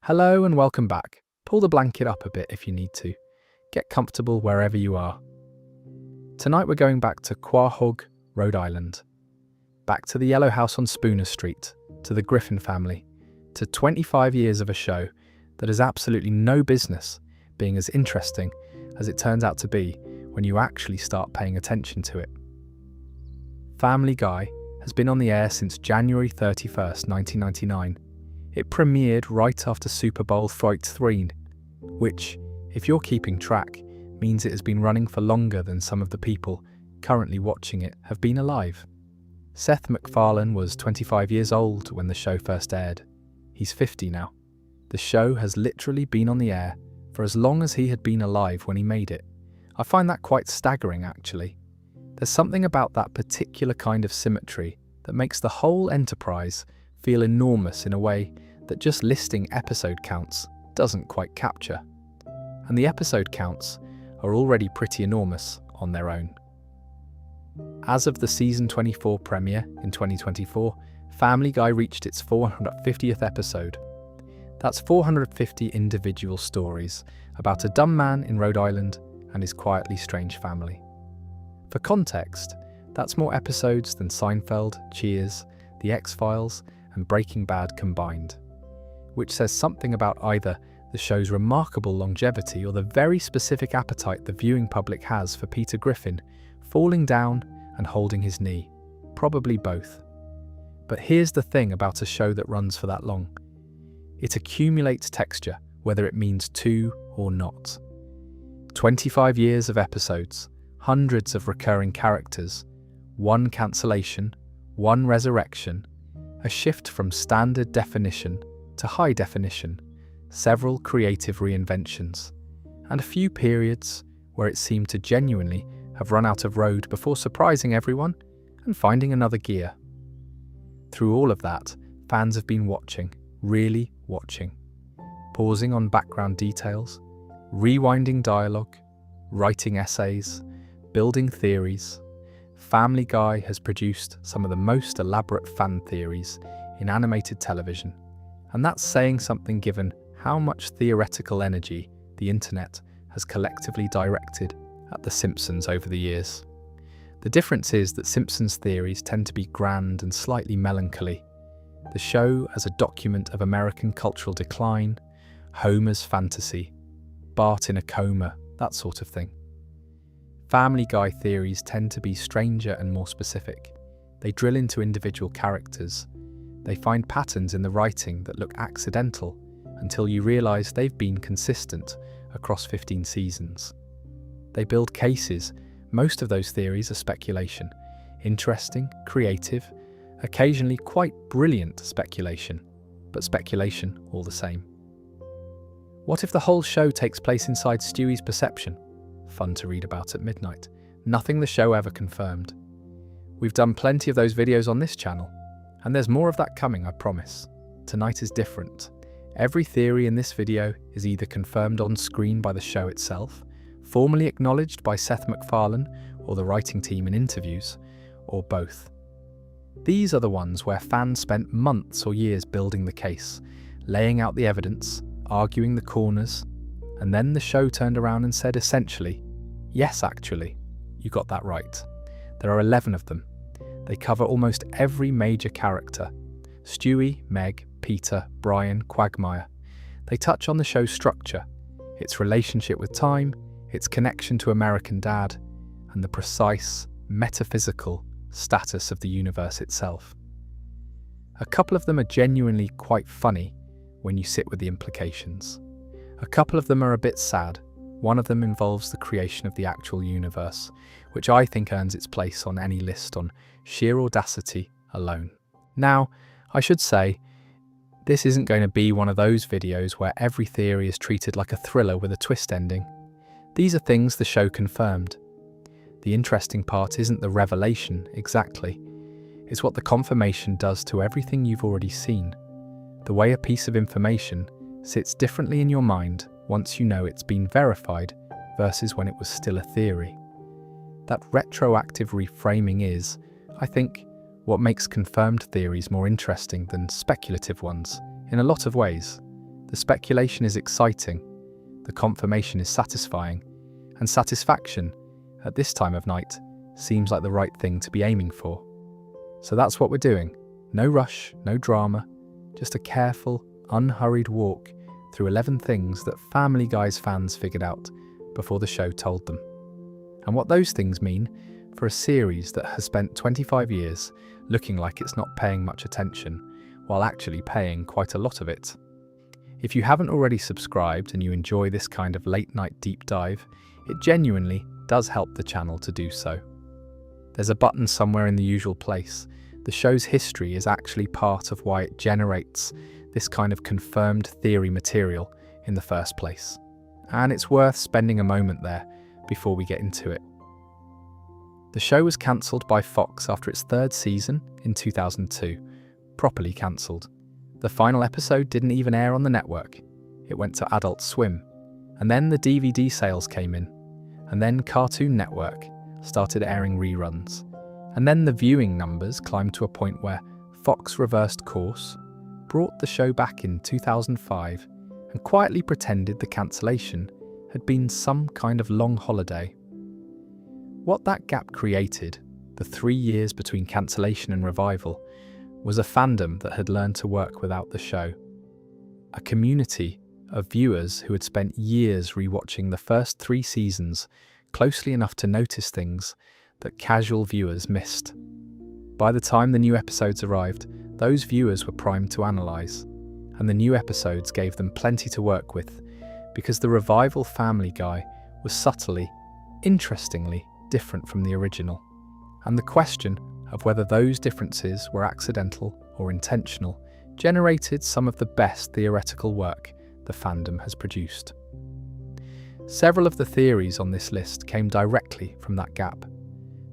Hello and welcome back. Pull the blanket up a bit if you need to. Get comfortable wherever you are. Tonight we're going back to Quahog, Rhode Island. Back to the Yellow House on Spooner Street, to the Griffin family, to 25 years of a show that has absolutely no business being as interesting as it turns out to be when you actually start paying attention to it. Family Guy has been on the air since January 31st, 1999. It premiered right after Super Bowl 43, which, if you're keeping track, means it has been running for longer than some of the people currently watching it have been alive. Seth MacFarlane was 25 years old when the show first aired. He's 50 now. The show has literally been on the air for as long as he had been alive when he made it. I find that quite staggering, actually. There's something about that particular kind of symmetry that makes the whole enterprise feel enormous in a way that just listing episode counts doesn't quite capture. And the episode counts are already pretty enormous on their own. As of the season 24 premiere in 2024, Family Guy reached its 450th episode. That's 450 individual stories about a dumb man in Rhode Island and his quietly strange family. For context, that's more episodes than Seinfeld, Cheers, The X-Files, and Breaking Bad combined, which says something about either the show's remarkable longevity or the very specific appetite the viewing public has for Peter Griffin falling down and holding his knee. Probably both. But here's the thing about a show that runs for that long. It accumulates texture, whether it means to or not. 25 years of episodes, hundreds of recurring characters, one cancellation, one resurrection, a shift from standard definition to high definition, several creative reinventions, and a few periods where it seemed to genuinely have run out of road before surprising everyone and finding another gear. Through all of that, fans have been watching, really watching, pausing on background details, rewinding dialogue, writing essays, building theories. Family Guy has produced some of the most elaborate fan theories in animated television, and that's saying something given how much theoretical energy the internet has collectively directed at The Simpsons over the years. The difference is that Simpsons theories tend to be grand and slightly melancholy. The show as a document of American cultural decline, Homer's fantasy, Bart in a coma, that sort of thing. Family Guy theories tend to be stranger and more specific. They drill into individual characters. They find patterns in the writing that look accidental until you realise they've been consistent across 15 seasons. They build cases. Most of those theories are speculation. Interesting, creative, occasionally quite brilliant speculation, but speculation all the same. What if the whole show takes place inside Stewie's perception? Fun to read about at midnight. Nothing the show ever confirmed. We've done plenty of those videos on this channel, and there's more of that coming, I promise. Tonight is different. Every theory in this video is either confirmed on screen by the show itself, formally acknowledged by Seth MacFarlane or the writing team in interviews, or both. These are the ones where fans spent months or years building the case, laying out the evidence, arguing the corners, and then the show turned around and said essentially, yes, actually, you got that right. There are 11 of them. They cover almost every major character. Stewie, Meg, Peter, Brian, Quagmire. They touch on the show's structure, its relationship with time, its connection to American Dad, and the precise, metaphysical status of the universe itself. A couple of them are genuinely quite funny when you sit with the implications. A couple of them are a bit sad. One of them involves the creation of the actual universe, which I think earns its place on any list on sheer audacity alone. Now, I should say, this isn't going to be one of those videos where every theory is treated like a thriller with a twist ending. These are things the show confirmed. The interesting part isn't the revelation exactly. It's what the confirmation does to everything you've already seen. The way a piece of information sits differently in your mind once you know it's been verified versus when it was still a theory. That retroactive reframing is, I think, what makes confirmed theories more interesting than speculative ones, in a lot of ways. The speculation is exciting, the confirmation is satisfying, and satisfaction, at this time of night, seems like the right thing to be aiming for. So that's what we're doing. No rush, no drama, just a careful, unhurried walk through 11 things that Family Guy's fans figured out before the show told them. And what those things mean for a series that has spent 25 years looking like it's not paying much attention, while actually paying quite a lot of it. If you haven't already subscribed and you enjoy this kind of late-night deep dive, it genuinely does help the channel to do so. There's a button somewhere in the usual place. The show's history is actually part of why it generates this kind of confirmed theory material in the first place. And it's worth spending a moment there before we get into it. The show was cancelled by Fox after its third season in 2002, properly cancelled. The final episode didn't even air on the network. It went to Adult Swim. And then the DVD sales came in. And then Cartoon Network started airing reruns. And then the viewing numbers climbed to a point where Fox reversed course, brought the show back in 2005, and quietly pretended the cancellation had been some kind of long holiday. What that gap created, the 3 years between cancellation and revival, was a fandom that had learned to work without the show. A community of viewers who had spent years rewatching the first 3 seasons closely enough to notice things that casual viewers missed. By the time the new episodes arrived, those viewers were primed to analyse, and the new episodes gave them plenty to work with, because the revival Family Guy was subtly, interestingly, different from the original. And the question of whether those differences were accidental or intentional generated some of the best theoretical work the fandom has produced. Several of the theories on this list came directly from that gap.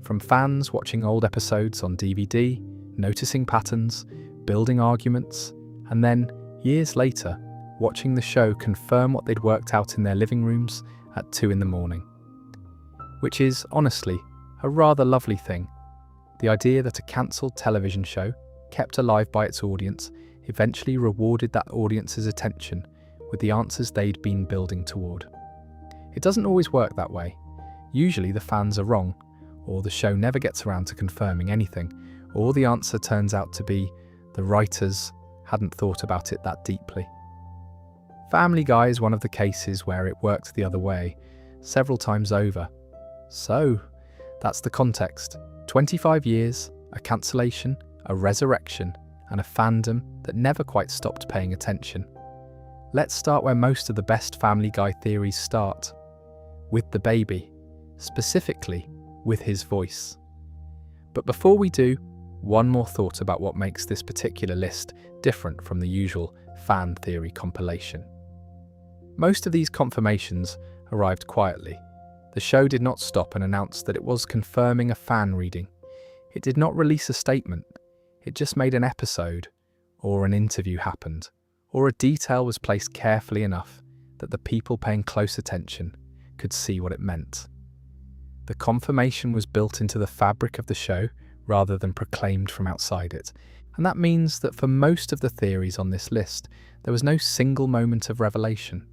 From fans watching old episodes on DVD, noticing patterns, building arguments, and then, years later, watching the show confirm what they'd worked out in their living rooms at 2 a.m. Which is, honestly, a rather lovely thing. The idea that a cancelled television show, kept alive by its audience, eventually rewarded that audience's attention with the answers they'd been building toward. It doesn't always work that way. Usually the fans are wrong, or the show never gets around to confirming anything, or the answer turns out to be the writers hadn't thought about it that deeply. Family Guy is one of the cases where it worked the other way, several times over. So, that's the context. 25 years, a cancellation, a resurrection, and a fandom that never quite stopped paying attention. Let's start where most of the best Family Guy theories start. With the baby. Specifically, with his voice. But before we do, one more thought about what makes this particular list different from the usual fan theory compilation. Most of these confirmations arrived quietly. The show did not stop and announce that it was confirming a fan reading. It did not release a statement. It just made an episode, or an interview happened, or a detail was placed carefully enough that the people paying close attention could see what it meant. The confirmation was built into the fabric of the show rather than proclaimed from outside it, and that means that for most of the theories on this list, there was no single moment of revelation.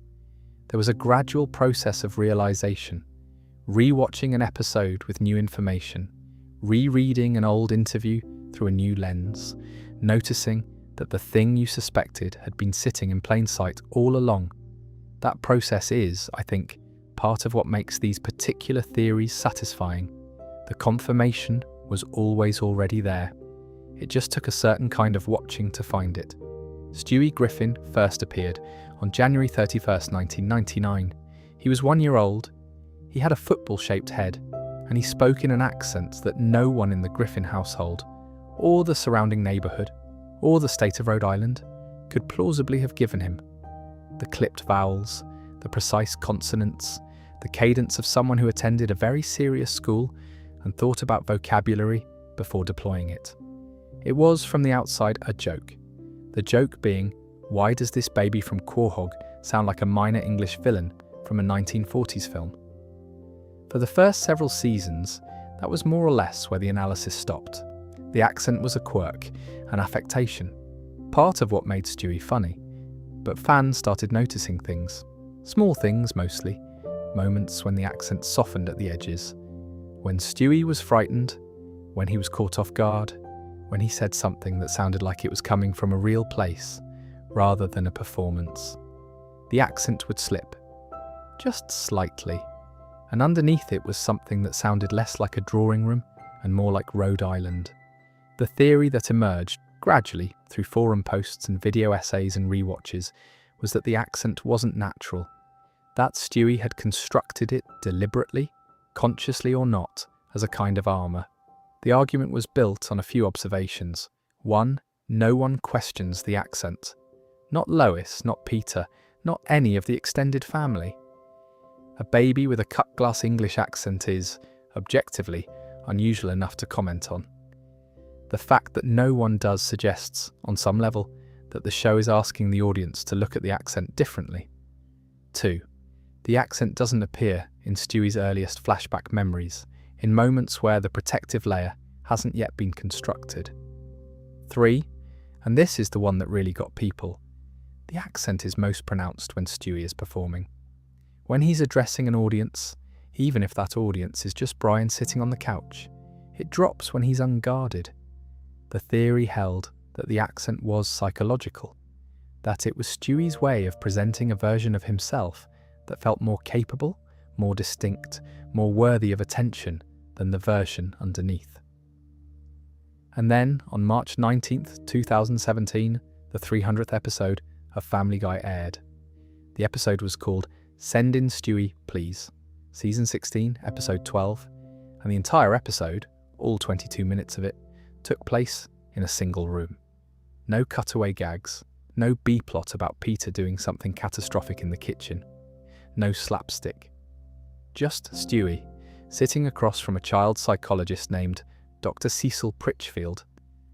There was a gradual process of realization, re-watching an episode with new information, rereading an old interview through a new lens, noticing that the thing you suspected had been sitting in plain sight all along. That process is, I think, part of what makes these particular theories satisfying. The confirmation was always already there. It just took a certain kind of watching to find it. Stewie Griffin first appeared on January 31st, 1999. He was 1 year old. He had a football-shaped head, and he spoke in an accent that no one in the Griffin household, or the surrounding neighbourhood, or the state of Rhode Island, could plausibly have given him. The clipped vowels, the precise consonants, the cadence of someone who attended a very serious school and thought about vocabulary before deploying it. It was, from the outside, a joke. The joke being, why does this baby from Quahog sound like a minor English villain from a 1940s film? For the first several seasons, that was more or less where the analysis stopped. The accent was a quirk, an affectation, part of what made Stewie funny. But fans started noticing things. Small things, mostly. Moments when the accent softened at the edges. When Stewie was frightened, when he was caught off guard, when he said something that sounded like it was coming from a real place, rather than a performance. The accent would slip. Just slightly. And underneath it was something that sounded less like a drawing room and more like Rhode Island. The theory that emerged, gradually, through forum posts and video essays and rewatches, was that the accent wasn't natural. That Stewie had constructed it deliberately, consciously or not, as a kind of armour. The argument was built on a few observations. 1. No one questions the accent. Not Lois, not Peter, not any of the extended family. A baby with a cut-glass English accent is, objectively, unusual enough to comment on. The fact that no one does suggests, on some level, that the show is asking the audience to look at the accent differently. 2. The accent doesn't appear in Stewie's earliest flashback memories, in moments where the protective layer hasn't yet been constructed. 3. And this is the one that really got people. The accent is most pronounced when Stewie is performing. When he's addressing an audience, even if that audience is just Brian sitting on the couch, it drops when he's unguarded. The theory held that the accent was psychological, that it was Stewie's way of presenting a version of himself that felt more capable, more distinct, more worthy of attention than the version underneath. And then, on March 19th, 2017, the 300th episode of Family Guy aired. The episode was called Send in Stewie, Please, Season 16, Episode 12, and the entire episode, all 22 minutes of it, took place in a single room. No cutaway gags, no B-plot about Peter doing something catastrophic in the kitchen, no slapstick. Just Stewie, sitting across from a child psychologist named Dr. Cecil Pritchfield,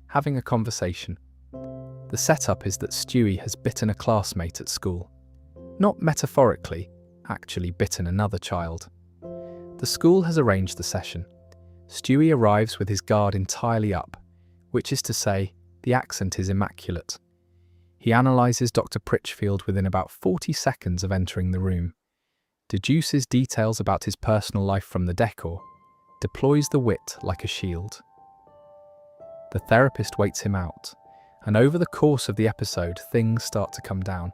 having a conversation. The setup is that Stewie has bitten a classmate at school. Not metaphorically, actually bitten another child. The school has arranged the session. Stewie arrives with his guard entirely up, which is to say, the accent is immaculate. He analyses Dr. Pritchfield within about 40 seconds of entering the room, deduces details about his personal life from the decor, deploys the wit like a shield. The therapist waits him out, and over the course of the episode, things start to come down.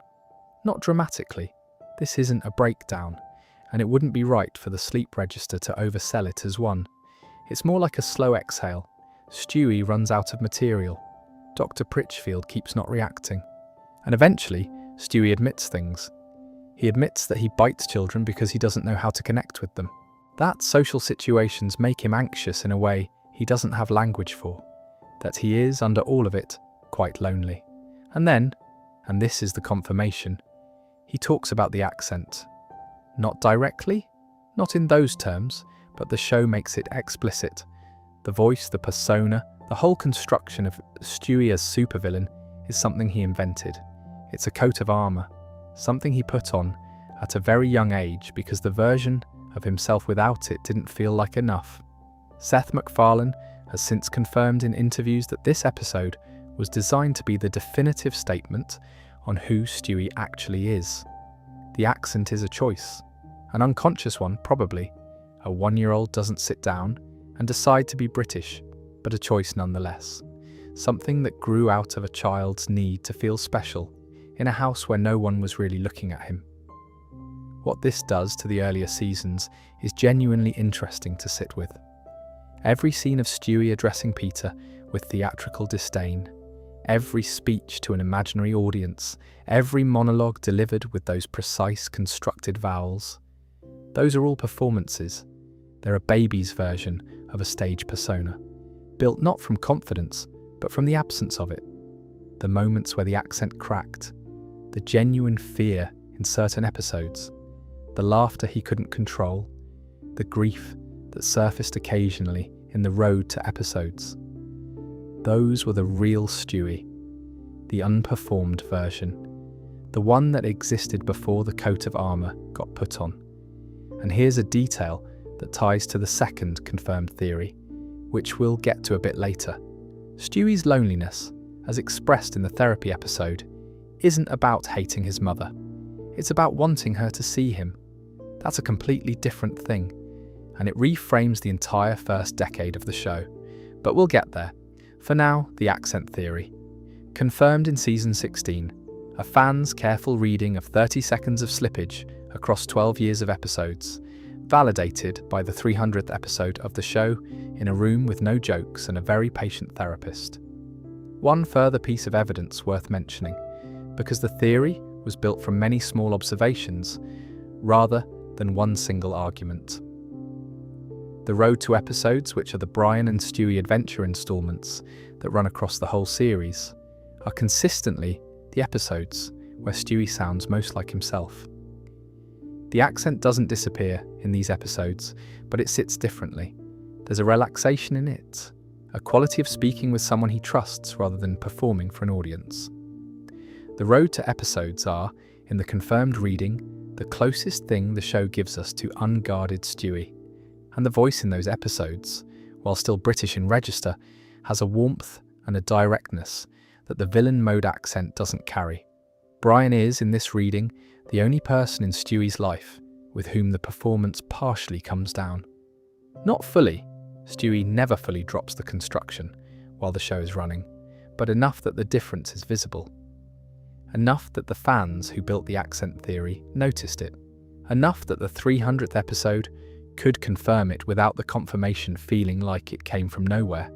Not dramatically. This isn't a breakdown, and it wouldn't be right for the sleep register to oversell it as one. It's more like a slow exhale. Stewie runs out of material. Dr. Pritchfield keeps not reacting. And eventually, Stewie admits things. He admits that he bites children because he doesn't know how to connect with them. That social situations make him anxious in a way he doesn't have language for. That he is, under all of it, quite lonely. And then, and this is the confirmation, he talks about the accent. Not directly, not in those terms, but the show makes it explicit. The voice, the persona, the whole construction of Stewie as supervillain is something he invented. It's a coat of armour, something he put on at a very young age because the version of himself without it didn't feel like enough. Seth MacFarlane has since confirmed in interviews that this episode was designed to be the definitive statement on who Stewie actually is. The accent is a choice, an unconscious one probably. A 1-year-old doesn't sit down and decide to be British, but a choice nonetheless. Something that grew out of a child's need to feel special in a house where no one was really looking at him. What this does to the earlier seasons is genuinely interesting to sit with. Every scene of Stewie addressing Peter with theatrical disdain, every speech to an imaginary audience, every monologue delivered with those precise constructed vowels. Those are all performances. They're a baby's version of a stage persona, built not from confidence, but from the absence of it. The moments where the accent cracked, the genuine fear in certain episodes, the laughter he couldn't control, the grief that surfaced occasionally in the road to episodes. Those were the real Stewie, the unperformed version, the one that existed before the coat of armour got put on. And here's a detail that ties to the second confirmed theory, which we'll get to a bit later. Stewie's loneliness, as expressed in the therapy episode, isn't about hating his mother. It's about wanting her to see him. That's a completely different thing, and it reframes the entire first decade of the show. But we'll get there. For now, the accent theory. Confirmed in season 16, a fan's careful reading of 30 seconds of slippage across 12 years of episodes, validated by the 300th episode of the show in a room with no jokes and a very patient therapist. One further piece of evidence worth mentioning, because the theory was built from many small observations rather than one single argument. The Road to episodes, which are the Brian and Stewie adventure installments that run across the whole series, are consistently the episodes where Stewie sounds most like himself. The accent doesn't disappear in these episodes, but it sits differently. There's a relaxation in it, a quality of speaking with someone he trusts rather than performing for an audience. The Road to episodes are, in the confirmed reading, the closest thing the show gives us to unguarded Stewie, and the voice in those episodes, while still British in register, has a warmth and a directness that the villain mode accent doesn't carry. Brian is, in this reading, the only person in Stewie's life with whom the performance partially comes down. Not fully. Stewie never fully drops the construction while the show is running, but enough that the difference is visible. Enough that the fans who built the accent theory noticed it. Enough that the 300th episode could confirm it without the confirmation feeling like it came from nowhere.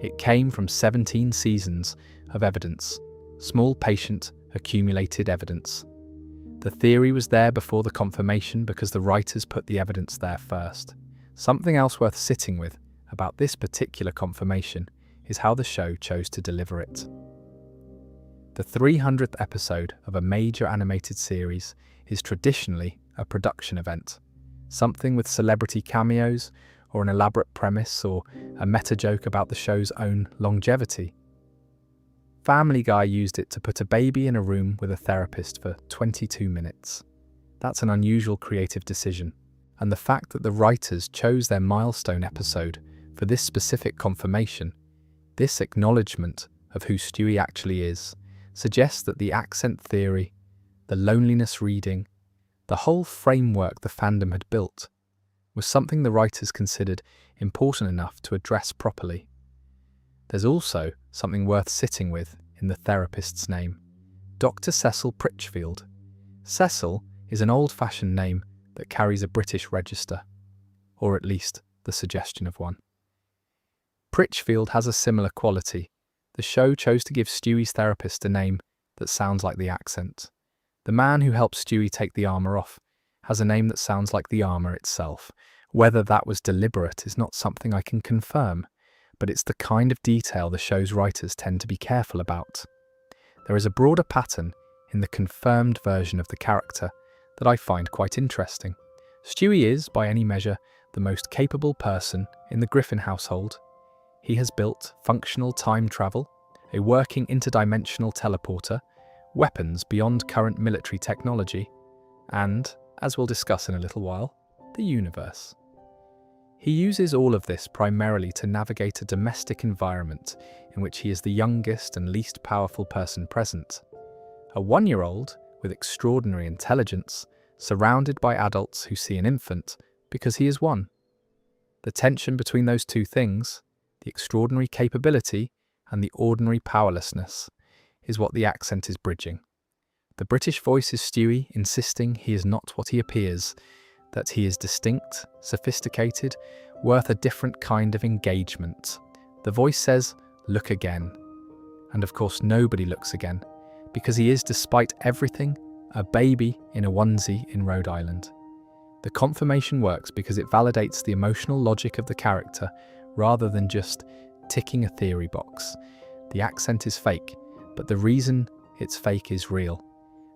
It came from 17 seasons of evidence, small patient accumulated evidence. The theory was there before the confirmation because the writers put the evidence there first. Something else worth sitting with about this particular confirmation is how the show chose to deliver it. The 300th episode of a major animated series is traditionally a production event, something with celebrity cameos or an elaborate premise or a meta joke about the show's own longevity. Family Guy used it to put a baby in a room with a therapist for 22 minutes. That's an unusual creative decision, and the fact that the writers chose their milestone episode for this specific confirmation, this acknowledgement of who Stewie actually is, suggests that the accent theory, the loneliness reading, the whole framework the fandom had built, was something the writers considered important enough to address properly. There's also something worth sitting with in the therapist's name, Dr. Cecil Pritchfield. Cecil is an old-fashioned name that carries a British register, or at least the suggestion of one. Pritchfield has a similar quality. The show chose to give Stewie's therapist a name that sounds like the accent. The man who helps Stewie take the armour off has a name that sounds like the armour itself. Whether that was deliberate is not something I can confirm, but it's the kind of detail the show's writers tend to be careful about. There is a broader pattern in the confirmed version of the character that I find quite interesting. Stewie is, by any measure, the most capable person in the Griffin household. He has built functional time travel, a working interdimensional teleporter, weapons beyond current military technology, and, as we'll discuss in a little while, the universe. He uses all of this primarily to navigate a domestic environment in which he is the youngest and least powerful person present. A 1-year-old with extraordinary intelligence, surrounded by adults who see an infant because he is one. The tension between those two things, the extraordinary capability and the ordinary powerlessness, is what the accent is bridging. The British voice is Stewie insisting he is not what he appears, that he is distinct, sophisticated, worth a different kind of engagement. The voice says, "Look again." And of course nobody looks again, because he is, despite everything, a baby in a onesie in Rhode Island. The confirmation works because it validates the emotional logic of the character rather than just ticking a theory box. The accent is fake, but the reason it's fake is real.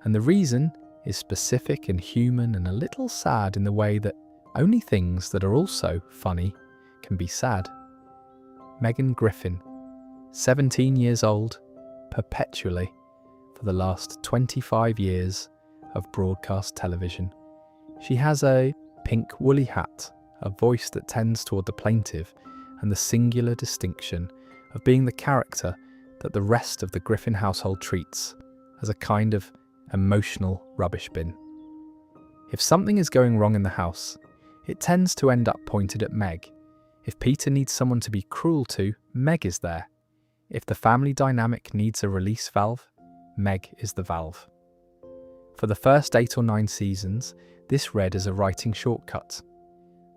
And the reason is specific and human and a little sad in the way that only things that are also funny can be sad. Megan Griffin, 17 years old, perpetually, for the last 25 years of broadcast television. She has a pink woolly hat, a voice that tends toward the plaintive, and the singular distinction of being the character that the rest of the Griffin household treats as a kind of emotional rubbish bin. If something is going wrong in the house, it tends to end up pointed at Meg. If Peter needs someone to be cruel to, Meg is there. If the family dynamic needs a release valve, Meg is the valve. For the first 8 or 9 seasons, this read as a writing shortcut.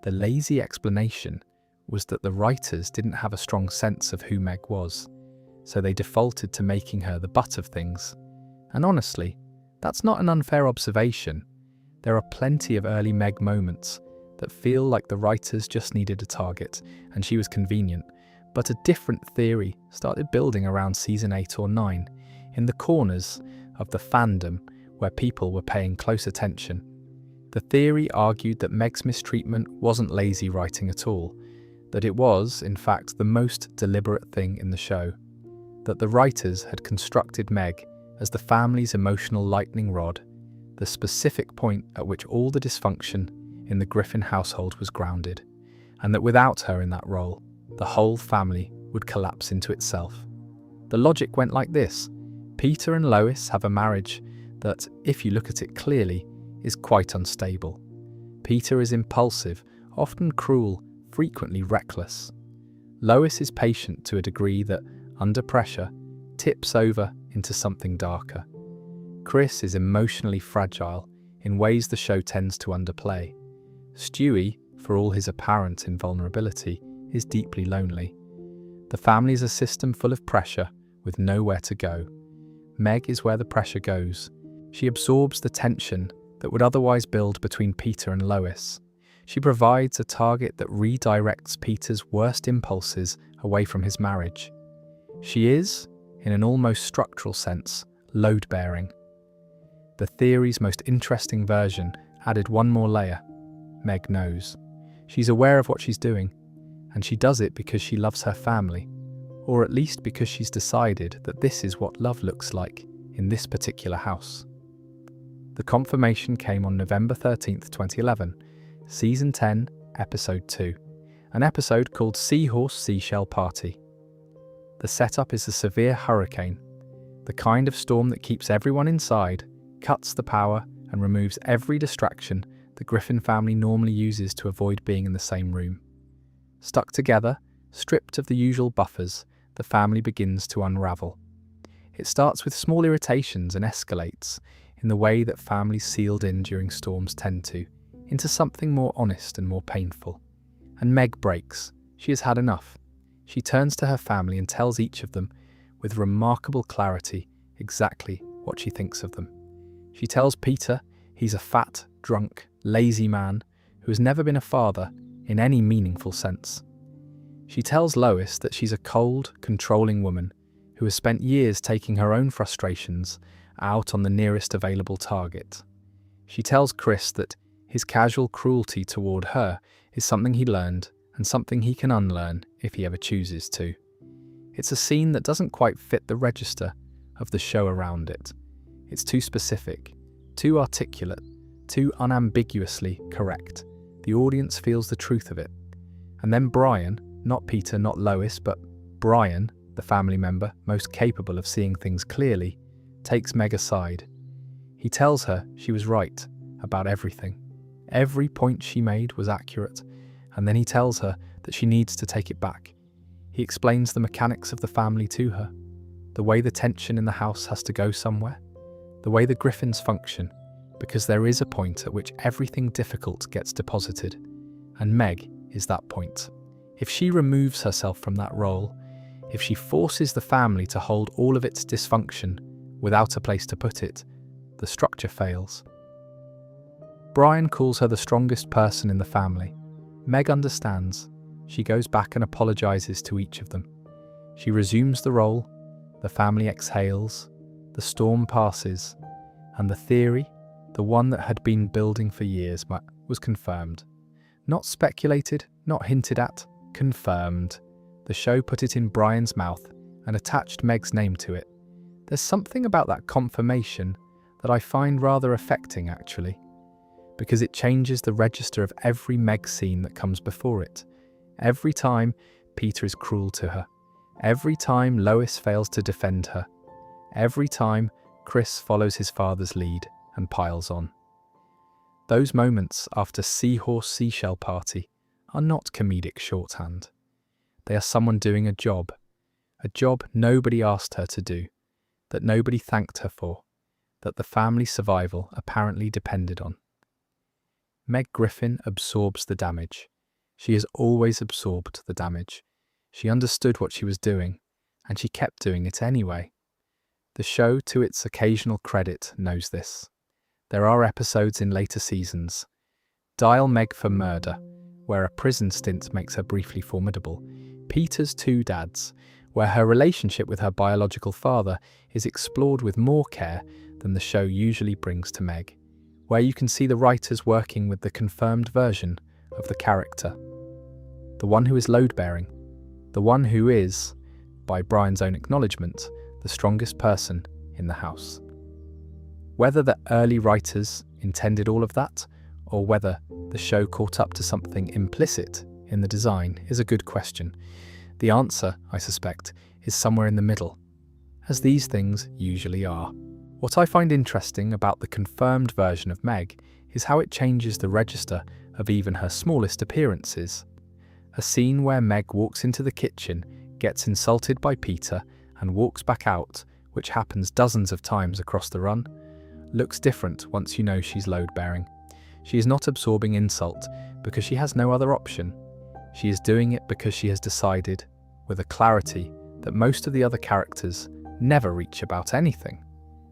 The lazy explanation was that the writers didn't have a strong sense of who Meg was, so they defaulted to making her the butt of things. And honestly, that's not an unfair observation. There are plenty of early Meg moments that feel like the writers just needed a target, and she was convenient, but a different theory started building around season 8 or 9, in the corners of the fandom where people were paying close attention. The theory argued that Meg's mistreatment wasn't lazy writing at all, that it was, in fact, the most deliberate thing in the show, that the writers had constructed Meg as the family's emotional lightning rod, the specific point at which all the dysfunction in the Griffin household was grounded, and that without her in that role, the whole family would collapse into itself. The logic went like this. Peter and Lois have a marriage that, if you look at it clearly, is quite unstable. Peter is impulsive, often cruel, frequently reckless. Lois is patient to a degree that, under pressure, tips over into something darker. Chris is emotionally fragile in ways the show tends to underplay. Stewie, for all his apparent invulnerability, is deeply lonely. The family is a system full of pressure with nowhere to go. Meg is where the pressure goes. She absorbs the tension that would otherwise build between Peter and Lois. She provides a target that redirects Peter's worst impulses away from his marriage. She is, in an almost structural sense, load-bearing. The theory's most interesting version added one more layer. Meg knows. She's aware of what she's doing, and she does it because she loves her family, or at least because she's decided that this is what love looks like in this particular house. The confirmation came on November 13th, 2011, Season 10, Episode 2, an episode called Seahorse Seashell Party. The setup is a severe hurricane, the kind of storm that keeps everyone inside, cuts the power, and removes every distraction the Griffin family normally uses to avoid being in the same room. Stuck together, stripped of the usual buffers, the family begins to unravel. It starts with small irritations and escalates, in the way that families sealed in during storms tend to, into something more honest and more painful. And Meg breaks. She has had enough. She turns to her family and tells each of them, with remarkable clarity, exactly what she thinks of them. She tells Peter he's a fat, drunk, lazy man who has never been a father in any meaningful sense. She tells Lois that she's a cold, controlling woman who has spent years taking her own frustrations out on the nearest available target. She tells Chris that his casual cruelty toward her is something he learned and something he can unlearn if he ever chooses to. It's a scene that doesn't quite fit the register of the show around it. It's too specific, too articulate, too unambiguously correct. The audience feels the truth of it. And then Brian, not Peter, not Lois, but Brian, the family member most capable of seeing things clearly, takes Meg aside. He tells her she was right about everything. Every point she made was accurate, and then he tells her that she needs to take it back. He explains the mechanics of the family to her, the way the tension in the house has to go somewhere, the way the Griffins function, because there is a point at which everything difficult gets deposited, and Meg is that point. If she removes herself from that role, if she forces the family to hold all of its dysfunction without a place to put it, the structure fails. Brian calls her the strongest person in the family. Meg understands. She goes back and apologizes to each of them. She resumes the role, the family exhales, the storm passes, and the theory, the one that had been building for years, was confirmed. Not speculated, not hinted at, confirmed. The show put it in Brian's mouth and attached Meg's name to it. There's something about that confirmation that I find rather affecting, actually, because it changes the register of every Meg scene that comes before it. Every time Peter is cruel to her, every time Lois fails to defend her, every time Chris follows his father's lead and piles on. Those moments after Seahorse Seashell Party are not comedic shorthand. They are someone doing a job nobody asked her to do, that nobody thanked her for, that the family's survival apparently depended on. Meg Griffin absorbs the damage. She has always absorbed the damage. She understood what she was doing, and she kept doing it anyway. The show, to its occasional credit, knows this. There are episodes in later seasons. Dial Meg for Murder, where a prison stint makes her briefly formidable. Peter's Two Dads, where her relationship with her biological father is explored with more care than the show usually brings to Meg, where you can see the writers working with the confirmed version of the character. The one who is load-bearing, the one who is, by Brian's own acknowledgement, the strongest person in the house. Whether the early writers intended all of that, or whether the show caught up to something implicit in the design, is a good question. The answer, I suspect, is somewhere in the middle, as these things usually are. What I find interesting about the confirmed version of Meg is how it changes the register of even her smallest appearances. A scene where Meg walks into the kitchen, gets insulted by Peter, and walks back out, which happens dozens of times across the run, looks different once you know she's load-bearing. She is not absorbing insult because she has no other option. She is doing it because she has decided, with a clarity that most of the other characters never reach about anything,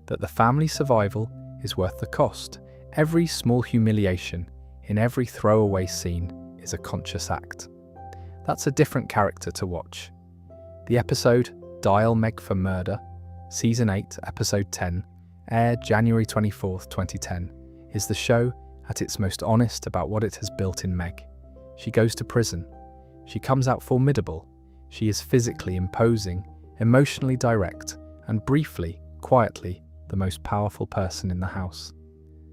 that the family's survival is worth the cost. Every small humiliation in every throwaway scene is a conscious act. That's a different character to watch. The episode Dial Meg for Murder, Season 8, Episode 10, aired January 24th, 2010, is the show at its most honest about what it has built in Meg. She goes to prison. She comes out formidable. She is physically imposing, emotionally direct, and briefly, quietly, the most powerful person in the house.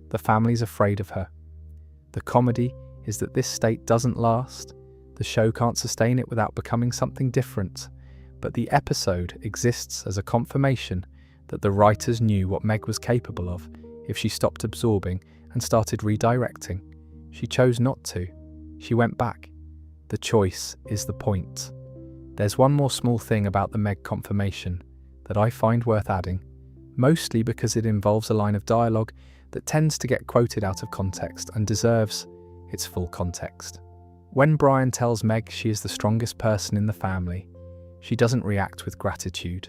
The family's afraid of her. The comedy is that this state doesn't last. The show can't sustain it without becoming something different. But the episode exists as a confirmation that the writers knew what Meg was capable of if she stopped absorbing and started redirecting. She chose not to. She went back. The choice is the point. There's one more small thing about the Meg confirmation that I find worth adding, mostly because it involves a line of dialogue that tends to get quoted out of context and deserves its full context. When Brian tells Meg she is the strongest person in the family, she doesn't react with gratitude.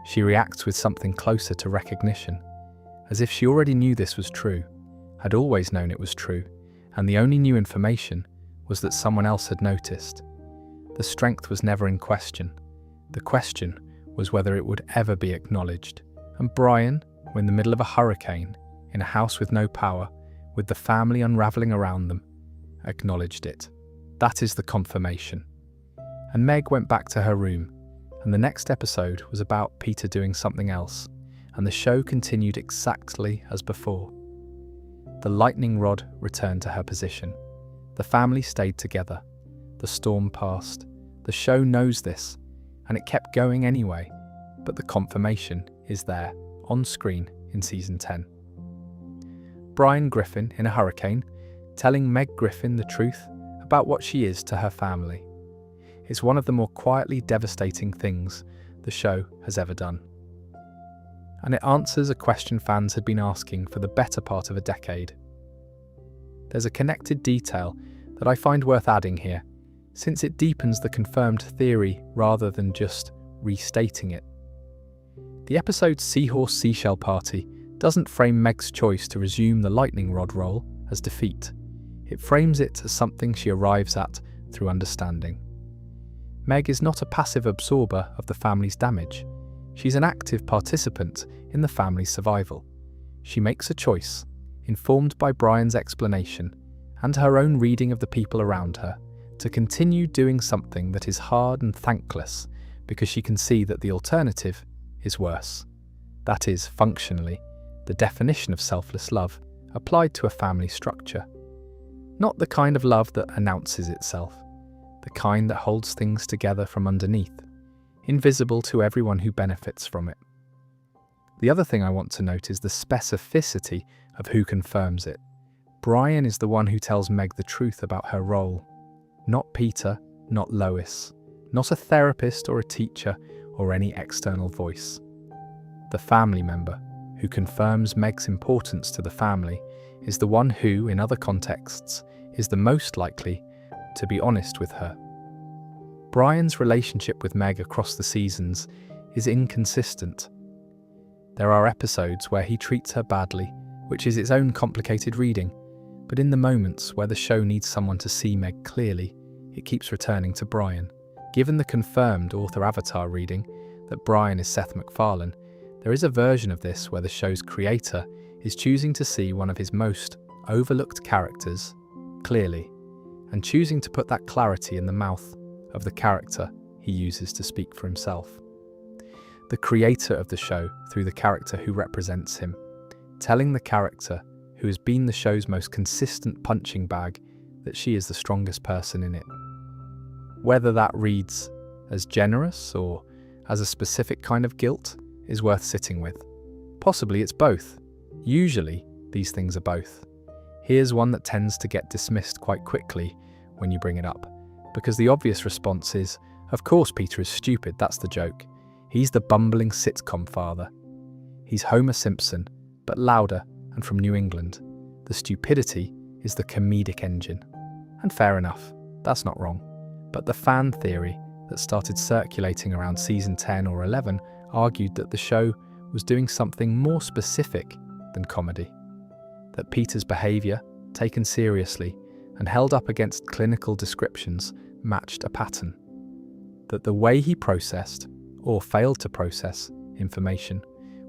She reacts with something closer to recognition, as if she already knew this was true, had always known it was true, and the only new information was that someone else had noticed. The strength was never in question. The question was whether it would ever be acknowledged. And Brian, in the middle of a hurricane, in a house with no power, with the family unravelling around them, acknowledged it. That is the confirmation. And Meg went back to her room, and the next episode was about Peter doing something else, and the show continued exactly as before. The lightning rod returned to her position. The family stayed together. The storm passed. The show knows this, and it kept going anyway, but the confirmation is there, on screen in Season 10. Brian Griffin in a hurricane, telling Meg Griffin the truth about what she is to her family. It's one of the more quietly devastating things the show has ever done. And it answers a question fans had been asking for the better part of a decade. There's a connected detail that I find worth adding here, since it deepens the confirmed theory rather than just restating it. The episode Seahorse Seashell Party doesn't frame Meg's choice to resume the lightning rod role as defeat. It frames it as something she arrives at through understanding. Meg is not a passive absorber of the family's damage. She's an active participant in the family's survival. She makes a choice, informed by Brian's explanation and her own reading of the people around her, to continue doing something that is hard and thankless because she can see that the alternative is worse. That is, functionally, the definition of selfless love applied to a family structure. Not the kind of love that announces itself, the kind that holds things together from underneath, invisible to everyone who benefits from it. The other thing I want to note is the specificity of who confirms it. Brian is the one who tells Meg the truth about her role. Not Peter, not Lois, not a therapist or a teacher or any external voice. The family member who confirms Meg's importance to the family is the one who, in other contexts, is the most likely to be honest with her. Brian's relationship with Meg across the seasons is inconsistent. There are episodes where he treats her badly, which is its own complicated reading, but in the moments where the show needs someone to see Meg clearly, it keeps returning to Brian. Given the confirmed author avatar reading that Brian is Seth MacFarlane, there is a version of this where the show's creator is choosing to see one of his most overlooked characters clearly, and choosing to put that clarity in the mouth of the character he uses to speak for himself. The creator of the show through the character who represents him, telling the character who has been the show's most consistent punching bag that she is the strongest person in it. Whether that reads as generous or as a specific kind of guilt is worth sitting with. Possibly it's both. Usually, these things are both. Here's one that tends to get dismissed quite quickly when you bring it up, because the obvious response is, of course Peter is stupid, that's the joke. He's the bumbling sitcom father. He's Homer Simpson, but louder and from New England. The stupidity is the comedic engine. And fair enough, that's not wrong. But the fan theory that started circulating around season 10 or 11 argued that the show was doing something more specific than comedy. That Peter's behaviour, taken seriously and held up against clinical descriptions, matched a pattern. That the way he processed, or failed to process, information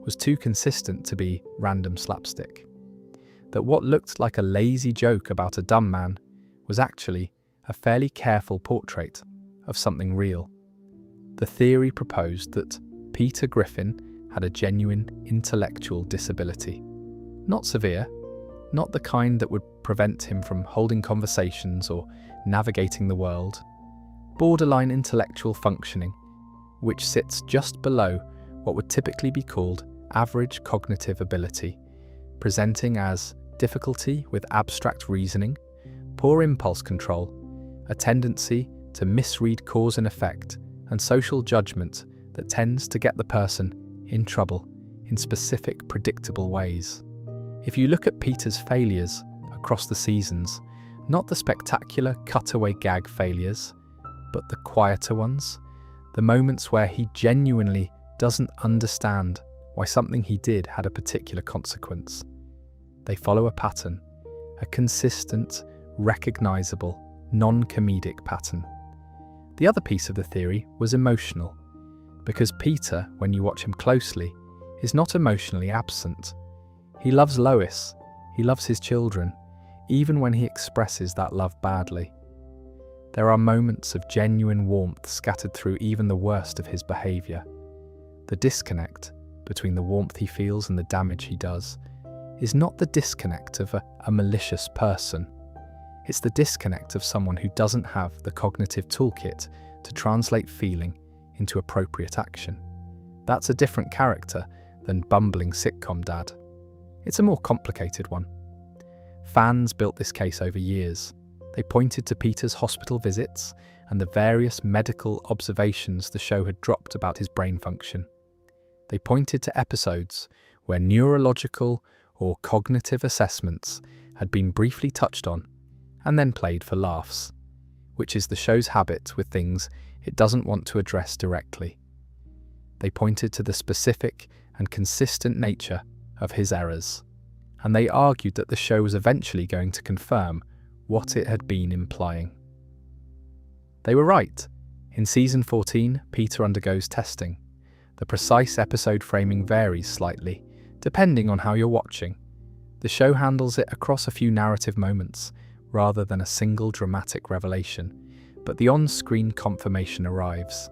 was too consistent to be random slapstick. That what looked like a lazy joke about a dumb man was actually a fairly careful portrait of something real. The theory proposed that Peter Griffin had a genuine intellectual disability. Not severe, not the kind that would prevent him from holding conversations or navigating the world. Borderline intellectual functioning, which sits just below what would typically be called average cognitive ability, presenting as difficulty with abstract reasoning, poor impulse control, a tendency to misread cause and effect, and social judgment that tends to get the person in trouble in specific, predictable ways. If you look at Peter's failures across the seasons, not the spectacular cutaway gag failures, but the quieter ones, the moments where he genuinely doesn't understand why something he did had a particular consequence. They follow a pattern, a consistent, recognizable, non-comedic pattern. The other piece of the theory was emotional, because Peter, when you watch him closely, is not emotionally absent. He loves Lois, he loves his children, even when he expresses that love badly. There are moments of genuine warmth scattered through even the worst of his behaviour. The disconnect between the warmth he feels and the damage he does is not the disconnect of a malicious person. It's the disconnect of someone who doesn't have the cognitive toolkit to translate feeling into appropriate action. That's a different character than bumbling sitcom dad. It's a more complicated one. Fans built this case over years. They pointed to Peter's hospital visits and the various medical observations the show had dropped about his brain function. They pointed to episodes where neurological or cognitive assessments had been briefly touched on and then played for laughs, which is the show's habit with things it doesn't want to address directly. They pointed to the specific and consistent nature of his errors, and they argued that the show was eventually going to confirm what it had been implying. They were right. In season 14, Peter undergoes testing. The precise episode framing varies slightly, depending on how you're watching. The show handles it across a few narrative moments, rather than a single dramatic revelation, but the on-screen confirmation arrives.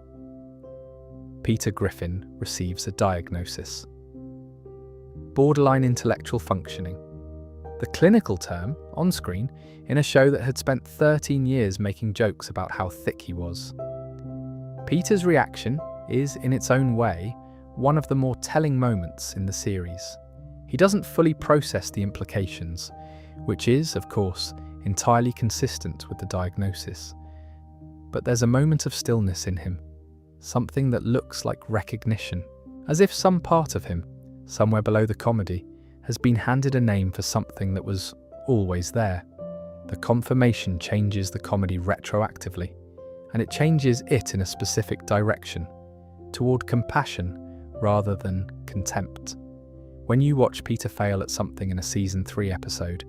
Peter Griffin receives a diagnosis. Borderline intellectual functioning. The clinical term, on-screen, in a show that had spent 13 years making jokes about how thick he was. Peter's reaction is, in its own way, one of the more telling moments in the series. He doesn't fully process the implications, which is, of course, entirely consistent with the diagnosis. But there's a moment of stillness in him, something that looks like recognition, as if some part of him, somewhere below the comedy, has been handed a name for something that was always there. The confirmation changes the comedy retroactively, and it changes it in a specific direction, toward compassion rather than contempt. When you watch Peter fail at something in a Season 3 episode,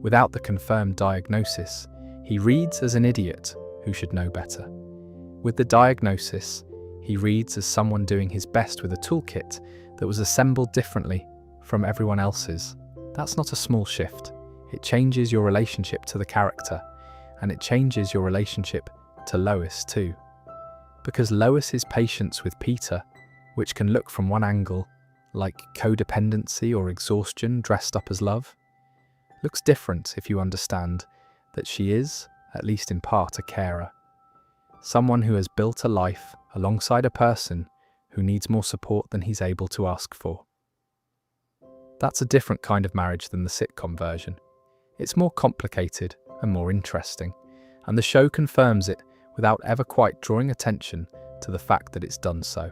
without the confirmed diagnosis, he reads as an idiot who should know better. With the diagnosis, he reads as someone doing his best with a toolkit that was assembled differently from everyone else's. That's not a small shift. It changes your relationship to the character, and it changes your relationship to Lois too. Because Lois's patience with Peter, which can look from one angle like codependency or exhaustion dressed up as love, looks different if you understand that she is, at least in part, a carer. Someone who has built a life alongside a person who needs more support than he's able to ask for. That's a different kind of marriage than the sitcom version. It's more complicated and more interesting, and the show confirms it without ever quite drawing attention to the fact that it's done so.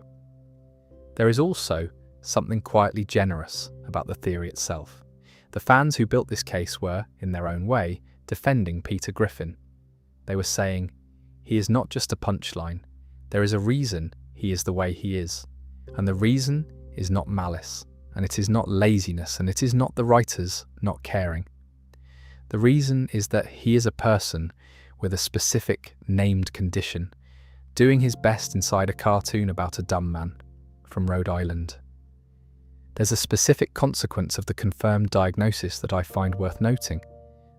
There is also something quietly generous about the theory itself. The fans who built this case were, in their own way, defending Peter Griffin. They were saying, he is not just a punchline, there is a reason he is the way he is, and the reason is not malice, and it is not laziness, and it is not the writers not caring. The reason is that he is a person with a specific named condition, doing his best inside a cartoon about a dumb man from Rhode Island. There's a specific consequence of the confirmed diagnosis that I find worth noting,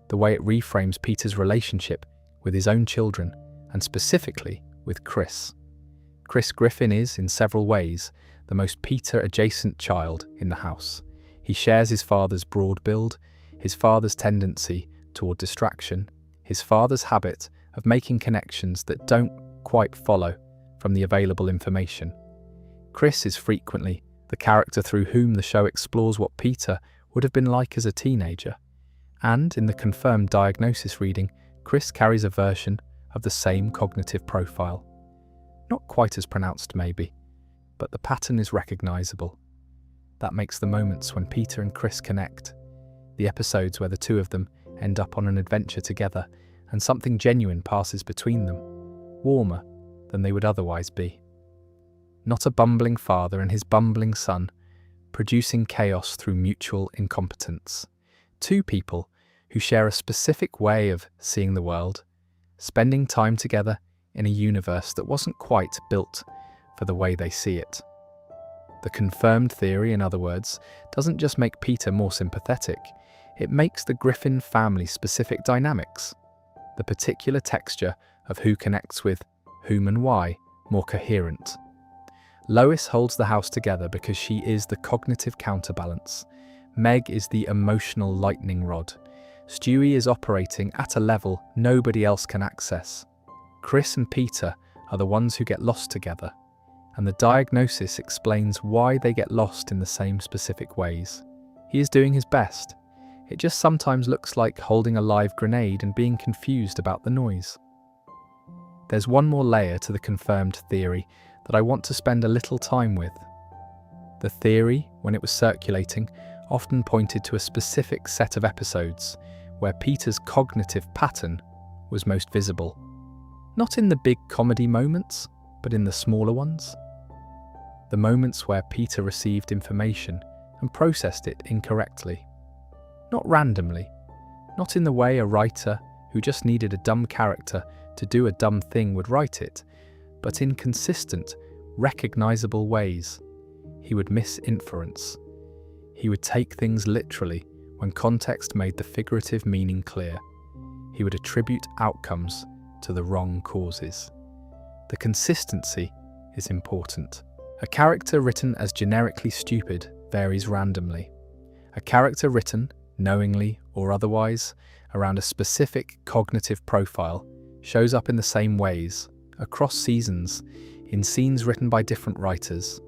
the way it reframes Peter's relationship with his own children, and specifically with Chris. Chris Griffin is, in several ways, the most Peter-adjacent child in the house. He shares his father's broad build, his father's tendency toward distraction, his father's habit of making connections that don't quite follow from the available information. Chris is frequently the character through whom the show explores what Peter would have been like as a teenager. And in the confirmed diagnosis reading, Chris carries a version of the same cognitive profile. Not quite as pronounced maybe, but the pattern is recognizable. That makes the moments when Peter and Chris connect, the episodes where the two of them end up on an adventure together and something genuine passes between them, warmer than they would otherwise be. Not a bumbling father and his bumbling son, producing chaos through mutual incompetence. Two people who share a specific way of seeing the world, spending time together in a universe that wasn't quite built for the way they see it. The confirmed theory, in other words, doesn't just make Peter more sympathetic, it makes the Griffin family-specific dynamics, the particular texture of who connects with whom and why, more coherent. Lois holds the house together because she is the cognitive counterbalance. Meg is the emotional lightning rod. Stewie is operating at a level nobody else can access. Chris and Peter are the ones who get lost together, and the diagnosis explains why they get lost in the same specific ways. He is doing his best. It just sometimes looks like holding a live grenade and being confused about the noise. There's one more layer to the confirmed theory that I want to spend a little time with. The theory, when it was circulating, often pointed to a specific set of episodes where Peter's cognitive pattern was most visible. Not in the big comedy moments, but in the smaller ones. The moments where Peter received information and processed it incorrectly. Not randomly, not in the way a writer who just needed a dumb character to do a dumb thing would write it, but in consistent, recognizable ways. He would miss inference. He would take things literally when context made the figurative meaning clear. He would attribute outcomes to the wrong causes. The consistency is important. A character written as generically stupid varies randomly. A character written, knowingly or otherwise, around a specific cognitive profile shows up in the same ways, across seasons, in scenes written by different writers.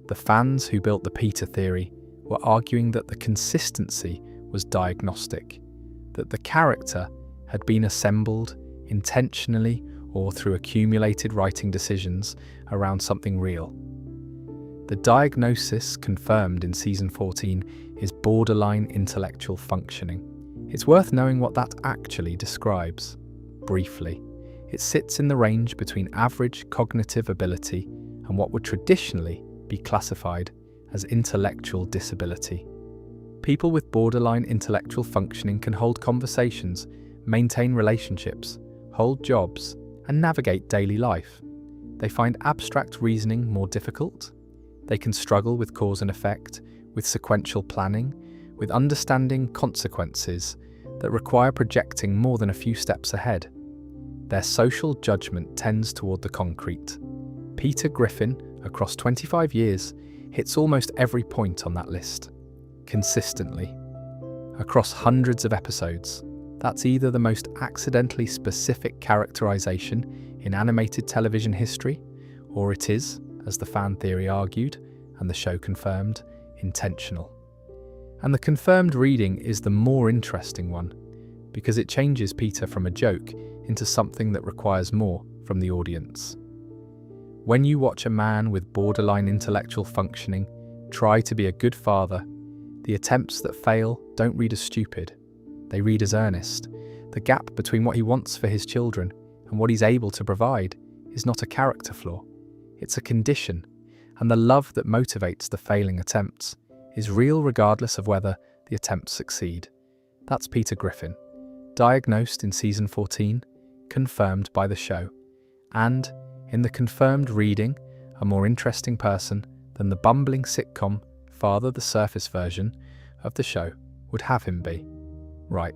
The fans who built the Peter theory were arguing that the consistency was diagnostic, that the character had been assembled intentionally or through accumulated writing decisions around something real. The diagnosis confirmed in season 14 is borderline intellectual functioning. It's worth knowing what that actually describes. Briefly, it sits in the range between average cognitive ability and what would traditionally be classified as intellectual disability. People with borderline intellectual functioning can hold conversations, maintain relationships, hold jobs, and navigate daily life. They find abstract reasoning more difficult. They can struggle with cause and effect, with sequential planning, with understanding consequences that require projecting more than a few steps ahead. Their social judgment tends toward the concrete. Peter Griffin, across 25 years, hits almost every point on that list, consistently. Across hundreds of episodes, that's either the most accidentally specific characterization in animated television history, or it is, as the fan theory argued, and the show confirmed, intentional. And the confirmed reading is the more interesting one, because it changes Peter from a joke into something that requires more from the audience. When you watch a man with borderline intellectual functioning try to be a good father, the attempts that fail don't read as stupid, they read as earnest. The gap between what he wants for his children and what he's able to provide is not a character flaw, it's a condition, and the love that motivates the failing attempts is real regardless of whether the attempts succeed. That's Peter Griffin, diagnosed in season 14, confirmed by the show, and, in the confirmed reading, a more interesting person than the bumbling sitcom Father the Surface version of the show would have him be. Right,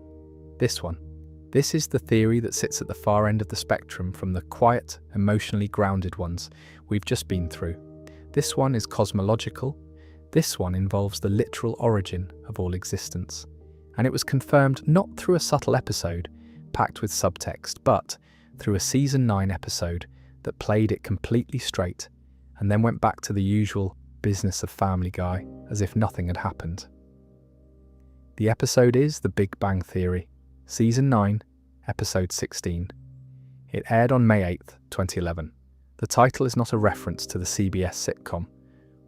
this one. This is the theory that sits at the far end of the spectrum from the quiet, emotionally grounded ones we've just been through. This one is cosmological. This one involves the literal origin of all existence. And it was confirmed not through a subtle episode packed with subtext, but through a season 9 episode that played it completely straight and then went back to the usual business of Family Guy as if nothing had happened. The episode is The Big Bang Theory, season 9, episode 16. It aired on May 8th, 2011. The title is not a reference to the CBS sitcom,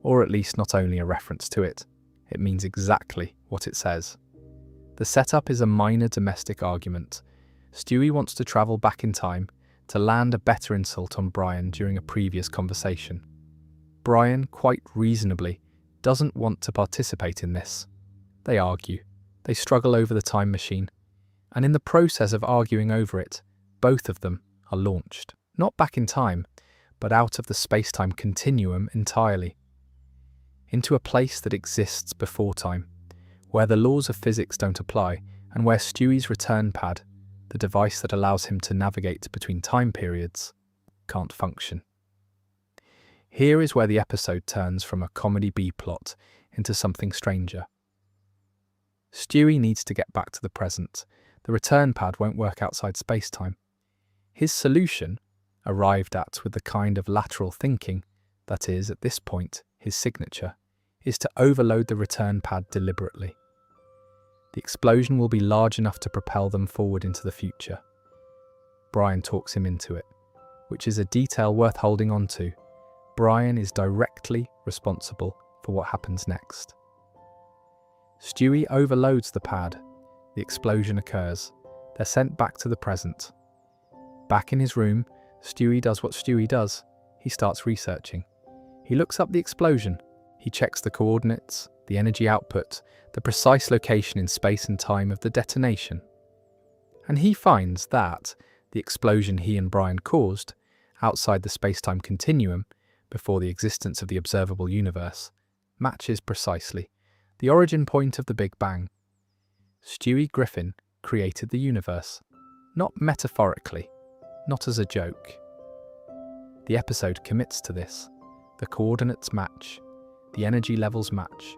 or at least not only a reference to it. It means exactly what it says. The setup is a minor domestic argument. Stewie wants to travel back in time to land a better insult on Brian during a previous conversation. Brian, quite reasonably, doesn't want to participate in this. They argue. They struggle over the time machine. And in the process of arguing over it, both of them are launched. Not back in time, but out of the space-time continuum entirely. Into a place that exists before time, where the laws of physics don't apply, and where Stewie's return pad, the device that allows him to navigate between time periods, can't function. Here is where the episode turns from a comedy B-plot into something stranger. Stewie needs to get back to the present. The return pad won't work outside space-time. His solution, arrived at with the kind of lateral thinking that is, at this point, his signature, is to overload the return pad deliberately. The explosion will be large enough to propel them forward into the future. Brian talks him into it, which is a detail worth holding on to. Brian is directly responsible for what happens next. Stewie overloads the pad. The explosion occurs. They're sent back to the present. Back in his room, Stewie does what Stewie does. He starts researching. He looks up the explosion. He checks the coordinates, the energy output, the precise location in space and time of the detonation. And he finds that the explosion he and Brian caused, outside the space-time continuum, before the existence of the observable universe, matches precisely the origin point of the Big Bang. Stewie Griffin created the universe, not metaphorically, not as a joke. The episode commits to this. The coordinates match. The energy levels match.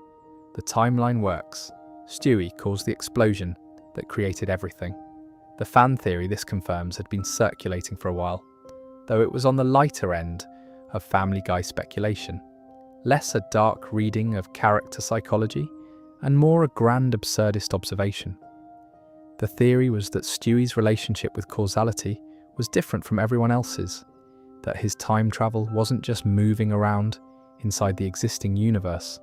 The timeline works. Stewie caused the explosion that created everything. The fan theory this confirms had been circulating for a while, though it was on the lighter end of Family Guy speculation. less a dark reading of character psychology and more a grand absurdist observation. The theory was that Stewie's relationship with causality was different from everyone else's, that his time travel wasn't just moving around inside the existing universe,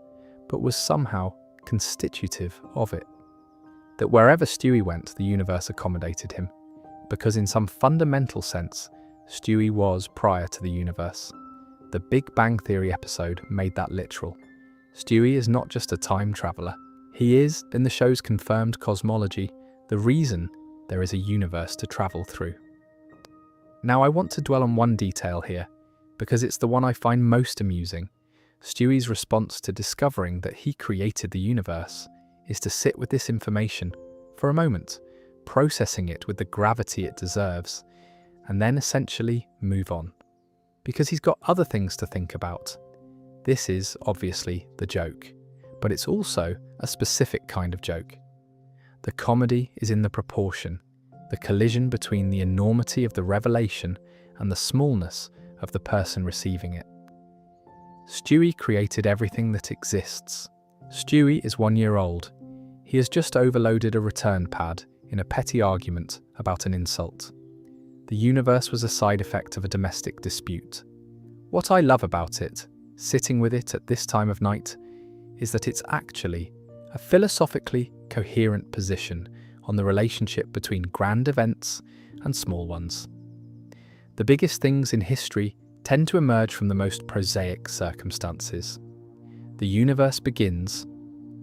but was somehow constitutive of it. That wherever Stewie went, the universe accommodated him, because in some fundamental sense, Stewie was prior to the universe. The Big Bang Theory episode made that literal. Stewie is not just a time traveler. He is, in the show's confirmed cosmology, the reason there is a universe to travel through. Now I want to dwell on one detail here, because it's the one I find most amusing. Stewie's response to discovering that he created the universe is to sit with this information for a moment, processing it with the gravity it deserves, and then essentially move on. Because he's got other things to think about. This is obviously the joke, but it's also a specific kind of joke. The comedy is in the proportion, the collision between the enormity of the revelation and the smallness of the person receiving it. Stewie created everything that exists. Stewie is 1 year old. He has just overloaded a return pad in a petty argument about an insult. The universe was a side effect of a domestic dispute. What I love about it, sitting with it at this time of night, is that it's actually a philosophically coherent position on the relationship between grand events and small ones. The biggest things in history tend to emerge from the most prosaic circumstances. The universe begins,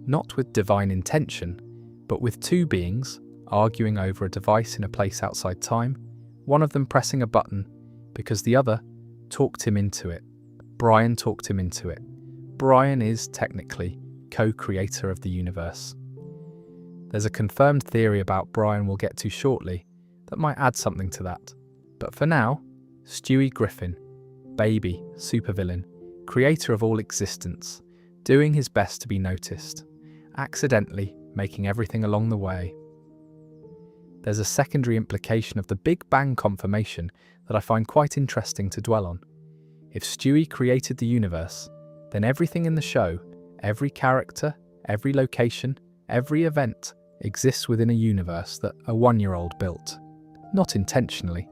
not with divine intention, but with two beings arguing over a device in a place outside time, one of them pressing a button because the other talked him into it. Brian talked him into it. Brian is technically co-creator of the universe. There's a confirmed theory about Brian we'll get to shortly that might add something to that. But for now, Stewie Griffin, baby, supervillain, creator of all existence, doing his best to be noticed, accidentally making everything along the way. There's a secondary implication of the Big Bang confirmation that I find quite interesting to dwell on. If Stewie created the universe, then everything in the show, every character, every location, every event, exists within a universe that a 1 year old built. Not intentionally,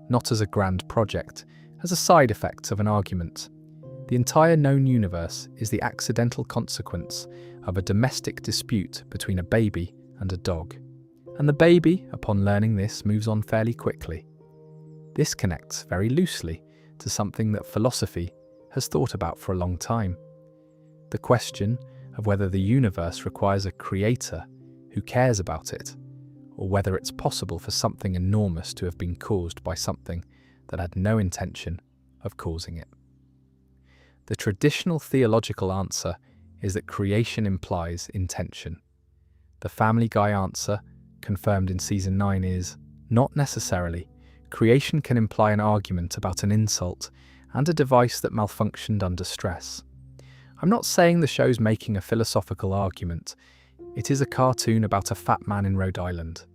not as a grand project, as a side effect of an argument. The entire known universe is the accidental consequence of a domestic dispute between a baby and a dog. And the baby, upon learning this, moves on fairly quickly. This connects very loosely to something that philosophy has thought about for a long time. The question of whether the universe requires a creator who cares about it, or whether it's possible for something enormous to have been caused by something that had no intention of causing it. The traditional theological answer is that creation implies intention. The Family Guy answer, confirmed in season 9, is not necessarily. Creation can imply an argument about an insult and a device that malfunctioned under stress. I'm not saying the show's making a philosophical argument. It is a cartoon about a fat man in Rhode Island.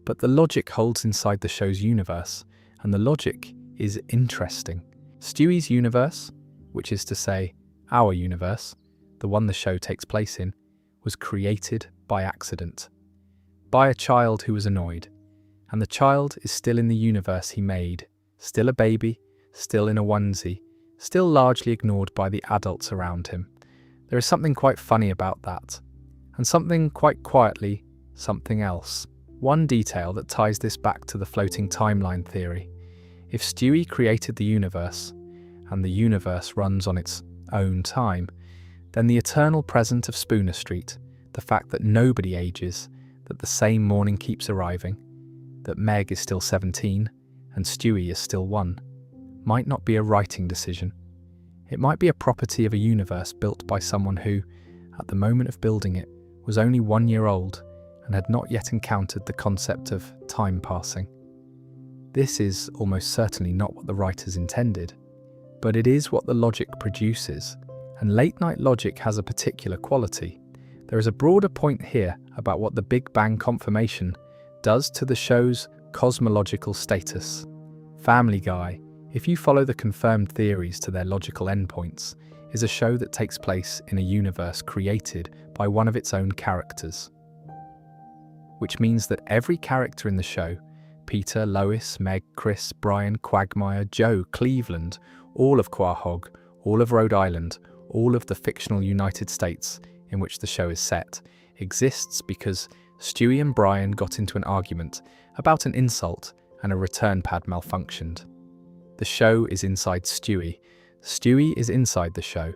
But the logic holds inside the show's universe, and the logic is interesting. Stewie's universe, which is to say, our universe, the one the show takes place in, was created by accident. By a child who was annoyed. And the child is still in the universe he made, still a baby, still in a onesie, still largely ignored by the adults around him. There is something quite funny about that. And something quite quietly, something else. One detail that ties this back to the floating timeline theory. If Stewie created the universe, and the universe runs on its own time, then the eternal present of Spooner Street, the fact that nobody ages, that the same morning keeps arriving, that Meg is still 17 and Stewie is still 1, might not be a writing decision. It might be a property of a universe built by someone who, at the moment of building it, was only 1 year old and had not yet encountered the concept of time passing. This is almost certainly not what the writers intended, but it is what the logic produces, and late-night logic has a particular quality. There is a broader point here about what the Big Bang confirmation does to the show's cosmological status. Family Guy, if you follow the confirmed theories to their logical endpoints, is a show that takes place in a universe created by one of its own characters. Which means that every character in the show, Peter, Lois, Meg, Chris, Brian, Quagmire, Joe, Cleveland, all of Quahog, all of Rhode Island, all of the fictional United States in which the show is set, exists because Stewie and Brian got into an argument about an insult and a return pad malfunctioned. The show is inside Stewie. Stewie is inside the show.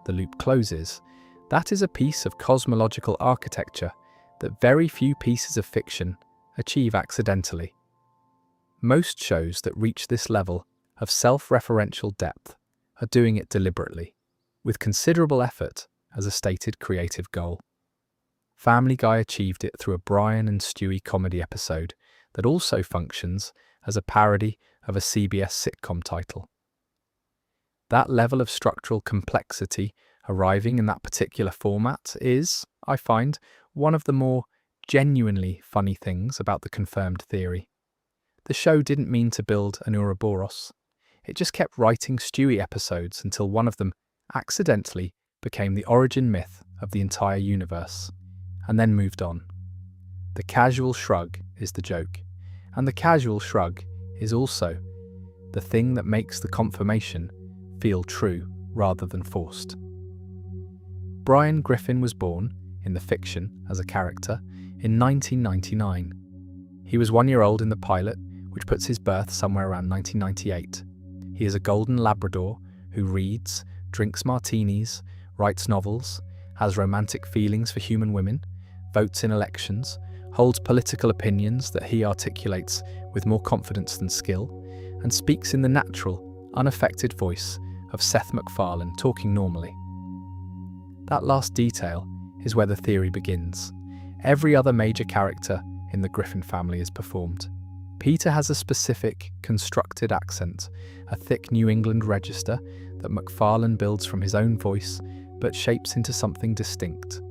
The loop closes. That is a piece of cosmological architecture that very few pieces of fiction achieve accidentally. Most shows that reach this level of self-referential depth are doing it deliberately, with considerable effort as a stated creative goal. Family Guy achieved it through a Brian and Stewie comedy episode that also functions as a parody of a CBS sitcom title. That level of structural complexity arriving in that particular format is, I find, one of the more genuinely funny things about the confirmed theory. The show didn't mean to build an Ouroboros. It just kept writing Stewie episodes until one of them accidentally became the origin myth of the entire universe, and then moved on. The casual shrug is the joke, and the casual shrug is also the thing that makes the confirmation feel true rather than forced. Brian Griffin was born, in the fiction as a character, in 1999. He was 1 year old in the pilot, which puts his birth somewhere around 1998. He is a golden Labrador who reads, drinks martinis, writes novels, has romantic feelings for human women, votes in elections, holds political opinions that he articulates with more confidence than skill, and speaks in the natural, unaffected voice of Seth MacFarlane talking normally. That last detail is where the theory begins. Every other major character in the Griffin family is performed. Peter has a specific, constructed accent, a thick New England register that MacFarlane builds from his own voice but shapes into something distinct.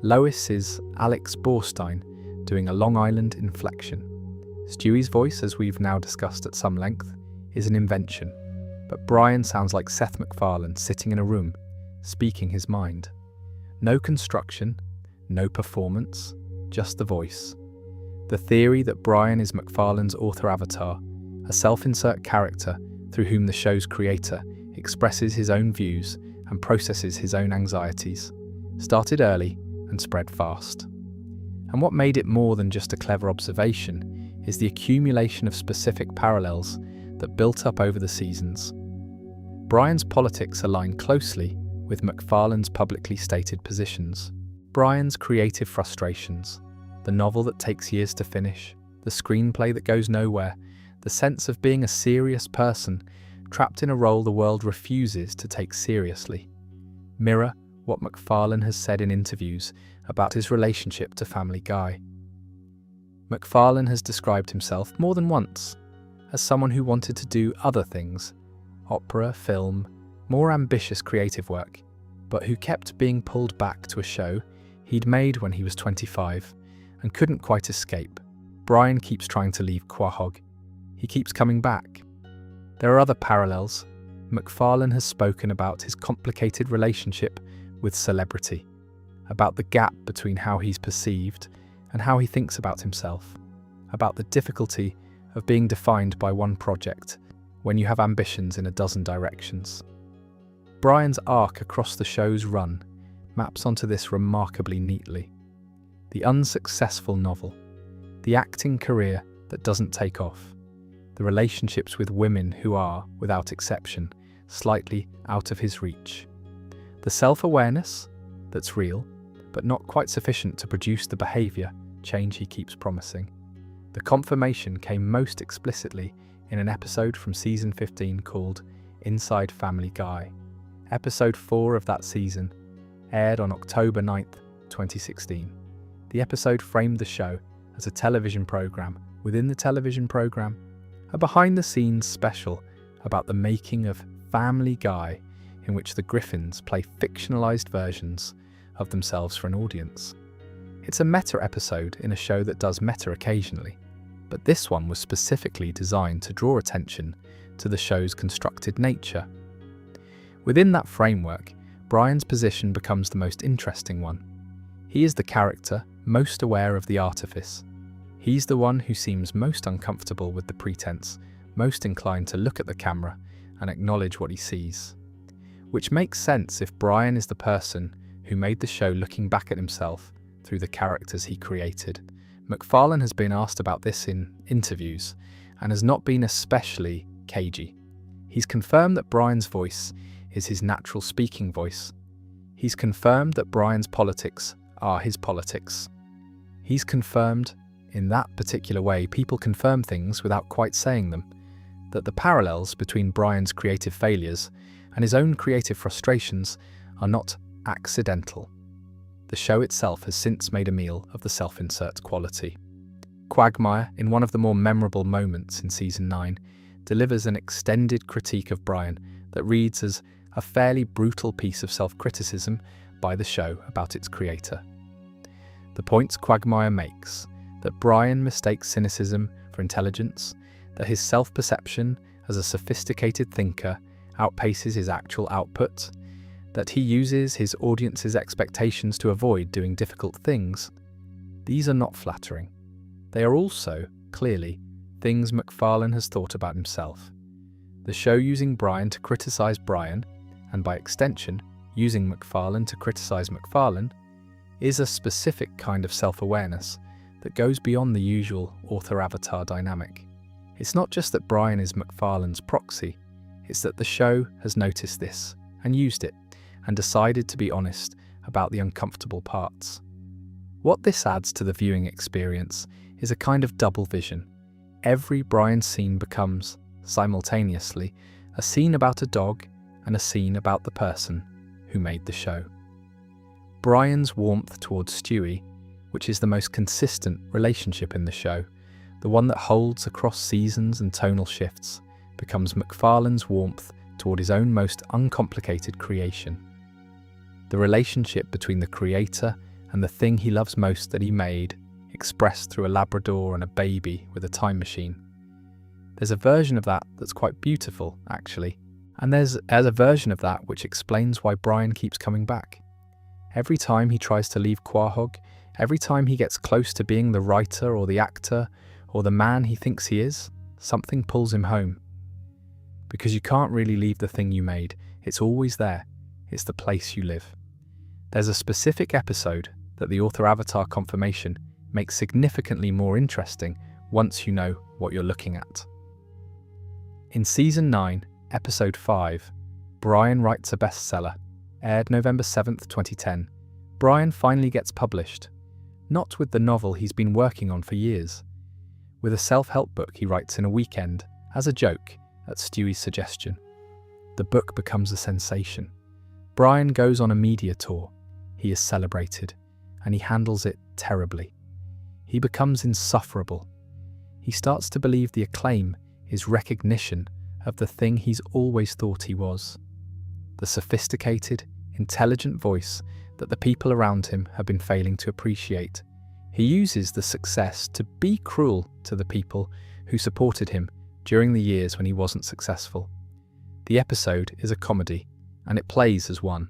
Lois is Alex Borstein, doing a Long Island inflection. Stewie's voice, as we've now discussed at some length, is an invention, but Brian sounds like Seth MacFarlane sitting in a room, speaking his mind. No construction, no performance, just the voice. The theory that Brian is MacFarlane's author avatar, a self-insert character through whom the show's creator expresses his own views and processes his own anxieties, started early and spread fast. And what made it more than just a clever observation is the accumulation of specific parallels that built up over the seasons. Brian's politics align closely with MacFarlane's publicly stated positions. Brian's creative frustrations, the novel that takes years to finish, the screenplay that goes nowhere, the sense of being a serious person trapped in a role the world refuses to take seriously, mirror what MacFarlane has said in interviews about his relationship to Family Guy. MacFarlane has described himself more than once as someone who wanted to do other things, opera, film, more ambitious creative work, but who kept being pulled back to a show he'd made when he was 25 and couldn't quite escape. Brian keeps trying to leave Quahog. He keeps coming back. There are other parallels. MacFarlane has spoken about his complicated relationship with celebrity, about the gap between how he's perceived and how he thinks about himself, about the difficulty of being defined by one project when you have ambitions in a dozen directions. Brian's arc across the show's run maps onto this remarkably neatly. The unsuccessful novel, the acting career that doesn't take off, the relationships with women who are, without exception, slightly out of his reach, the self-awareness that's real, but not quite sufficient to produce the behaviour change he keeps promising. The confirmation came most explicitly in an episode from season 15 called Inside Family Guy. Episode 4 of that season aired on October 9th, 2016. The episode framed the show as a television programme within the television programme, a behind-the-scenes special about the making of Family Guy, in which the Griffins play fictionalised versions of themselves for an audience. It's a meta episode in a show that does meta occasionally, but this one was specifically designed to draw attention to the show's constructed nature. Within that framework, Brian's position becomes the most interesting one. He is the character most aware of the artifice. He's the one who seems most uncomfortable with the pretense, most inclined to look at the camera and acknowledge what he sees. Which makes sense if Brian is the person who made the show looking back at himself through the characters he created. MacFarlane has been asked about this in interviews and has not been especially cagey. He's confirmed that Brian's voice is his natural speaking voice. He's confirmed that Brian's politics are his politics. He's confirmed, in that particular way people confirm things without quite saying them, that the parallels between Brian's creative failures and his own creative frustrations are not accidental. The show itself has since made a meal of the self-insert quality. Quagmire, in one of the more memorable moments in Season 9, delivers an extended critique of Brian that reads as a fairly brutal piece of self-criticism by the show about its creator. The points Quagmire makes, that Brian mistakes cynicism for intelligence, that his self-perception as a sophisticated thinker outpaces his actual output, that he uses his audience's expectations to avoid doing difficult things, these are not flattering. They are also, clearly, things MacFarlane has thought about himself. The show using Brian to criticise Brian, and by extension, using MacFarlane to criticise MacFarlane, is a specific kind of self-awareness that goes beyond the usual author-avatar dynamic. It's not just that Brian is MacFarlane's proxy, it's that the show has noticed this and used it, and decided to be honest about the uncomfortable parts. What this adds to the viewing experience is a kind of double vision. Every Brian scene becomes, simultaneously, a scene about a dog and a scene about the person who made the show. Brian's warmth towards Stewie, which is the most consistent relationship in the show, the one that holds across seasons and tonal shifts, becomes MacFarlane's warmth toward his own most uncomplicated creation. The relationship between the creator and the thing he loves most that he made, expressed through a Labrador and a baby with a time machine. There's a version of that that's quite beautiful, actually, and there's a version of that which explains why Brian keeps coming back. Every time he tries to leave Quahog, every time he gets close to being the writer or the actor or the man he thinks he is, something pulls him home. Because you can't really leave the thing you made, it's always there, it's the place you live. There's a specific episode that the author-avatar confirmation makes significantly more interesting once you know what you're looking at. In Season 9, Episode 5, Brian Writes a Bestseller, aired November 7th, 2010, Brian finally gets published, not with the novel he's been working on for years, with a self-help book he writes in a weekend as a joke at Stewie's suggestion. The book becomes a sensation. Brian goes on a media tour. He is celebrated, and he handles it terribly. He becomes insufferable. He starts to believe the acclaim is recognition of the thing he's always thought he was. The sophisticated, intelligent voice that the people around him have been failing to appreciate. He uses the success to be cruel to the people who supported him during the years when he wasn't successful. The episode is a comedy, and it plays as one.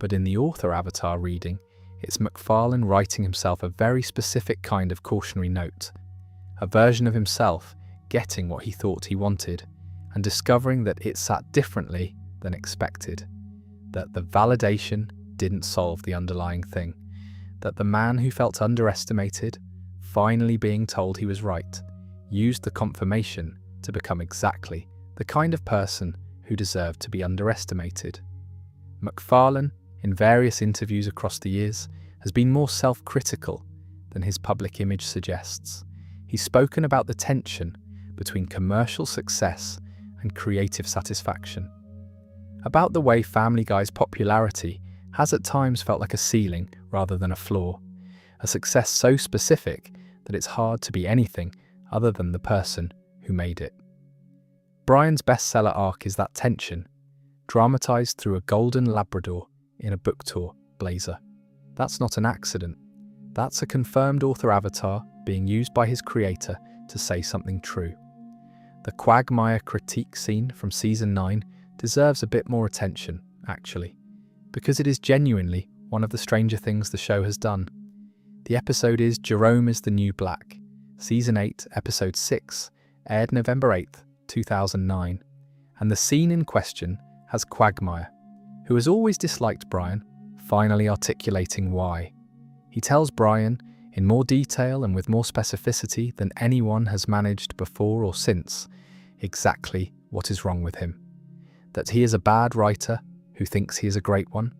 But in the author-avatar reading, it's MacFarlane writing himself a very specific kind of cautionary note, a version of himself getting what he thought he wanted, and discovering that it sat differently than expected, that the validation didn't solve the underlying thing, that the man who felt underestimated, finally being told he was right, used the confirmation to become exactly the kind of person who deserved to be underestimated. MacFarlane, in various interviews across the years, has been more self-critical than his public image suggests. He's spoken about the tension between commercial success and creative satisfaction, about the way Family Guy's popularity has at times felt like a ceiling rather than a floor, a success so specific that it's hard to be anything other than the person who made it. Brian's bestseller arc is that tension, dramatized through a golden Labrador in a book tour blazer. That's not an accident. That's a confirmed author avatar being used by his creator to say something true. The Quagmire critique scene from Season 9 deserves a bit more attention, actually, because it is genuinely one of the stranger things the show has done. The episode is Jerome is the New Black, Season 8, Episode 6, aired November 8th, 2009, and the scene in question has Quagmire, who has always disliked Brian, finally articulating why. He tells Brian, in more detail and with more specificity than anyone has managed before or since, exactly what is wrong with him. That he is a bad writer who thinks he is a great one,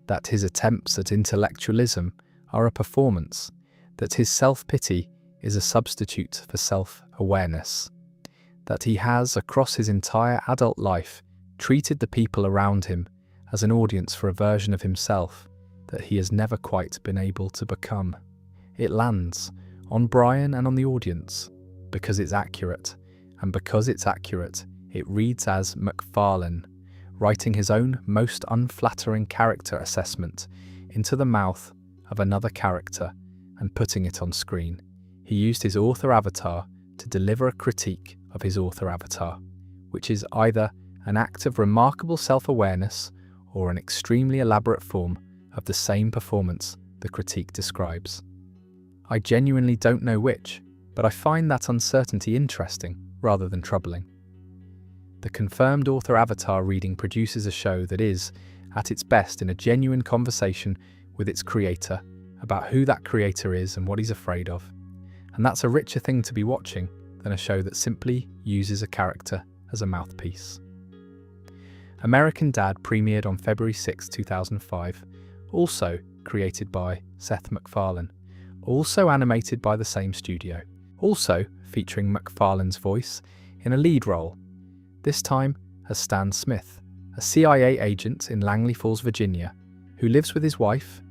that his attempts at intellectualism are a performance, that his self-pity is a substitute for self-awareness, that he has, across his entire adult life, treated the people around him as an audience for a version of himself that he has never quite been able to become. It lands on Brian and on the audience because it's accurate, and because it's accurate, it reads as MacFarlane writing his own most unflattering character assessment into the mouth of another character and putting it on screen. He used his author avatar to deliver a critique of his author avatar, which is either an act of remarkable self-awareness or an extremely elaborate form of the same performance the critique describes. I genuinely don't know which, but I find that uncertainty interesting rather than troubling. The confirmed author avatar reading produces a show that is, at its best, in a genuine conversation with its creator about who that creator is and what he's afraid of. And that's a richer thing to be watching than a show that simply uses a character as a mouthpiece. American Dad premiered on February 6, 2005, also created by Seth MacFarlane, also animated by the same studio, also featuring MacFarlane's voice in a lead role, this time as Stan Smith, a CIA agent in Langley Falls, Virginia, who lives with his wife,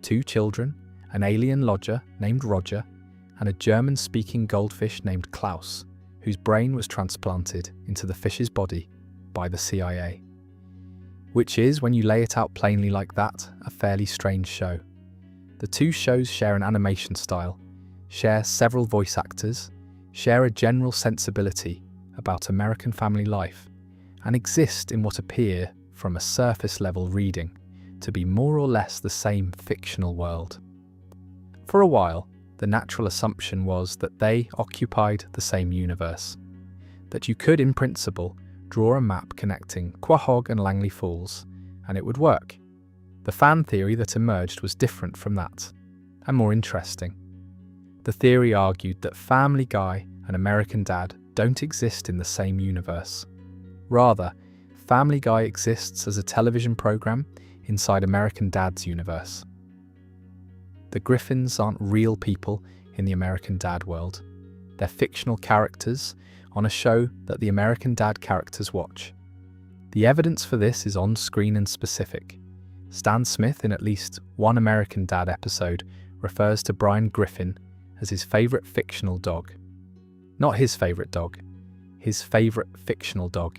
2 children, an alien lodger named Roger, and a German-speaking goldfish named Klaus, whose brain was transplanted into the fish's body by the CIA. Which is, when you lay it out plainly like that, a fairly strange show. The two shows share an animation style, share several voice actors, share a general sensibility about American family life, and exist in what appear, from a surface-level reading, to be more or less the same fictional world. For a while, the natural assumption was that they occupied the same universe, that you could, in principle, draw a map connecting Quahog and Langley Falls, and it would work. The fan theory that emerged was different from that, and more interesting. The theory argued that Family Guy and American Dad don't exist in the same universe. Rather, Family Guy exists as a television program inside American Dad's universe. The Griffins aren't real people in the American Dad world. They're fictional characters on a show that the American Dad characters watch. The evidence for this is on-screen and specific. Stan Smith, in at least one American Dad episode, refers to Brian Griffin as his favourite fictional dog. Not his favourite dog, his favourite fictional dog.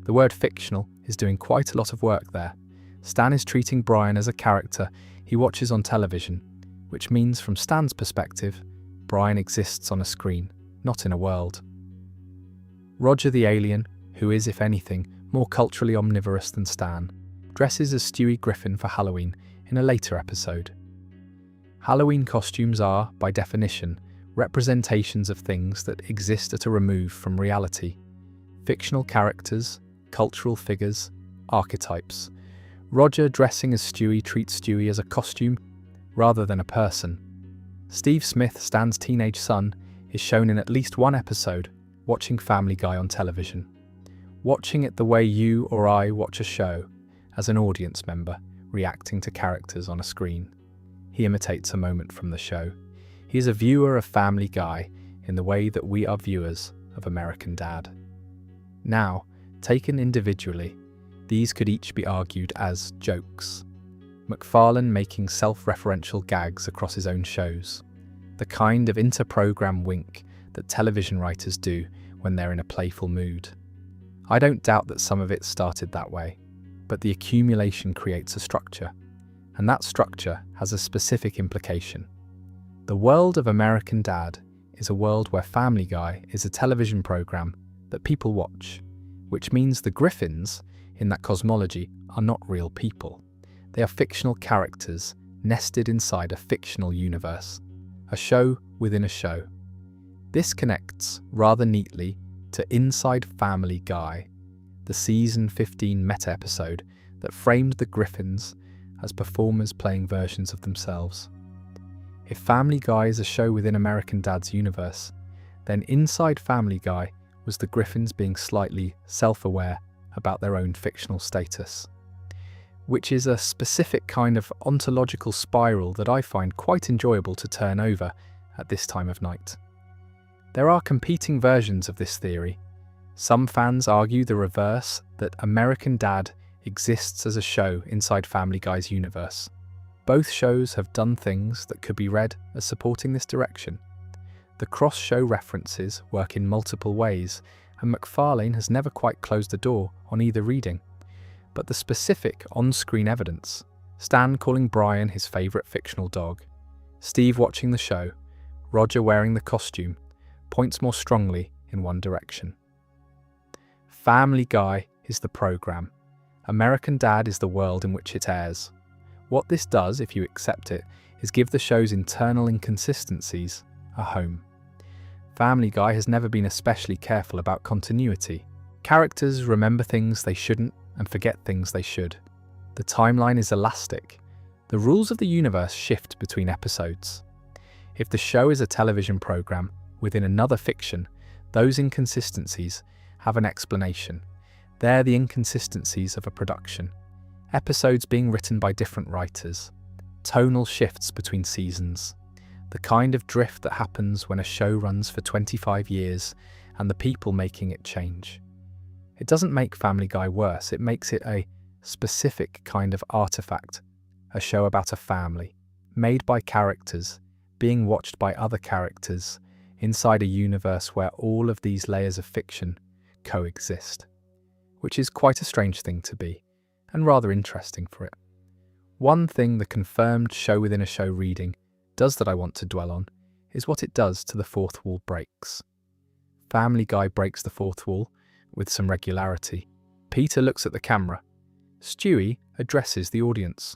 The word fictional is doing quite a lot of work there. Stan is treating Brian as a character he watches on television, which means from Stan's perspective, Brian exists on a screen, not in a world. Roger the alien, who is, if anything, more culturally omnivorous than Stan, dresses as Stewie Griffin for Halloween in a later episode. Halloween costumes are, by definition, representations of things that exist at a remove from reality. Fictional characters, cultural figures, archetypes. Roger dressing as Stewie treats Stewie as a costume rather than a person. Steve Smith, Stan's teenage son, is shown in at least one episode watching Family Guy on television. Watching it the way you or I watch a show, as an audience member reacting to characters on a screen. He imitates a moment from the show. He is a viewer of Family Guy in the way that we are viewers of American Dad. Now, taken individually, these could each be argued as jokes. MacFarlane making self-referential gags across his own shows, the kind of inter-program wink that television writers do when they're in a playful mood. I don't doubt that some of it started that way, but the accumulation creates a structure, and that structure has a specific implication. The world of American Dad is a world where Family Guy is a television program that people watch, which means the Griffins in that cosmology, are not real people. They are fictional characters nested inside a fictional universe, a show within a show. This connects rather neatly to Inside Family Guy, the season 15 meta-episode that framed the Griffins as performers playing versions of themselves. If Family Guy is a show within American Dad's universe, then Inside Family Guy was the Griffins being slightly self-aware about their own fictional status, which is a specific kind of ontological spiral that I find quite enjoyable to turn over at this time of night. There are competing versions of this theory. Some fans argue the reverse, that American Dad exists as a show inside Family Guy's universe. Both shows have done things that could be read as supporting this direction. The cross-show references work in multiple ways, and MacFarlane has never quite closed the door on either reading. But the specific on-screen evidence, Stan calling Brian his favourite fictional dog, Steve watching the show, Roger wearing the costume, points more strongly in one direction. Family Guy is the programme. American Dad is the world in which it airs. What this does, if you accept it, is give the show's internal inconsistencies a home. Family Guy has never been especially careful about continuity. Characters remember things they shouldn't and forget things they should. The timeline is elastic. The rules of the universe shift between episodes. If the show is a television programme within another fiction, those inconsistencies have an explanation. They're the inconsistencies of a production. Episodes being written by different writers. Tonal shifts between seasons. The kind of drift that happens when a show runs for 25 years and the people making it change. It doesn't make Family Guy worse, it makes it a specific kind of artifact. A show about a family, made by characters, being watched by other characters, inside a universe where all of these layers of fiction coexist. Which is quite a strange thing to be, and rather interesting for it. One thing the confirmed show within a show reading does that I want to dwell on is what it does to the fourth wall breaks. Family Guy breaks the fourth wall with some regularity. Peter looks at the camera. Stewie addresses the audience.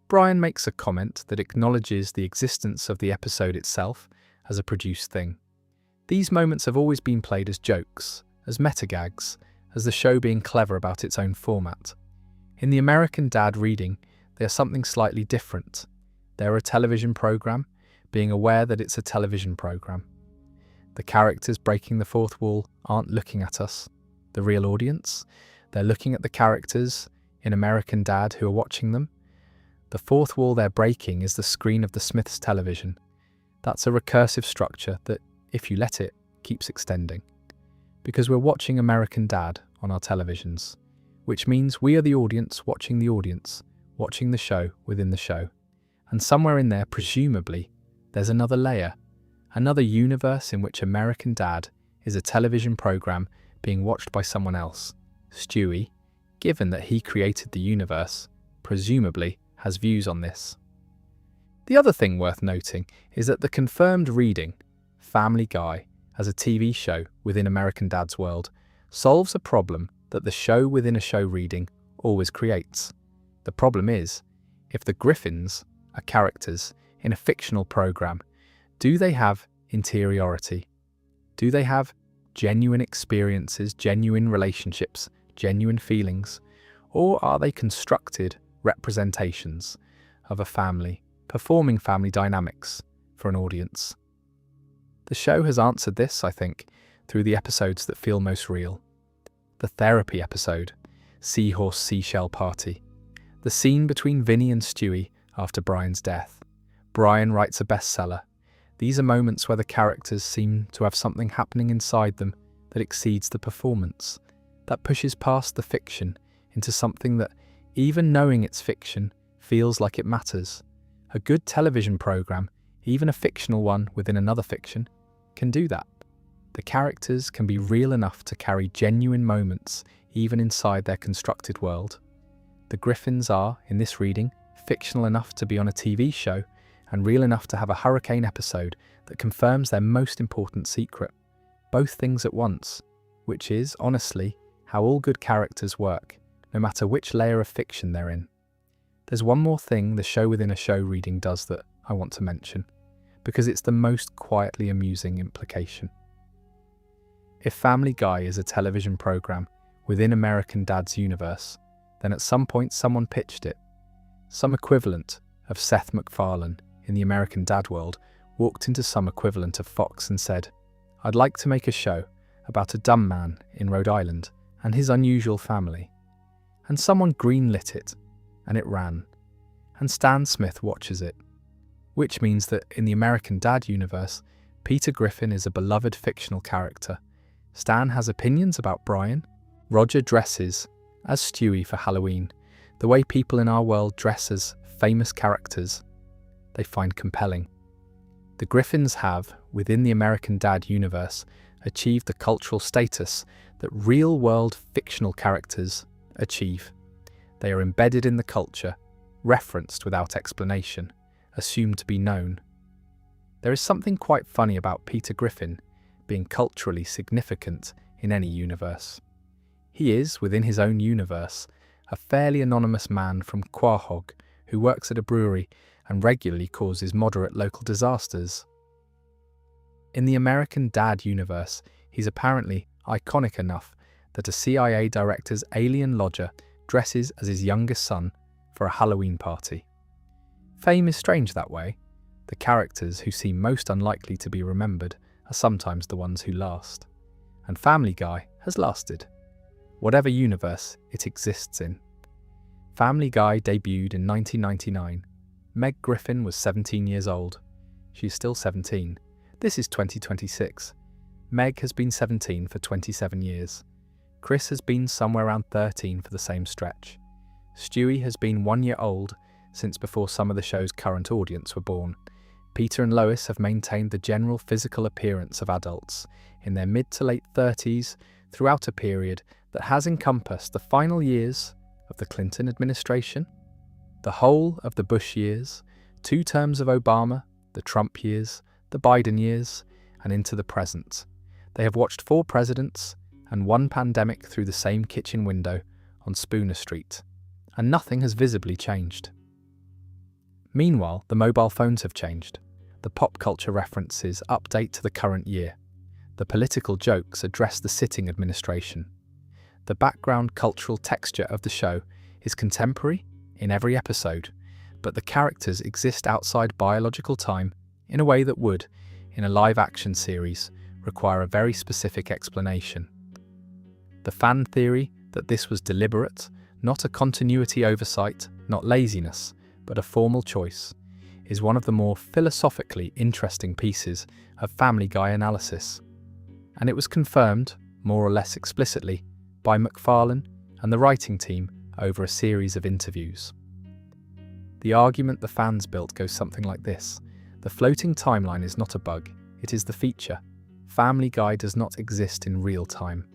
Brian makes a comment that acknowledges the existence of the episode itself as a produced thing. These moments have always been played as jokes, as metagags, as the show being clever about its own format. In the American Dad reading, they are something slightly different. They're a television programme, being aware that it's a television programme. The characters breaking the fourth wall aren't looking at us, the real audience. They're looking at the characters in American Dad who are watching them. The fourth wall they're breaking is the screen of the Smiths' television. That's a recursive structure that, if you let it, keeps extending. Because we're watching American Dad on our televisions, which means we are the audience watching the show within the show. And somewhere in there, presumably, there's another layer, another universe in which American Dad is a television programme being watched by someone else. Stewie, given that he created the universe, presumably has views on this. The other thing worth noting is that the confirmed reading, Family Guy, as a TV show within American Dad's world, solves a problem that the show within a show reading always creates. The problem is, if the Griffins are characters in a fictional programme, do they have interiority? Do they have genuine experiences, genuine relationships, genuine feelings? Or are they constructed representations of a family, performing family dynamics for an audience? The show has answered this, I think, through the episodes that feel most real. The therapy episode, Seahorse Seashell Party. The scene between Vinny and Stewie after Brian's death. Brian writes a bestseller. These are moments where the characters seem to have something happening inside them that exceeds the performance, that pushes past the fiction into something that, even knowing it's fiction, feels like it matters. A good television programme, even a fictional one within another fiction, can do that. The characters can be real enough to carry genuine moments even inside their constructed world. The Griffins are, in this reading, fictional enough to be on a TV show and real enough to have a hurricane episode that confirms their most important secret. Both things at once, which is, honestly, how all good characters work, no matter which layer of fiction they're in. There's one more thing the show within a show reading does that I want to mention, because it's the most quietly amusing implication. If Family Guy is a television program within American Dad's universe, then at some point someone pitched it. Some equivalent of Seth MacFarlane in the American Dad world walked into some equivalent of Fox and said, "I'd like to make a show about a dumb man in Rhode Island and his unusual family." And someone greenlit it, and it ran. And Stan Smith watches it. Which means that in the American Dad universe, Peter Griffin is a beloved fictional character. Stan has opinions about Brian. Roger dresses as Stewie for Halloween. The way people in our world dress as famous characters, they find compelling. The Griffins have, within the American Dad universe, achieved the cultural status that real-world fictional characters achieve. They are embedded in the culture, referenced without explanation, assumed to be known. There is something quite funny about Peter Griffin being culturally significant in any universe. He is, within his own universe, a fairly anonymous man from Quahog who works at a brewery and regularly causes moderate local disasters. In the American Dad universe, he's apparently iconic enough that a CIA director's alien lodger dresses as his youngest son for a Halloween party. Fame is strange that way. The characters who seem most unlikely to be remembered are sometimes the ones who last. And Family Guy has lasted, whatever universe it exists in. Family Guy debuted in 1999. Meg Griffin was 17 years old. She's still 17. This is 2026. Meg has been 17 for 27 years. Chris has been somewhere around 13 for the same stretch. Stewie has been 1 year old since before some of the show's current audience were born. Peter and Lois have maintained the general physical appearance of adults in their mid to late 30s throughout a period that has encompassed the final years of the Clinton administration, the whole of the Bush years, 2 terms of Obama, the Trump years, the Biden years, and into the present. They have watched 4 presidents and 1 pandemic through the same kitchen window on Spooner Street, and nothing has visibly changed. Meanwhile, the mobile phones have changed. The pop culture references update to the current year. The political jokes address the sitting administration. The background cultural texture of the show is contemporary in every episode, but the characters exist outside biological time in a way that would, in a live-action series, require a very specific explanation. The fan theory that this was deliberate, not a continuity oversight, not laziness, but a formal choice, is one of the more philosophically interesting pieces of Family Guy analysis. And it was confirmed, more or less explicitly, by MacFarlane and the writing team over a series of interviews. The argument the fans built goes something like this. The floating timeline is not a bug, it is the feature. Family Guy does not exist in real time.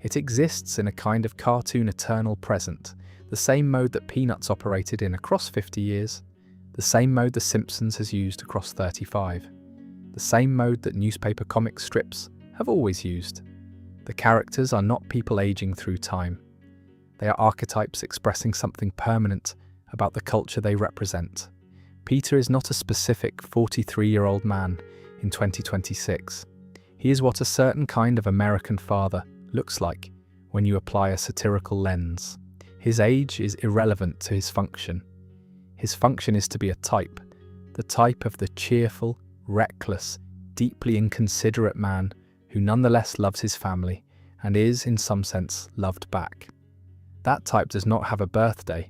It exists in a kind of cartoon eternal present, the same mode that Peanuts operated in across 50 years, the same mode The Simpsons has used across 35, the same mode that newspaper comic strips have always used. The characters are not people aging through time. They are archetypes expressing something permanent about the culture they represent. Peter is not a specific 43-year-old man in 2026. He is what a certain kind of American father looks like when you apply a satirical lens. His age is irrelevant to his function. His function is to be a type, the type of the cheerful, reckless, deeply inconsiderate man who nonetheless loves his family and is, in some sense, loved back. That type does not have a birthday.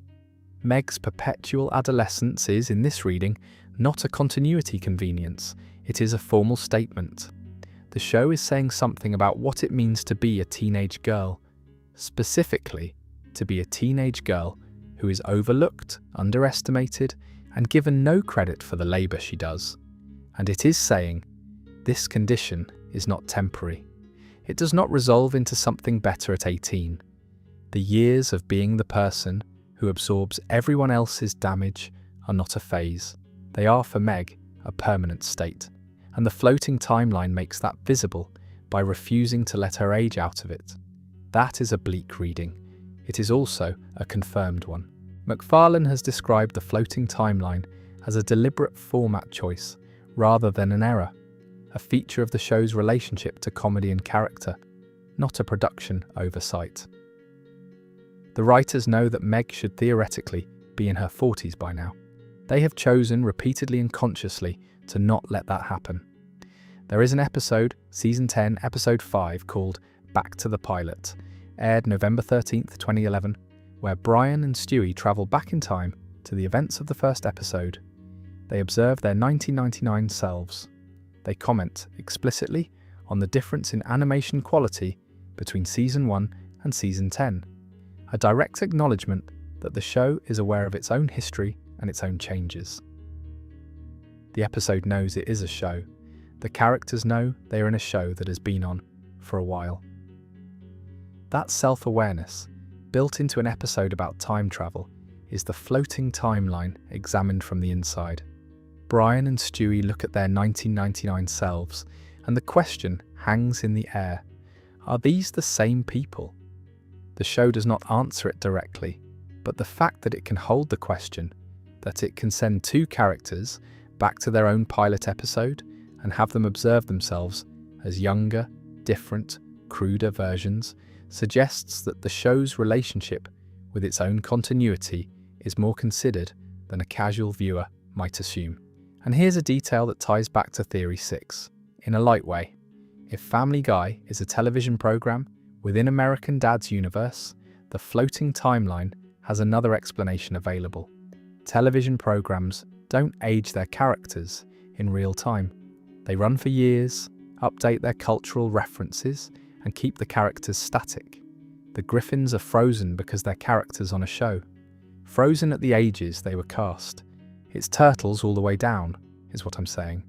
Meg's perpetual adolescence is, in this reading, not a continuity convenience, it is a formal statement. The show is saying something about what it means to be a teenage girl, specifically to be a teenage girl who is overlooked, underestimated, and given no credit for the labour she does. And it is saying, this condition is not temporary. It does not resolve into something better at 18. The years of being the person who absorbs everyone else's damage are not a phase. They are, for Meg, a permanent state. And the floating timeline makes that visible by refusing to let her age out of it. That is a bleak reading. it is also a confirmed one. MacFarlane has described the floating timeline as a deliberate format choice rather than an error, a feature of the show's relationship to comedy and character, not a production oversight. The writers know that Meg should theoretically be in her 40s by now. They have chosen repeatedly and consciously to not let that happen. There is an episode, Season 10, Episode 5, called Back to the Pilot, aired November 13th, 2011, where Brian and Stewie travel back in time to the events of the first episode. They observe their 1999 selves. They comment explicitly on the difference in animation quality between Season 1 and Season 10, a direct acknowledgement that the show is aware of its own history and its own changes. The episode knows it is a show. The characters know they are in a show that has been on for a while. That self-awareness, built into an episode about time travel, is the floating timeline examined from the inside. Brian and Stewie look at their 1999 selves, and the question hangs in the air. Are these the same people? The show does not answer it directly, but the fact that it can hold the question, that it can send two characters back to their own pilot episode and have them observe themselves as younger, different, cruder versions, suggests that the show's relationship with its own continuity is more considered than a casual viewer might assume. And here's a detail that ties back to Theory 6, in a light way. If Family Guy is a television program within American Dad's universe, the floating timeline has another explanation available. Television programs don't age their characters in real time. They run for years, update their cultural references, and keep the characters static. The Griffins are frozen because they're characters on a show. Frozen at the ages they were cast. It's Turtles all the way down, is what I'm saying.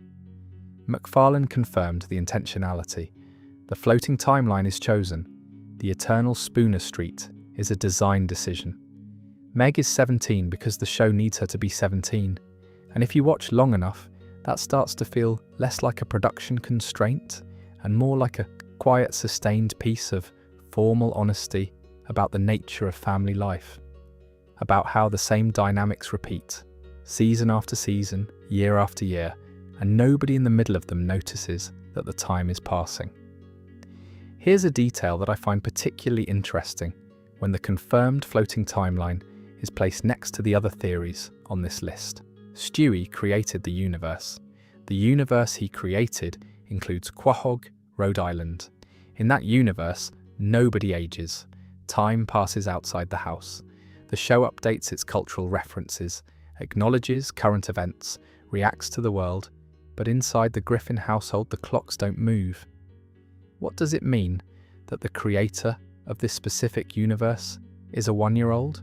MacFarlane confirmed the intentionality. The floating timeline is chosen. The eternal Spooner Street is a design decision. Meg is 17 because the show needs her to be 17. And if you watch long enough, that starts to feel less like a production constraint and more like a quiet, sustained piece of formal honesty about the nature of family life, about how the same dynamics repeat, season after season, year after year, and nobody in the middle of them notices that the time is passing. Here's a detail that I find particularly interesting when the confirmed floating timeline is placed next to the other theories on this list. Stewie created the universe. The universe he created includes Quahog, Rhode Island. In that universe, nobody ages. Time passes outside the house. The show updates its cultural references, acknowledges current events, reacts to the world, but inside the Griffin household the clocks don't move. What does it mean that the creator of this specific universe is a 1-year-old?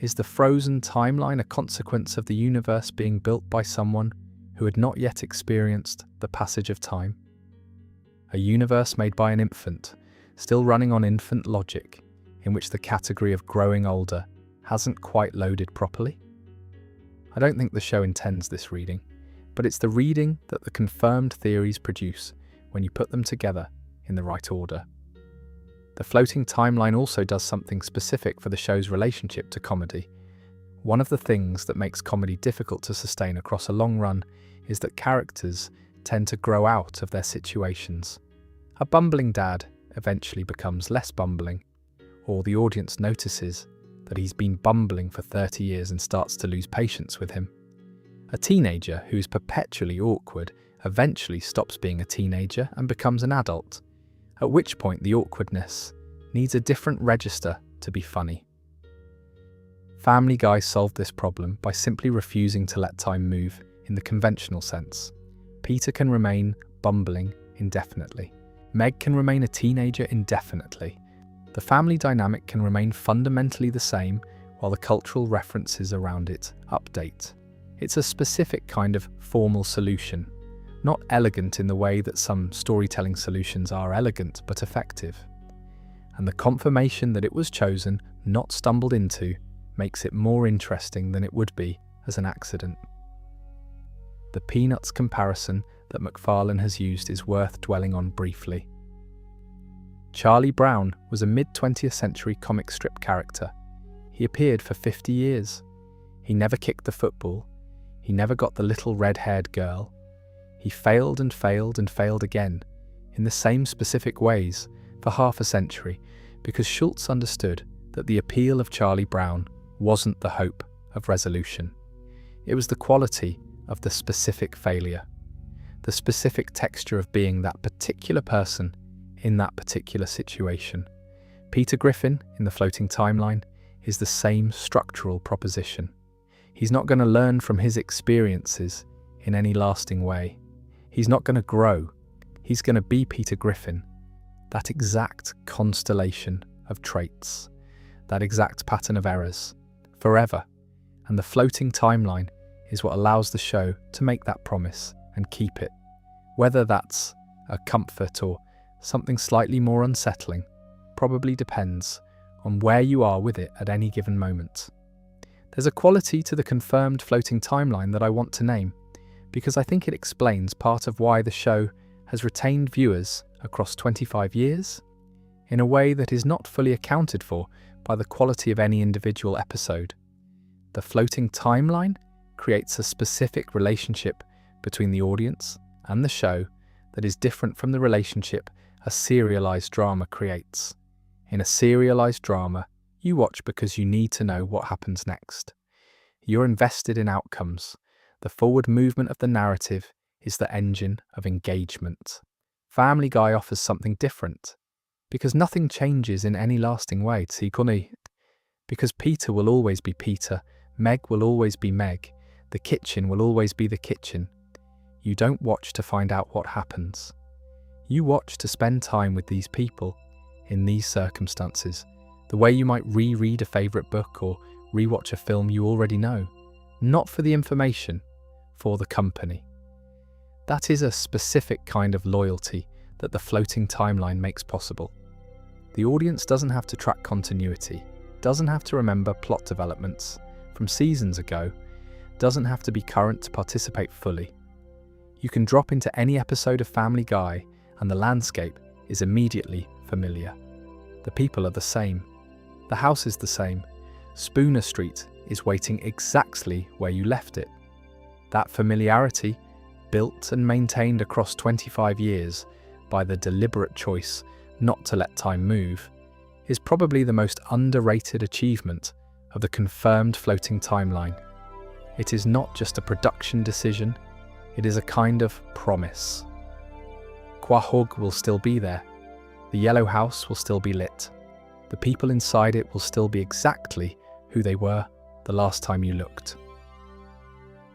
Is the frozen timeline a consequence of the universe being built by someone who had not yet experienced the passage of time? A universe made by an infant, still running on infant logic, in which the category of growing older hasn't quite loaded properly? I don't think the show intends this reading, but it's the reading that the confirmed theories produce when you put them together in the right order. The floating timeline also does something specific for the show's relationship to comedy. One of the things that makes comedy difficult to sustain across a long run is that characters tend to grow out of their situations. A bumbling dad eventually becomes less bumbling, or the audience notices that he's been bumbling for 30 years and starts to lose patience with him. A teenager who is perpetually awkward eventually stops being a teenager and becomes an adult, at which point the awkwardness needs a different register to be funny. Family Guy solved this problem by simply refusing to let time move in the conventional sense. Peter can remain bumbling indefinitely. Meg can remain a teenager indefinitely. The family dynamic can remain fundamentally the same while the cultural references around it update. It's a specific kind of formal solution, not elegant in the way that some storytelling solutions are elegant but effective. And the confirmation that it was chosen, not stumbled into, makes it more interesting than it would be as an accident. The Peanuts comparison that MacFarlane has used is worth dwelling on briefly. Charlie Brown was a mid-20th century comic strip character. He appeared for 50 years. He never kicked the football. He never got the little red-haired girl. He failed and failed and failed again, in the same specific ways, for half a century, because Schultz understood that the appeal of Charlie Brown wasn't the hope of resolution. It was the quality of the specific failure, the specific texture of being that particular person in that particular situation. Peter Griffin, in the Floating Timeline, is the same structural proposition. He's not going to learn from his experiences in any lasting way. He's not going to grow. He's going to be Peter Griffin, that exact constellation of traits, that exact pattern of errors, forever. And the Floating Timeline is what allows the show to make that promise and keep it. Whether that's a comfort or something slightly more unsettling probably depends on where you are with it at any given moment. There's a quality to the confirmed Floating Timeline that I want to name, because I think it explains part of why the show has retained viewers across 25 years, in a way that is not fully accounted for by the quality of any individual episode. The Floating Timeline creates a specific relationship between the audience and the show that is different from the relationship a serialized drama creates. In a serialized drama, you watch because you need to know what happens next. You're invested in outcomes. The forward movement of the narrative is the engine of engagement. Family Guy offers something different, because nothing changes in any lasting way. Because Peter will always be Peter, Meg will always be Meg, the kitchen will always be the kitchen. You don't watch to find out what happens. You watch to spend time with these people, in these circumstances, the way you might reread a favourite book or rewatch a film you already know, not for the information, for the company. That is a specific kind of loyalty that the Floating Timeline makes possible. The audience doesn't have to track continuity, doesn't have to remember plot developments from seasons ago, doesn't have to be current to participate fully. You can drop into any episode of Family Guy and the landscape is immediately familiar. The people are the same. The house is the same. Spooner Street is waiting exactly where you left it. That familiarity, built and maintained across 25 years by the deliberate choice not to let time move, is probably the most underrated achievement of the confirmed Floating Timeline. It is not just a production decision, it is a kind of promise. Quahog will still be there. The yellow house will still be lit. The people inside it will still be exactly who they were the last time you looked.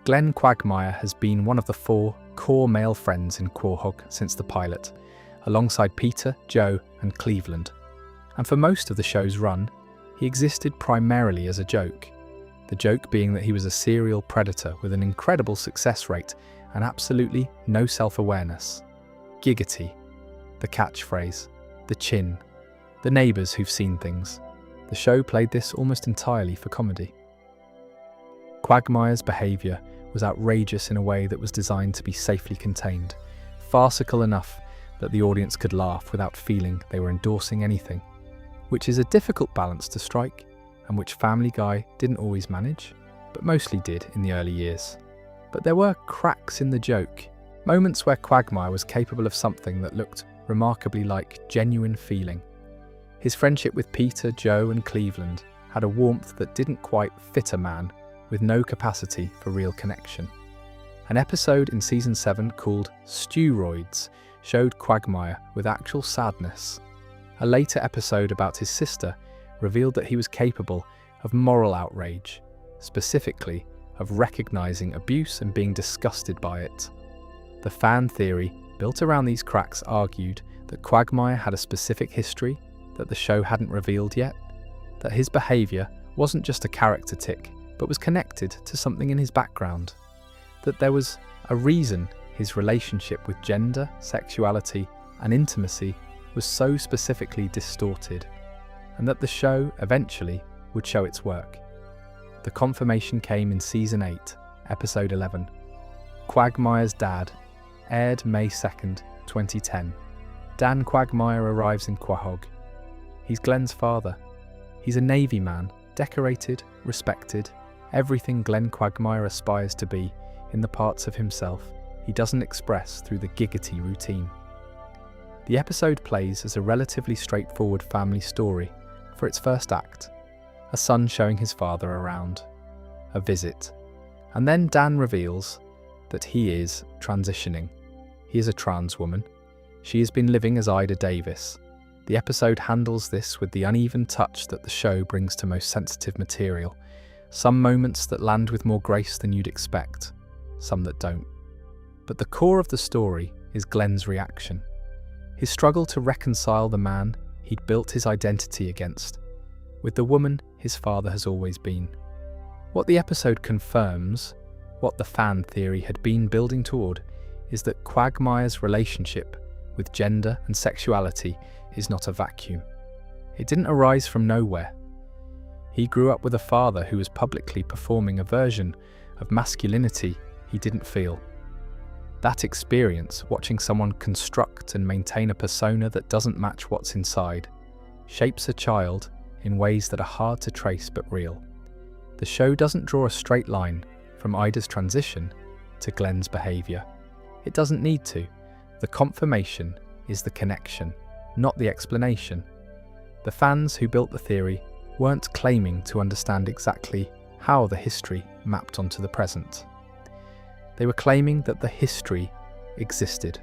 Glenn Quagmire has been one of the 4 core male friends in Quahog since the pilot, alongside Peter, Joe and Cleveland. And for most of the show's run, he existed primarily as a joke. The joke being that he was a serial predator with an incredible success rate and absolutely no self-awareness. Giggity, the catchphrase, the chin, the neighbours who've seen things. The show played this almost entirely for comedy. Quagmire's behaviour was outrageous in a way that was designed to be safely contained, farcical enough that the audience could laugh without feeling they were endorsing anything, which is a difficult balance to strike and which Family Guy didn't always manage, but mostly did in the early years. But there were cracks in the joke, moments where Quagmire was capable of something that looked remarkably like genuine feeling. His friendship with Peter, Joe and Cleveland had a warmth that didn't quite fit a man with no capacity for real connection. An episode in season 7 called Stewroids showed Quagmire with actual sadness. A later episode about his sister revealed that he was capable of moral outrage, specifically of recognising abuse and being disgusted by it. The fan theory built around these cracks argued that Quagmire had a specific history that the show hadn't revealed yet, that his behaviour wasn't just a character tick, but was connected to something in his background, that there was a reason his relationship with gender, sexuality and intimacy was so specifically distorted, and that the show eventually would show its work. The confirmation came in season 8, episode 11, Quagmire's Dad, aired May 2nd, 2010. Dan Quagmire arrives in Quahog. He's Glenn's father. He's a Navy man, decorated, respected, everything Glenn Quagmire aspires to be in the parts of himself he doesn't express through the giggity routine. The episode plays as a relatively straightforward family story for its first act, a son showing his father around, a visit, and then Dan reveals that he is transitioning. He is a trans woman. She has been living as Ida Davis. The episode handles this with the uneven touch that the show brings to most sensitive material. Some moments that land with more grace than you'd expect, some that don't. But the core of the story is Glenn's reaction. His struggle to reconcile the man he'd built his identity against with the woman his father has always been. What the episode confirms, what the fan theory had been building toward, is that Quagmire's relationship with gender and sexuality is not a vacuum. It didn't arise from nowhere. He grew up with a father who was publicly performing a version of masculinity he didn't feel. That experience, watching someone construct and maintain a persona that doesn't match what's inside, shapes a child in ways that are hard to trace but real. The show doesn't draw a straight line from Ida's transition to Glenn's behaviour. It doesn't need to. The confirmation is the connection, not the explanation. The fans who built the theory weren't claiming to understand exactly how the history mapped onto the present. They were claiming that the history existed,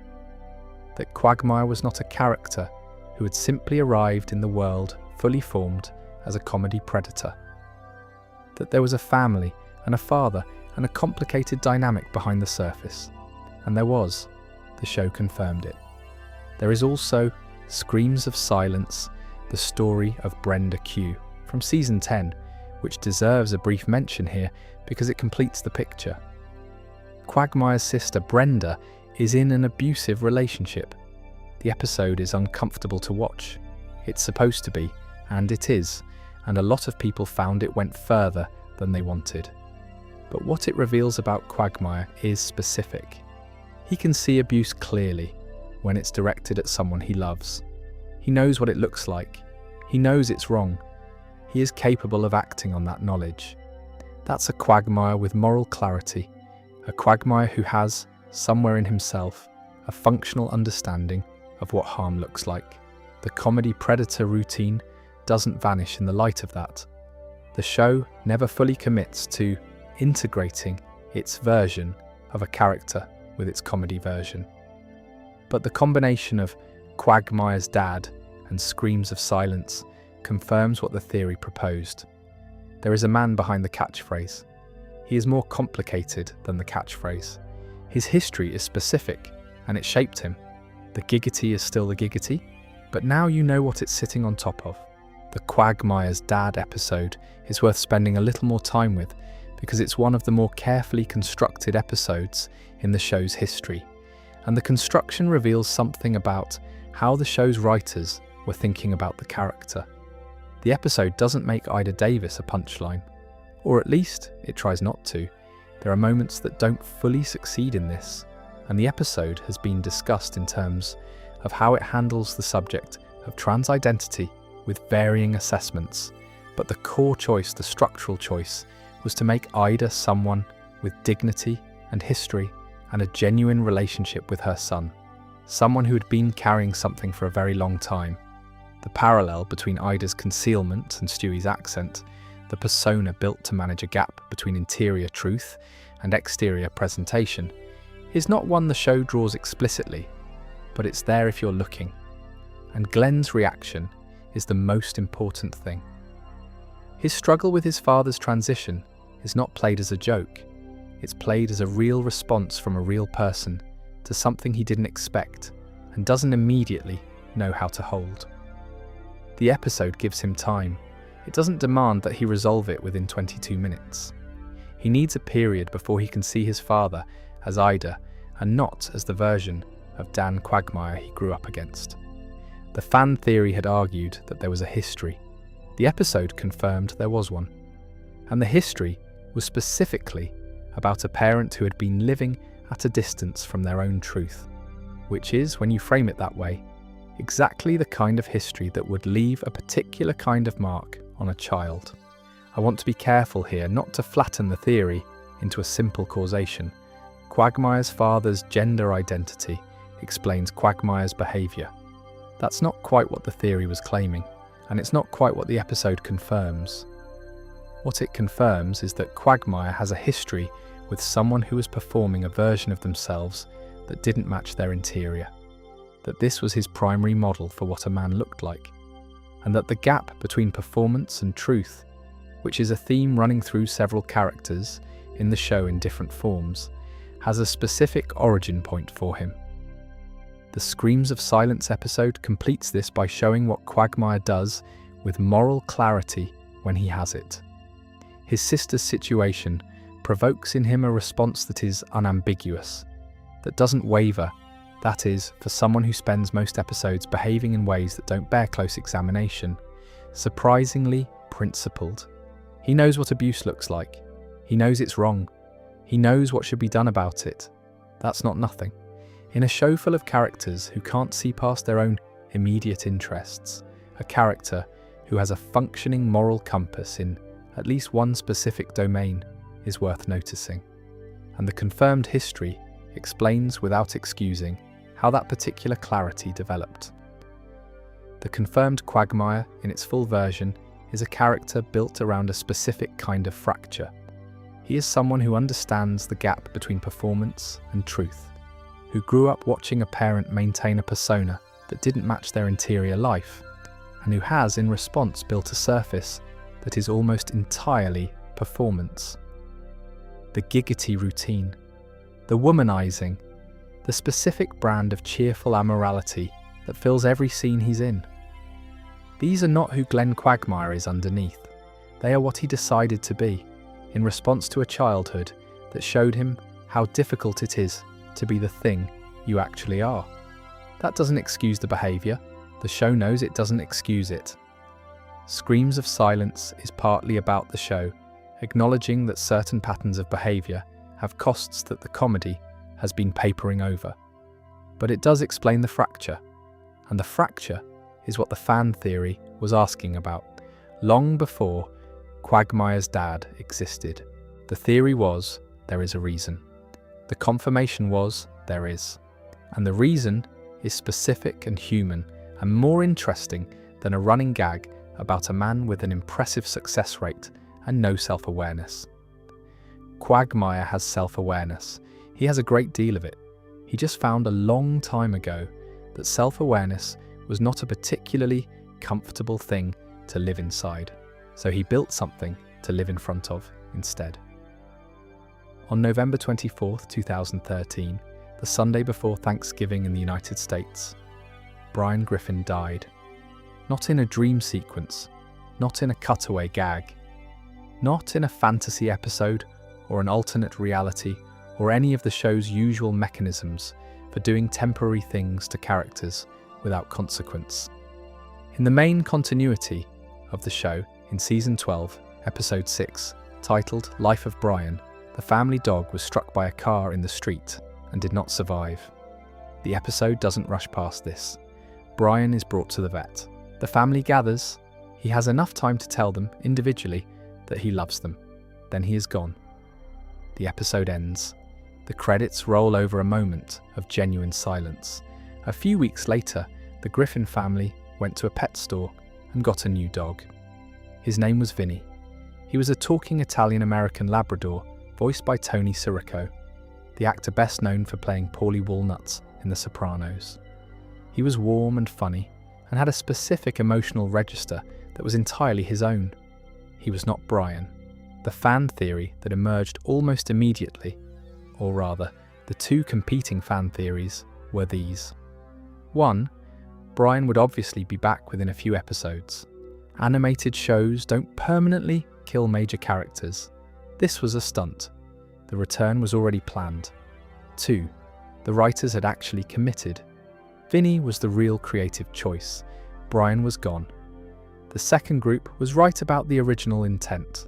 that Quagmire was not a character who had simply arrived in the world fully formed as a comedy predator, that there was a family and a father and a complicated dynamic behind the surface. And there was. The show confirmed it. There is also Screams of Silence, the story of Brenda Q from season 10, which deserves a brief mention here because it completes the picture. Quagmire's sister Brenda is in an abusive relationship. The episode is uncomfortable to watch. It's supposed to be, and it is, and a lot of people found it went further than they wanted. But what it reveals about Quagmire is specific. He can see abuse clearly when it's directed at someone he loves. He knows what it looks like. He knows it's wrong. He is capable of acting on that knowledge. That's a Quagmire with moral clarity, a Quagmire who has, somewhere in himself, a functional understanding of what harm looks like. The comedy predator routine doesn't vanish in the light of that. The show never fully commits to integrating its version of a character with its comedy version. But the combination of Quagmire's dad and Screams of Silence confirms what the theory proposed. There is a man behind the catchphrase. He is more complicated than the catchphrase. His history is specific, and it shaped him. The giggity is still the giggity, but now you know what it's sitting on top of. The Quagmire's dad episode is worth spending a little more time with because it's one of the more carefully constructed episodes in the show's history, and the construction reveals something about how the show's writers were thinking about the character. The episode doesn't make Ida Davis a punchline, or at least it tries not to. There are moments that don't fully succeed in this, and the episode has been discussed in terms of how it handles the subject of trans identity with varying assessments, but the core choice, the structural choice, was to make Ida someone with dignity and history and a genuine relationship with her son, someone who had been carrying something for a very long time. The parallel between Ida's concealment and Stewie's accent, the persona built to manage a gap between interior truth and exterior presentation, is not one the show draws explicitly, but it's there if you're looking. And Glenn's reaction is the most important thing. His struggle with his father's transition is not played as a joke. It's played as a real response from a real person to something he didn't expect and doesn't immediately know how to hold. The episode gives him time. It doesn't demand that he resolve it within 22 minutes. He needs a period before he can see his father as Ida and not as the version of Dan Quagmire he grew up against. The fan theory had argued that there was a history. The episode confirmed there was one. And the history was specifically about a parent who had been living at a distance from their own truth, which is, when you frame it that way, exactly the kind of history that would leave a particular kind of mark on a child. I want to be careful here not to flatten the theory into a simple causation. Quagmire's father's gender identity explains Quagmire's behaviour. That's not quite what the theory was claiming, and it's not quite what the episode confirms. What it confirms is that Quagmire has a history with someone who was performing a version of themselves that didn't match their interior, that this was his primary model for what a man looked like, and that the gap between performance and truth, which is a theme running through several characters in the show in different forms, has a specific origin point for him. The Screams of Silence episode completes this by showing what Quagmire does with moral clarity when he has it. His sister's situation provokes in him a response that is unambiguous, that doesn't waver, that is, for someone who spends most episodes behaving in ways that don't bear close examination, surprisingly principled. He knows what abuse looks like. He knows it's wrong. He knows what should be done about it. That's not nothing. In a show full of characters who can't see past their own immediate interests, a character who has a functioning moral compass in at least one specific domain is worth noticing. And the confirmed history explains without excusing how that particular clarity developed. The confirmed Quagmire, in its full version, is a character built around a specific kind of fracture. He is someone who understands the gap between performance and truth, who grew up watching a parent maintain a persona that didn't match their interior life, and who has, in response, built a surface that is almost entirely performance. The giggity routine, the womanizing, the specific brand of cheerful amorality that fills every scene he's in. These are not who Glenn Quagmire is underneath. They are what he decided to be, in response to a childhood that showed him how difficult it is to be the thing you actually are. That doesn't excuse the behaviour. The show knows it doesn't excuse it. Screams of Silence is partly about the show, acknowledging that certain patterns of behaviour have costs that the comedy has been papering over. But it does explain the fracture, and the fracture is what the fan theory was asking about, long before Quagmire's dad existed. The theory was, there is a reason. The confirmation was, there is. And the reason is specific and human, and more interesting than a running gag about a man with an impressive success rate and no self-awareness. Quagmire has self-awareness. He has a great deal of it. He just found a long time ago that self-awareness was not a particularly comfortable thing to live inside, so he built something to live in front of instead. On November 24th, 2013, the Sunday before Thanksgiving in the United States, Brian Griffin died. Not in a dream sequence, not in a cutaway gag, not in a fantasy episode or an alternate reality or any of the show's usual mechanisms for doing temporary things to characters without consequence. In the main continuity of the show, in Season 12, Episode 6, titled Life of Brian, the family dog was struck by a car in the street and did not survive. The episode doesn't rush past this. Brian is brought to the vet. The family gathers. He has enough time to tell them, individually, that he loves them. Then he is gone. The episode ends. The credits roll over a moment of genuine silence. A few weeks later, the Griffin family went to a pet store and got a new dog. His name was Vinny. He was a talking Italian-American Labrador, voiced by Tony Sirico, the actor best known for playing Paulie Walnuts in The Sopranos. He was warm and funny, and had a specific emotional register that was entirely his own. He was not Brian. The fan theory that emerged almost immediately, or rather, the two competing fan theories, were these. 1. Brian would obviously be back within a few episodes. Animated shows don't permanently kill major characters. This was a stunt. The return was already planned. 2. The writers had actually committed. Vinny was the real creative choice. Brian was gone. The second group was right about the original intent.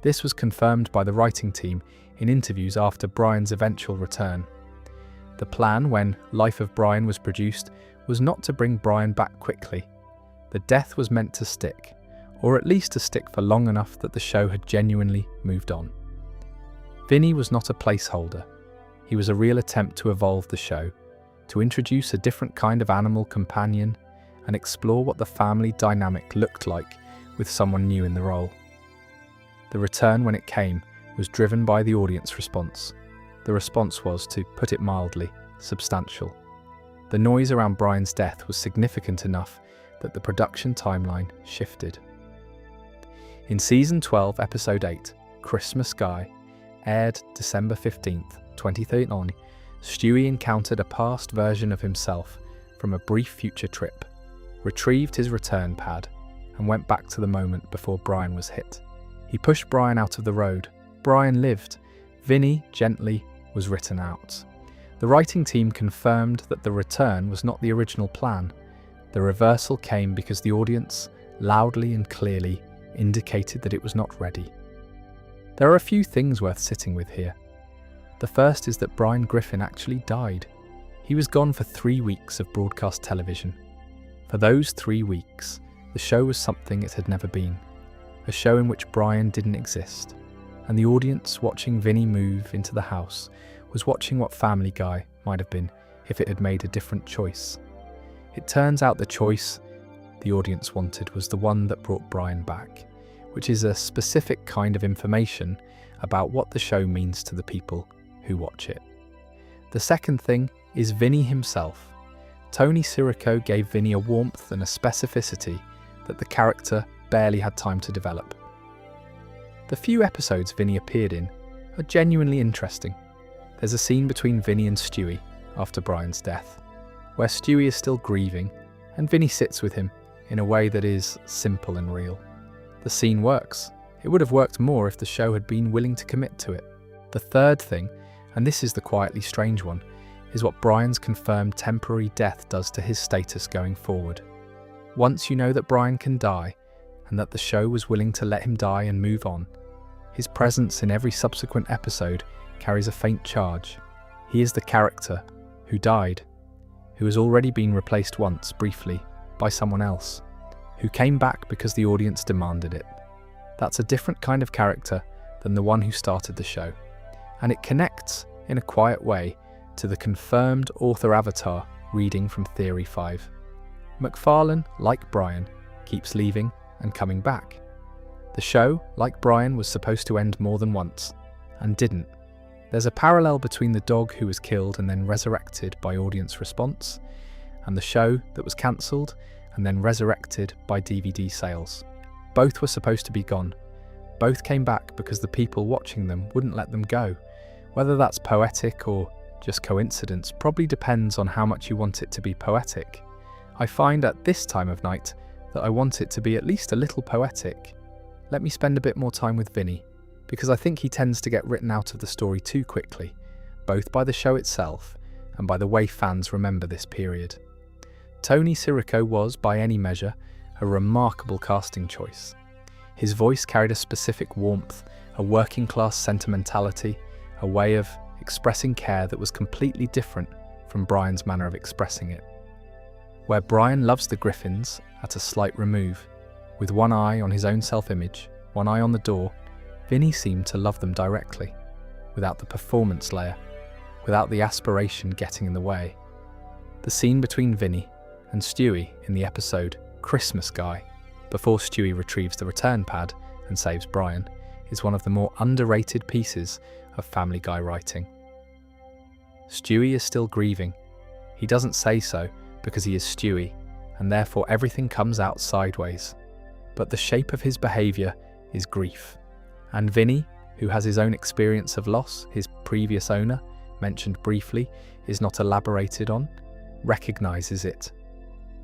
This was confirmed by the writing team in interviews after Brian's eventual return. The plan when Life of Brian was produced was not to bring Brian back quickly. The death was meant to stick, or at least to stick for long enough that the show had genuinely moved on. Vinny was not a placeholder. He was a real attempt to evolve the show, to introduce a different kind of animal companion and explore what the family dynamic looked like with someone new in the role. The return, when it came, was driven by the audience response. The response was, to put it mildly, substantial. The noise around Brian's death was significant enough that the production timeline shifted. In Season 12, Episode 8, Christmas Guy, aired December 15th, 2013, Stewie encountered a past version of himself from a brief future trip, retrieved his return pad, and went back to the moment before Brian was hit. He pushed Brian out of the road. Brian lived. Vinny, gently, was written out. The writing team confirmed that the return was not the original plan. The reversal came because the audience, loudly and clearly, indicated that it was not ready. There are a few things worth sitting with here. The first is that Brian Griffin actually died. He was gone for 3 weeks of broadcast television. For those 3 weeks, the show was something it had never been. A show in which Brian didn't exist. And the audience watching Vinny move into the house was watching what Family Guy might have been if it had made a different choice. It turns out the choice the audience wanted was the one that brought Brian back, which is a specific kind of information about what the show means to the people who watch it. The second thing is Vinny himself. Tony Sirico gave Vinny a warmth and a specificity that the character barely had time to develop. The few episodes Vinny appeared in are genuinely interesting. There's a scene between Vinny and Stewie after Brian's death, where Stewie is still grieving and Vinny sits with him in a way that is simple and real. The scene works. It would have worked more if the show had been willing to commit to it. The third thing, and this is the quietly strange one, is what Brian's confirmed temporary death does to his status going forward. Once you know that Brian can die, and that the show was willing to let him die and move on, his presence in every subsequent episode carries a faint charge. He is the character who died, who has already been replaced once, briefly, by someone else, who came back because the audience demanded it. That's a different kind of character than the one who started the show, and it connects, in a quiet way, to the confirmed author avatar reading from Theory 5. MacFarlane, like Brian, keeps leaving and coming back. The show, like Brian, was supposed to end more than once, and didn't. There's a parallel between the dog who was killed and then resurrected by audience response, and the show that was cancelled and then resurrected by DVD sales. Both were supposed to be gone. Both came back because the people watching them wouldn't let them go. Whether that's poetic or just coincidence probably depends on how much you want it to be poetic. I find at this time of night that I want it to be at least a little poetic. Let me spend a bit more time with Vinny, because I think he tends to get written out of the story too quickly, both by the show itself and by the way fans remember this period. Tony Sirico was, by any measure, a remarkable casting choice. His voice carried a specific warmth, a working-class sentimentality, a way of expressing care that was completely different from Brian's manner of expressing it. Where Brian loves the Griffins at a slight remove, with one eye on his own self-image, one eye on the door, Vinny seemed to love them directly, without the performance layer, without the aspiration getting in the way. The scene between Vinny and Stewie in the episode Christmas Guy, before Stewie retrieves the return pad and saves Brian, is one of the more underrated pieces of Family Guy writing. Stewie is still grieving. He doesn't say so because he is Stewie, and therefore everything comes out sideways. But the shape of his behaviour is grief. And Vinny, who has his own experience of loss, his previous owner, mentioned briefly, is not elaborated on, recognises it.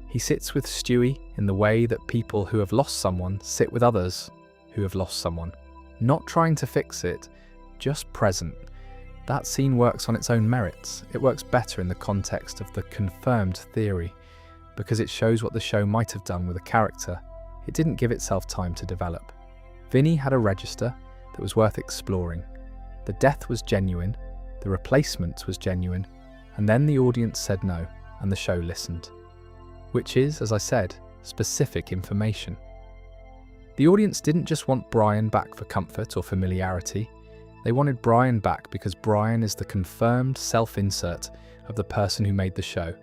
He sits with Stewie in the way that people who have lost someone sit with others who have lost someone. Not trying to fix it, just present. That scene works on its own merits. It works better in the context of the confirmed theory, because it shows what the show might have done with a character. It didn't give itself time to develop. Vinny had a register that was worth exploring. The death was genuine, the replacement was genuine, and then the audience said no, and the show listened. which is, as I said, specific information. The audience didn't just want Brian back for comfort or familiarity. They wanted Brian back because Brian is the confirmed self-insert of the person who made the show,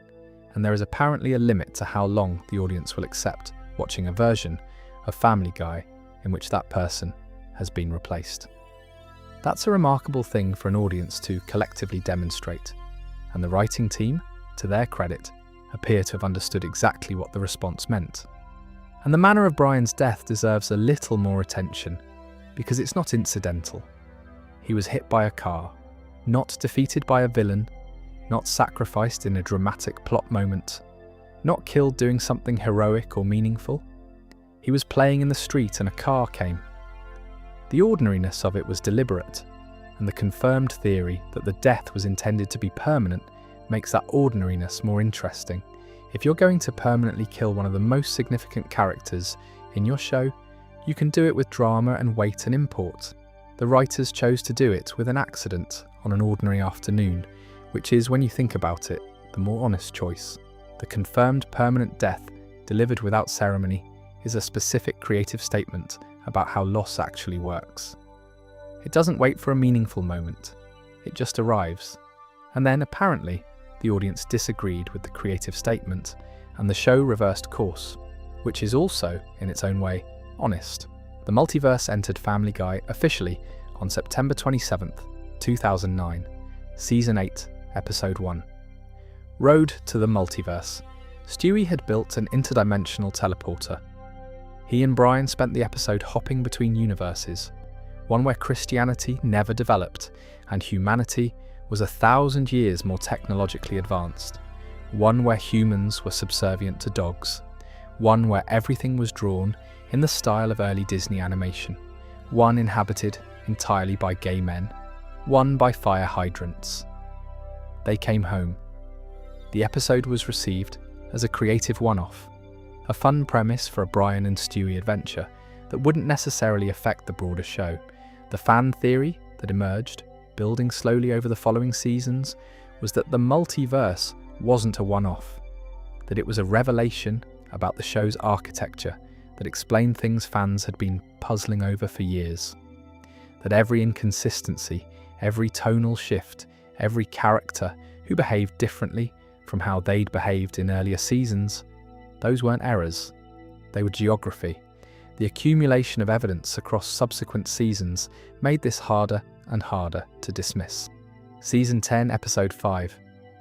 and there is apparently a limit to how long the audience will accept watching a version of Family Guy in which that person has been replaced. That's a remarkable thing for an audience to collectively demonstrate, and the writing team, to their credit, appear to have understood exactly what the response meant. And the manner of Brian's death deserves a little more attention, because it's not incidental. He was hit by a car, not defeated by a villain, not sacrificed in a dramatic plot moment, not killed doing something heroic or meaningful. He was playing in the street and a car came. The ordinariness of it was deliberate, and the confirmed theory that the death was intended to be permanent makes that ordinariness more interesting. If you're going to permanently kill one of the most significant characters in your show, you can do it with drama and weight and import. The writers chose to do it with an accident on an ordinary afternoon, which is, when you think about it, the more honest choice. The confirmed permanent death, delivered without ceremony, is a specific creative statement about how loss actually works. It doesn't wait for a meaningful moment, it just arrives. And then, apparently, the audience disagreed with the creative statement, and the show reversed course, which is also, in its own way, honest. The multiverse entered Family Guy officially on September 27th, 2009, Season 8, Episode 1. Road to the Multiverse. Stewie had built an interdimensional teleporter. He and Brian spent the episode hopping between universes, one where Christianity never developed and humanity was 1,000 years more technologically advanced, one where humans were subservient to dogs, one where everything was drawn in the style of early Disney animation, one inhabited entirely by gay men, one by fire hydrants. They came home. The episode was received as a creative one-off, a fun premise for a Brian and Stewie adventure that wouldn't necessarily affect the broader show. The fan theory that emerged, building slowly over the following seasons, was that the multiverse wasn't a one-off, that it was a revelation about the show's architecture that explained things fans had been puzzling over for years, that every inconsistency, every tonal shift, every character who behaved differently from how they'd behaved in earlier seasons, those weren't errors, they were geography. The accumulation of evidence across subsequent seasons made this harder and harder to dismiss. Season 10, Episode 5,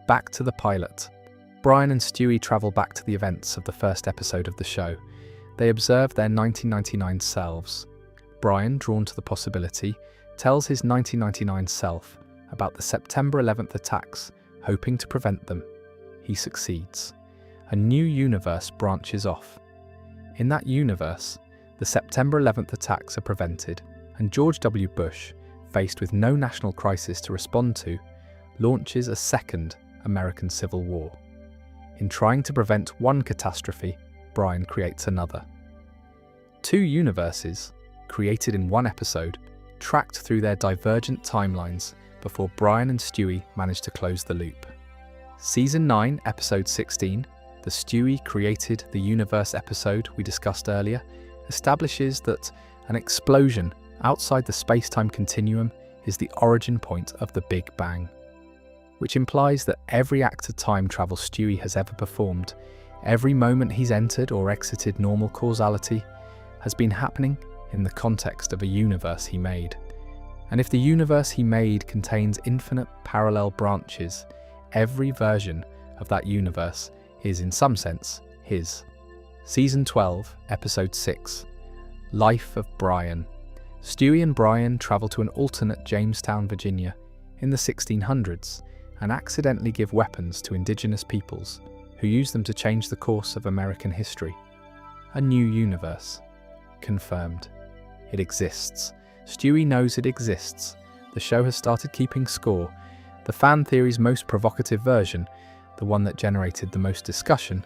Back to the Pilot. Brian and Stewie travel back to the events of the first episode of the show. They observe their 1999 selves. Brian, drawn to the possibility, tells his 1999 self about the September 11th attacks, hoping to prevent them. He succeeds. A new universe branches off. In that universe, the September 11th attacks are prevented, and George W. Bush, faced with no national crisis to respond to, launches a second American Civil War. In trying to prevent one catastrophe, Brian creates another. Two universes, created in one episode, tracked through their divergent timelines before Brian and Stewie manage to close the loop. Season 9, Episode 16, the Stewie Created the Universe episode we discussed earlier, establishes that an explosion outside the space-time continuum is the origin point of the Big Bang, which implies that every act of time travel Stewie has ever performed, every moment he's entered or exited normal causality, has been happening in the context of a universe he made. And if the universe he made contains infinite parallel branches, every version of that universe is, in some sense, his. Season 12, Episode 6, Life of Brian. Stewie and Brian travel to an alternate Jamestown, Virginia, in the 1600s and accidentally give weapons to indigenous peoples who use them to change the course of American history. A new universe. Confirmed. It exists. Stewie knows it exists. The show has started keeping score. The fan theory's most provocative version, the one that generated the most discussion,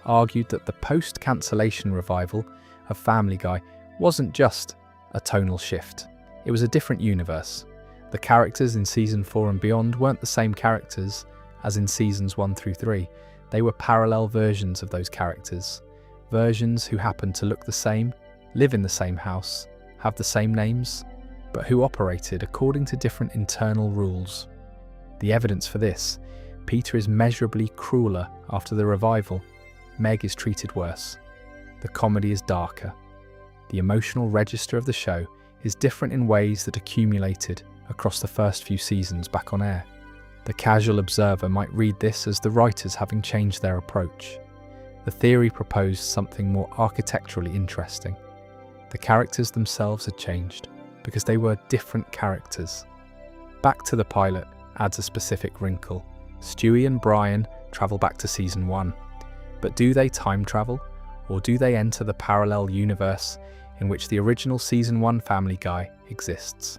argued that the post-cancellation revival of Family Guy wasn't just a tonal shift. It was a different universe. The characters in Season 4 and beyond weren't the same characters as in Seasons 1 through 3. They were parallel versions of those characters, versions who happened to look the same, live in the same house, have the same names, but who operated according to different internal rules. The evidence for this: Peter is measurably crueler after the revival, Meg is treated worse. The comedy is darker. The emotional register of the show is different in ways that accumulated across the first few seasons back on air. The casual observer might read this as the writers having changed their approach. The theory proposed something more architecturally interesting. The characters themselves had changed because they were different characters. Back to the pilot adds a specific wrinkle. Stewie and Brian travel back to season 1. But do they time travel, or do they enter the parallel universe in which the original season 1 Family Guy exists?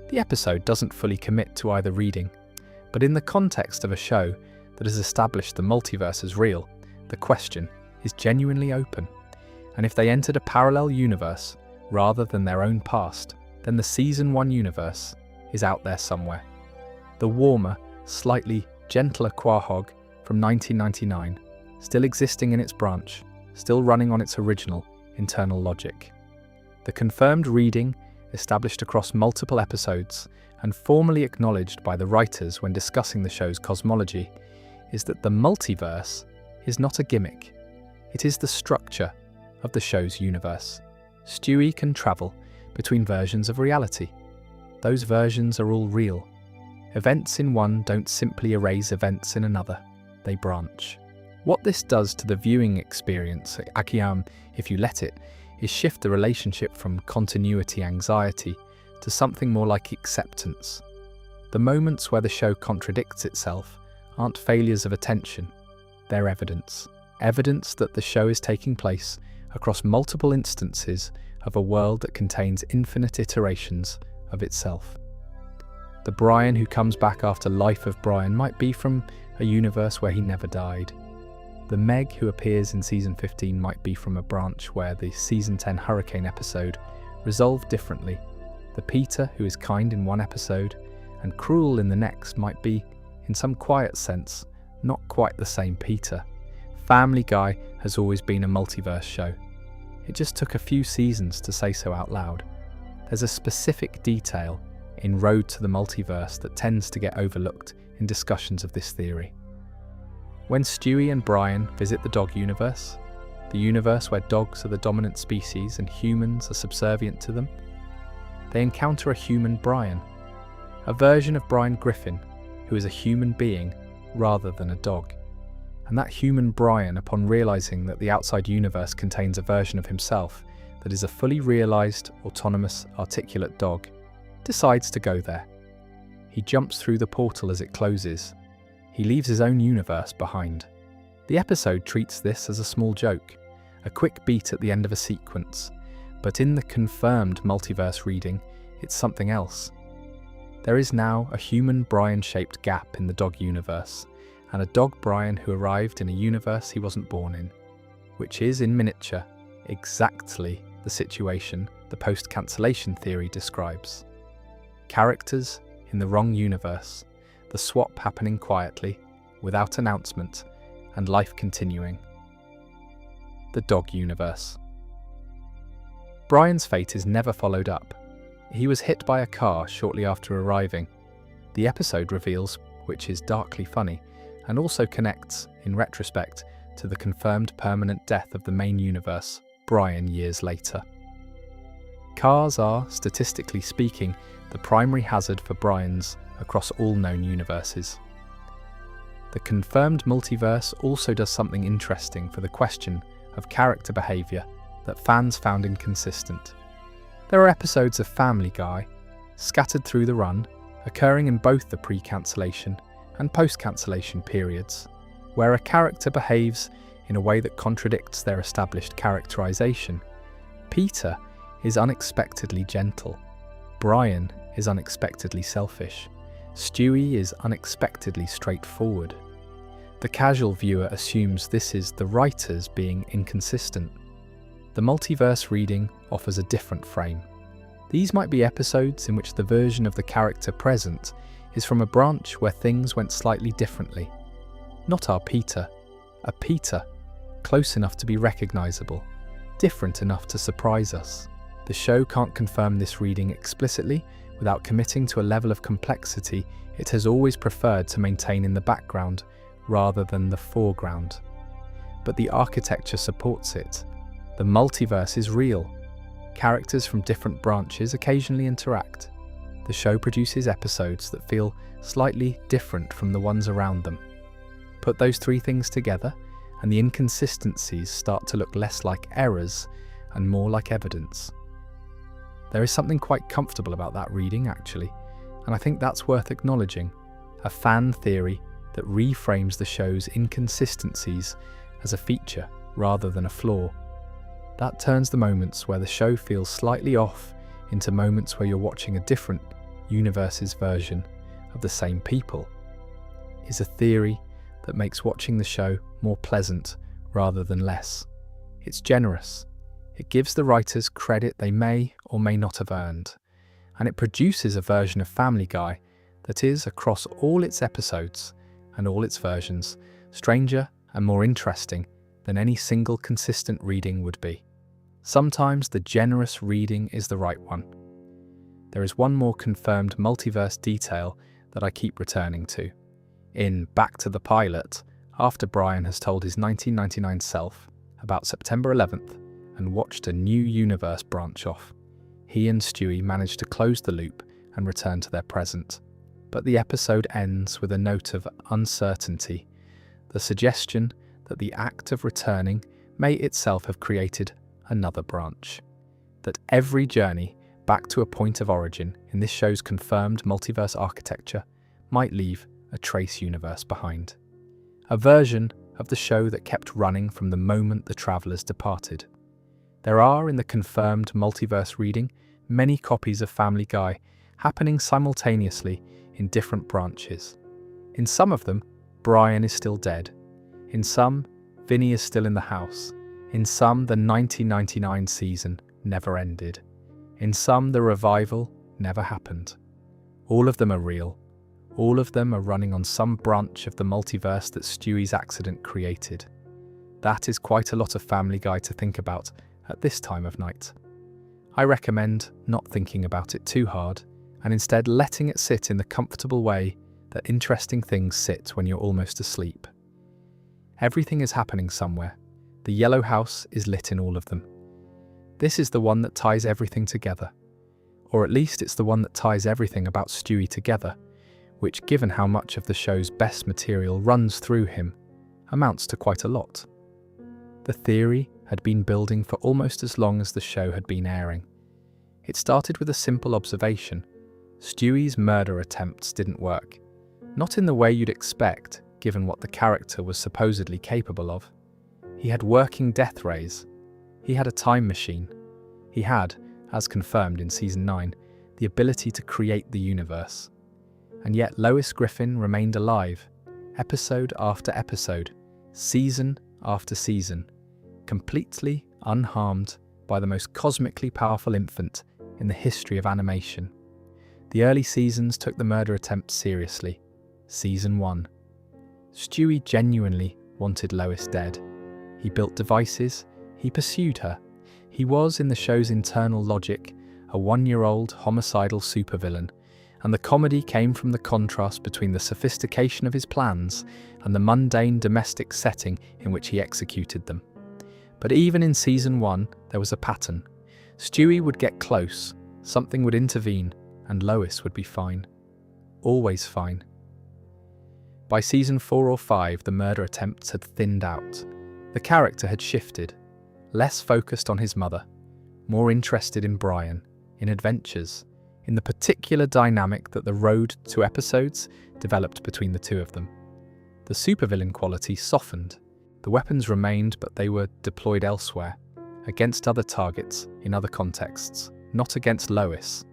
The episode doesn't fully commit to either reading, but in the context of a show that has established the multiverse as real, the question is genuinely open. And if they entered a parallel universe rather than their own past, then the season 1 universe is out there somewhere. The warmer, slightly gentler Quahog from 1999, still existing in its branch, still running on its original internal logic. The confirmed reading, established across multiple episodes and formally acknowledged by the writers when discussing the show's cosmology, is that the multiverse is not a gimmick. It is the structure of the show's universe. Stewie can travel between versions of reality. Those versions are all real. Events in one don't simply erase events in another, they branch. What this does to the viewing experience, Akiam, if you let it, is shift the relationship from continuity anxiety to something more like acceptance. The moments where the show contradicts itself aren't failures of attention, they're evidence. Evidence that the show is taking place across multiple instances of a world that contains infinite iterations of itself. The Brian who comes back after Life of Brian might be from a universe where he never died. The Meg who appears in season 15 might be from a branch where the season 10 hurricane episode resolved differently. The Peter who is kind in one episode and cruel in the next might be, in some quiet sense, not quite the same Peter. Family Guy has always been a multiverse show. It just took a few seasons to say so out loud. There's a specific detail in Road to the Multiverse that tends to get overlooked in discussions of this theory. When Stewie and Brian visit the dog universe, the universe where dogs are the dominant species and humans are subservient to them, they encounter a human Brian, a version of Brian Griffin, who is a human being rather than a dog. And that human Brian, upon realizing that the outside universe contains a version of himself that is a fully realized, autonomous, articulate dog, decides to go there. He jumps through the portal as it closes. He leaves his own universe behind. The episode treats this as a small joke, a quick beat at the end of a sequence, but in the confirmed multiverse reading, it's something else. There is now a human Brian-shaped gap in the dog universe, and a dog Brian who arrived in a universe he wasn't born in, which is, in miniature, exactly the situation the post-cancellation theory describes. Characters in the wrong universe, the swap happening quietly, without announcement, and life continuing. The dog universe. Brian's fate is never followed up. He was hit by a car shortly after arriving. The episode reveals, which is darkly funny, and also connects, in retrospect, to the confirmed permanent death of the main universe, Brian, years later. Cars are, statistically speaking, the primary hazard for Brians across all known universes. The confirmed multiverse also does something interesting for the question of character behaviour that fans found inconsistent. There are episodes of Family Guy, scattered through the run, occurring in both the pre-cancellation and post-cancellation periods, where a character behaves in a way that contradicts their established characterization. Peter is unexpectedly gentle. Brian is unexpectedly selfish. Stewie is unexpectedly straightforward. The casual viewer assumes this is the writers being inconsistent. The multiverse reading offers a different frame. These might be episodes in which the version of the character present is from a branch where things went slightly differently. Not our Peter, a Peter, close enough to be recognisable, different enough to surprise us. The show can't confirm this reading explicitly without committing to a level of complexity it has always preferred to maintain in the background rather than the foreground. But the architecture supports it. The multiverse is real. Characters from different branches occasionally interact. The show produces episodes that feel slightly different from the ones around them. Put those three things together, and the inconsistencies start to look less like errors and more like evidence. There is something quite comfortable about that reading, actually, and I think that's worth acknowledging, a fan theory that reframes the show's inconsistencies as a feature rather than a flaw. That turns the moments where the show feels slightly off into moments where you're watching a different universe's version of the same people. Is a theory that makes watching the show more pleasant rather than less. It's generous. It gives the writers credit they may or may not have earned, and it produces a version of Family Guy that is, across all its episodes and all its versions, stranger and more interesting than any single consistent reading would be. Sometimes the generous reading is the right one. There is one more confirmed multiverse detail that I keep returning to. In Back to the Pilot, after Brian has told his 1999 self about September 11th and watched a new universe branch off, he and Stewie manage to close the loop and return to their present. But the episode ends with a note of uncertainty, the suggestion that the act of returning may itself have created another branch. That every journey back to a point of origin in this show's confirmed multiverse architecture might leave a trace universe behind. A version of the show that kept running from the moment the travelers departed. There are, in the confirmed multiverse reading, many copies of Family Guy happening simultaneously in different branches. In some of them, Brian is still dead. In some, Vinny is still in the house. In some, the 1999 season never ended. In some, the revival never happened. All of them are real. All of them are running on some branch of the multiverse that Stewie's accident created. That is quite a lot of Family Guy to think about at this time of night. I recommend not thinking about it too hard and instead letting it sit in the comfortable way that interesting things sit when you're almost asleep. Everything is happening somewhere. The yellow house is lit in all of them. This is the one that ties everything together. Or at least it's the one that ties everything about Stewie together, which, given how much of the show's best material runs through him, amounts to quite a lot. The theory had been building for almost as long as the show had been airing. It started with a simple observation. Stewie's murder attempts didn't work. Not in the way you'd expect, given what the character was supposedly capable of. He had working death rays. He had a time machine. He had, as confirmed in Season 9, the ability to create the universe. And yet Lois Griffin remained alive, episode after episode, season after season, completely unharmed by the most cosmically powerful infant in the history of animation. The early seasons took the murder attempt seriously. Season 1. Stewie genuinely wanted Lois dead. He built devices, he pursued her. He was, in the show's internal logic, a one-year-old homicidal supervillain, and the comedy came from the contrast between the sophistication of his plans and the mundane domestic setting in which he executed them. But even in Season 1, there was a pattern. Stewie would get close, something would intervene, and Lois would be fine. Always fine. By Season 4 or 5, the murder attempts had thinned out. The character had shifted, less focused on his mother, more interested in Brian, in adventures, in the particular dynamic that the road to episodes developed between the two of them. The supervillain quality softened. The weapons remained, but they were deployed elsewhere, against other targets, in other contexts, not against Lois.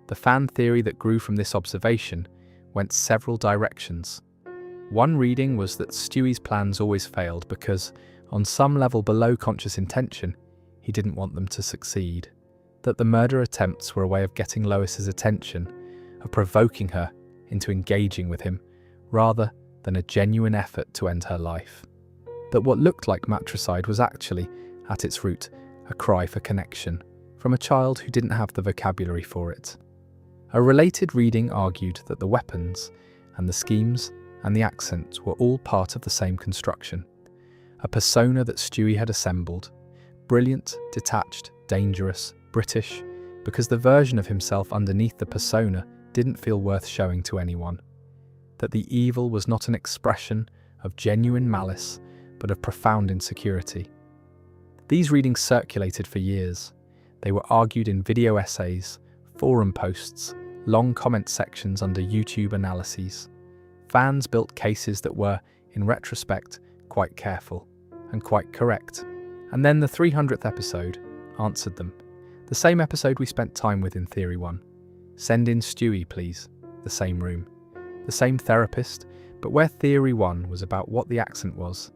The fan theory that grew from this observation went several directions. One reading was that Stewie's plans always failed because, on some level below conscious intention, he didn't want them to succeed. That the murder attempts were a way of getting Lois's attention, of provoking her into engaging with him, rather than a genuine effort to end her life. That what looked like matricide was actually, at its root, a cry for connection from a child who didn't have the vocabulary for it. A related reading argued that the weapons and the schemes and the accent were all part of the same construction, a persona that Stewie had assembled, brilliant, detached, dangerous, British, because the version of himself underneath the persona didn't feel worth showing to anyone. That the evil was not an expression of genuine malice, but of profound insecurity. These readings circulated for years. They were argued in video essays, forum posts, long comment sections under YouTube analyses. Fans built cases that were, in retrospect, quite careful and quite correct. And then the 300th episode answered them. The same episode we spent time with in Theory 1. Send in Stewie, please. The same room. The same therapist, but where Theory 1 was about what the accent was,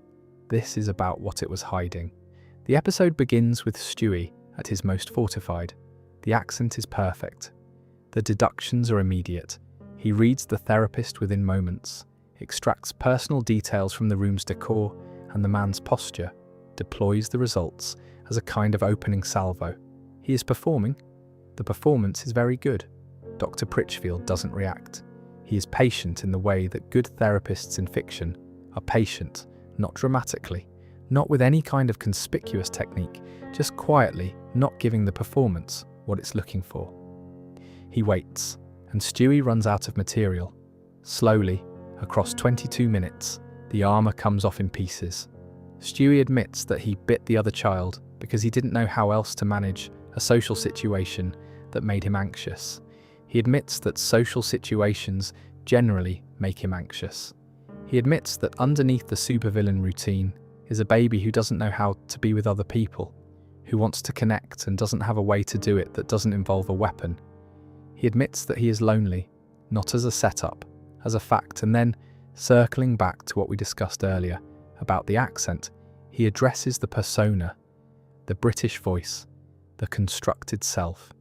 this is about what it was hiding. The episode begins with Stewie at his most fortified. The accent is perfect. The deductions are immediate. He reads the therapist within moments, extracts personal details from the room's decor and the man's posture, deploys the results as a kind of opening salvo. He is performing. The performance is very good. Dr. Pritchfield doesn't react. He is patient in the way that good therapists in fiction are patient, not dramatically, not with any kind of conspicuous technique, just quietly not giving the performance what it's looking for. He waits, and Stewie runs out of material. Slowly, across 22 minutes, the armour comes off in pieces. Stewie admits that he bit the other child because he didn't know how else to manage a social situation that made him anxious. He admits that social situations generally make him anxious. He admits that underneath the supervillain routine is a baby who doesn't know how to be with other people, who wants to connect and doesn't have a way to do it that doesn't involve a weapon. He admits that he is lonely, not as a setup, as a fact, and then, circling back to what we discussed earlier about the accent, he addresses the persona, the British voice, the constructed self.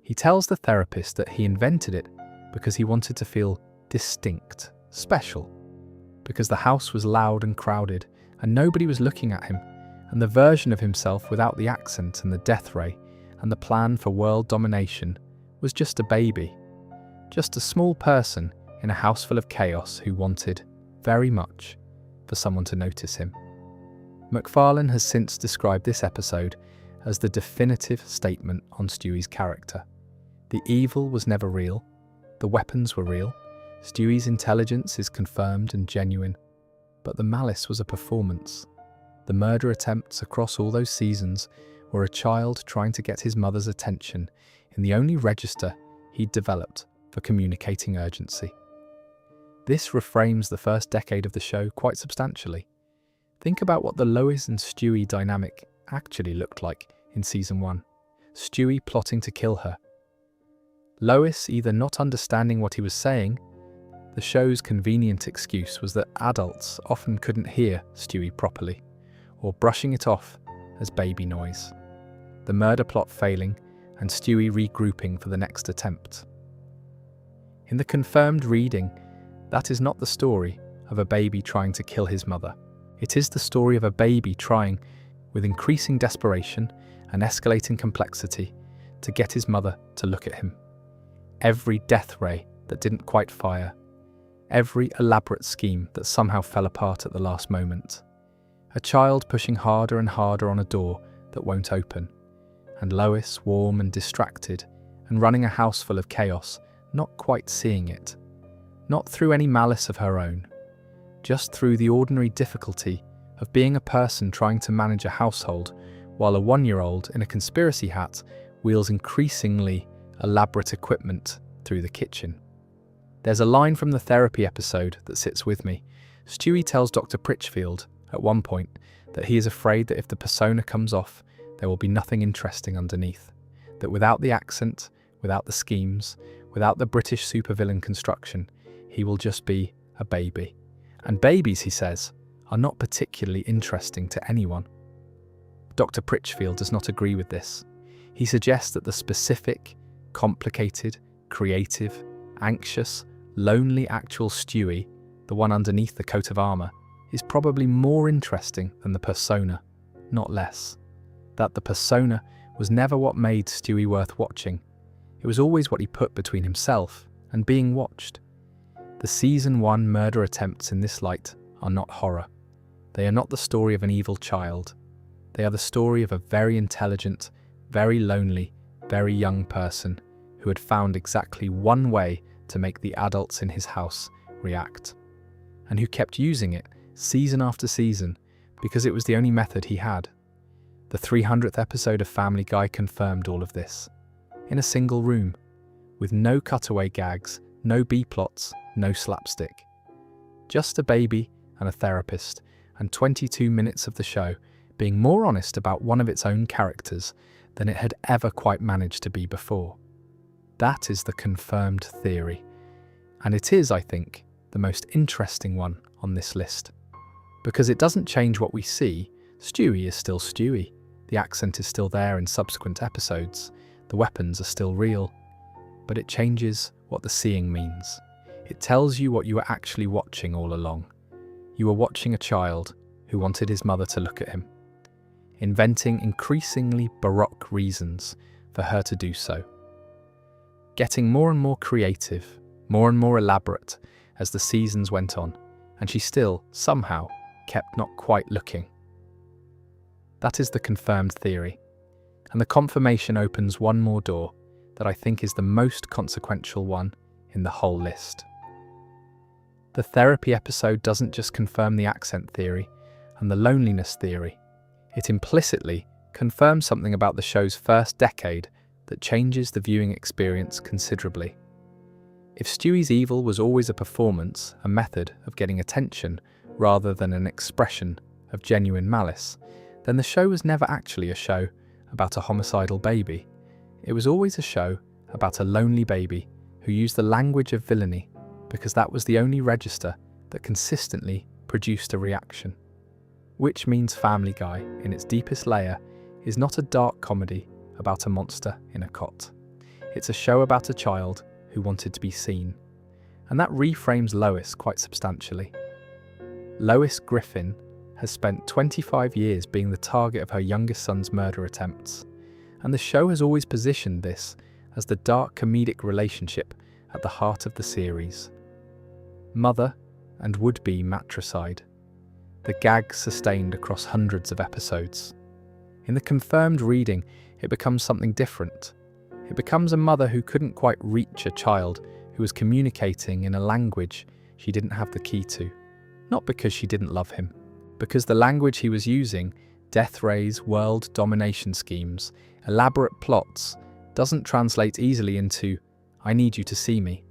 He tells the therapist that he invented it because he wanted to feel distinct, special, because the house was loud and crowded and nobody was looking at him, and the version of himself without the accent and the death ray and the plan for world domination was just a baby, just a small person in a house full of chaos who wanted, very much, for someone to notice him. MacFarlane has since described this episode as the definitive statement on Stewie's character. The evil was never real, the weapons were real, Stewie's intelligence is confirmed and genuine, but the malice was a performance. The murder attempts across all those seasons were a child trying to get his mother's attention in the only register he'd developed for communicating urgency. This reframes the first decade of the show quite substantially. Think about what the Lois and Stewie dynamic actually looked like in Season 1. Stewie plotting to kill her. Lois either not understanding what he was saying. The show's convenient excuse was that adults often couldn't hear Stewie properly, or brushing it off as baby noise. The murder plot failing, and Stewie regrouping for the next attempt. In the confirmed reading, that is not the story of a baby trying to kill his mother. It is the story of a baby trying, with increasing desperation and escalating complexity, to get his mother to look at him. Every death ray that didn't quite fire, every elaborate scheme that somehow fell apart at the last moment. A child pushing harder and harder on a door that won't open, and Lois warm and distracted and running a house full of chaos, not quite seeing it. Not through any malice of her own, just through the ordinary difficulty of being a person trying to manage a household while a 1-year-old in a conspiracy hat wheels increasingly elaborate equipment through the kitchen. There's a line from the therapy episode that sits with me. Stewie tells Dr. Pritchfield at one point that he is afraid that if the persona comes off, there will be nothing interesting underneath. That without the accent, without the schemes, without the British supervillain construction, he will just be a baby. And babies, he says, are not particularly interesting to anyone. Dr. Pritchfield does not agree with this. He suggests that the specific, complicated, creative, anxious, lonely actual Stewie, the one underneath the coat of armour, is probably more interesting than the persona, not less. That the persona was never what made Stewie worth watching. It was always what he put between himself and being watched. The Season 1 murder attempts in this light are not horror. They are not the story of an evil child. They are the story of a very intelligent, very lonely, very young person who had found exactly one way to make the adults in his house react, and who kept using it season after season because it was the only method he had. The 300th episode of Family Guy confirmed all of this. In a single room, with no cutaway gags, no B-plots, no slapstick. Just a baby and a therapist, and 22 minutes of the show being more honest about one of its own characters than it had ever quite managed to be before. That is the confirmed theory. And it is, I think, the most interesting one on this list. Because it doesn't change what we see. Stewie is still Stewie. The accent is still there in subsequent episodes. The weapons are still real. But it changes what the seeing means. It tells you what you were actually watching all along. You were watching a child who wanted his mother to look at him, inventing increasingly baroque reasons for her to do so. Getting more and more creative, more and more elaborate as the seasons went on, and she still, somehow, kept not quite looking. That is the confirmed theory, and the confirmation opens one more door that I think is the most consequential one in the whole list. The therapy episode doesn't just confirm the accent theory and the loneliness theory. It implicitly confirms something about the show's first decade that changes the viewing experience considerably. If Stewie's evil was always a performance, a method of getting attention, rather than an expression of genuine malice, then the show was never actually a show about a homicidal baby. It was always a show about a lonely baby who used the language of villainy because that was the only register that consistently produced a reaction. Which means Family Guy, in its deepest layer, is not a dark comedy about a monster in a cot. It's a show about a child who wanted to be seen. And that reframes Lois quite substantially. Lois Griffin has spent 25 years being the target of her youngest son's murder attempts, and the show has always positioned this as the dark comedic relationship at the heart of the series. Mother and would-be matricide. The gags sustained across hundreds of episodes. In the confirmed reading, it becomes something different. It becomes a mother who couldn't quite reach a child who was communicating in a language she didn't have the key to. Not because she didn't love him, because the language he was using, death rays, world domination schemes, elaborate plots, doesn't translate easily into, I need you to see me.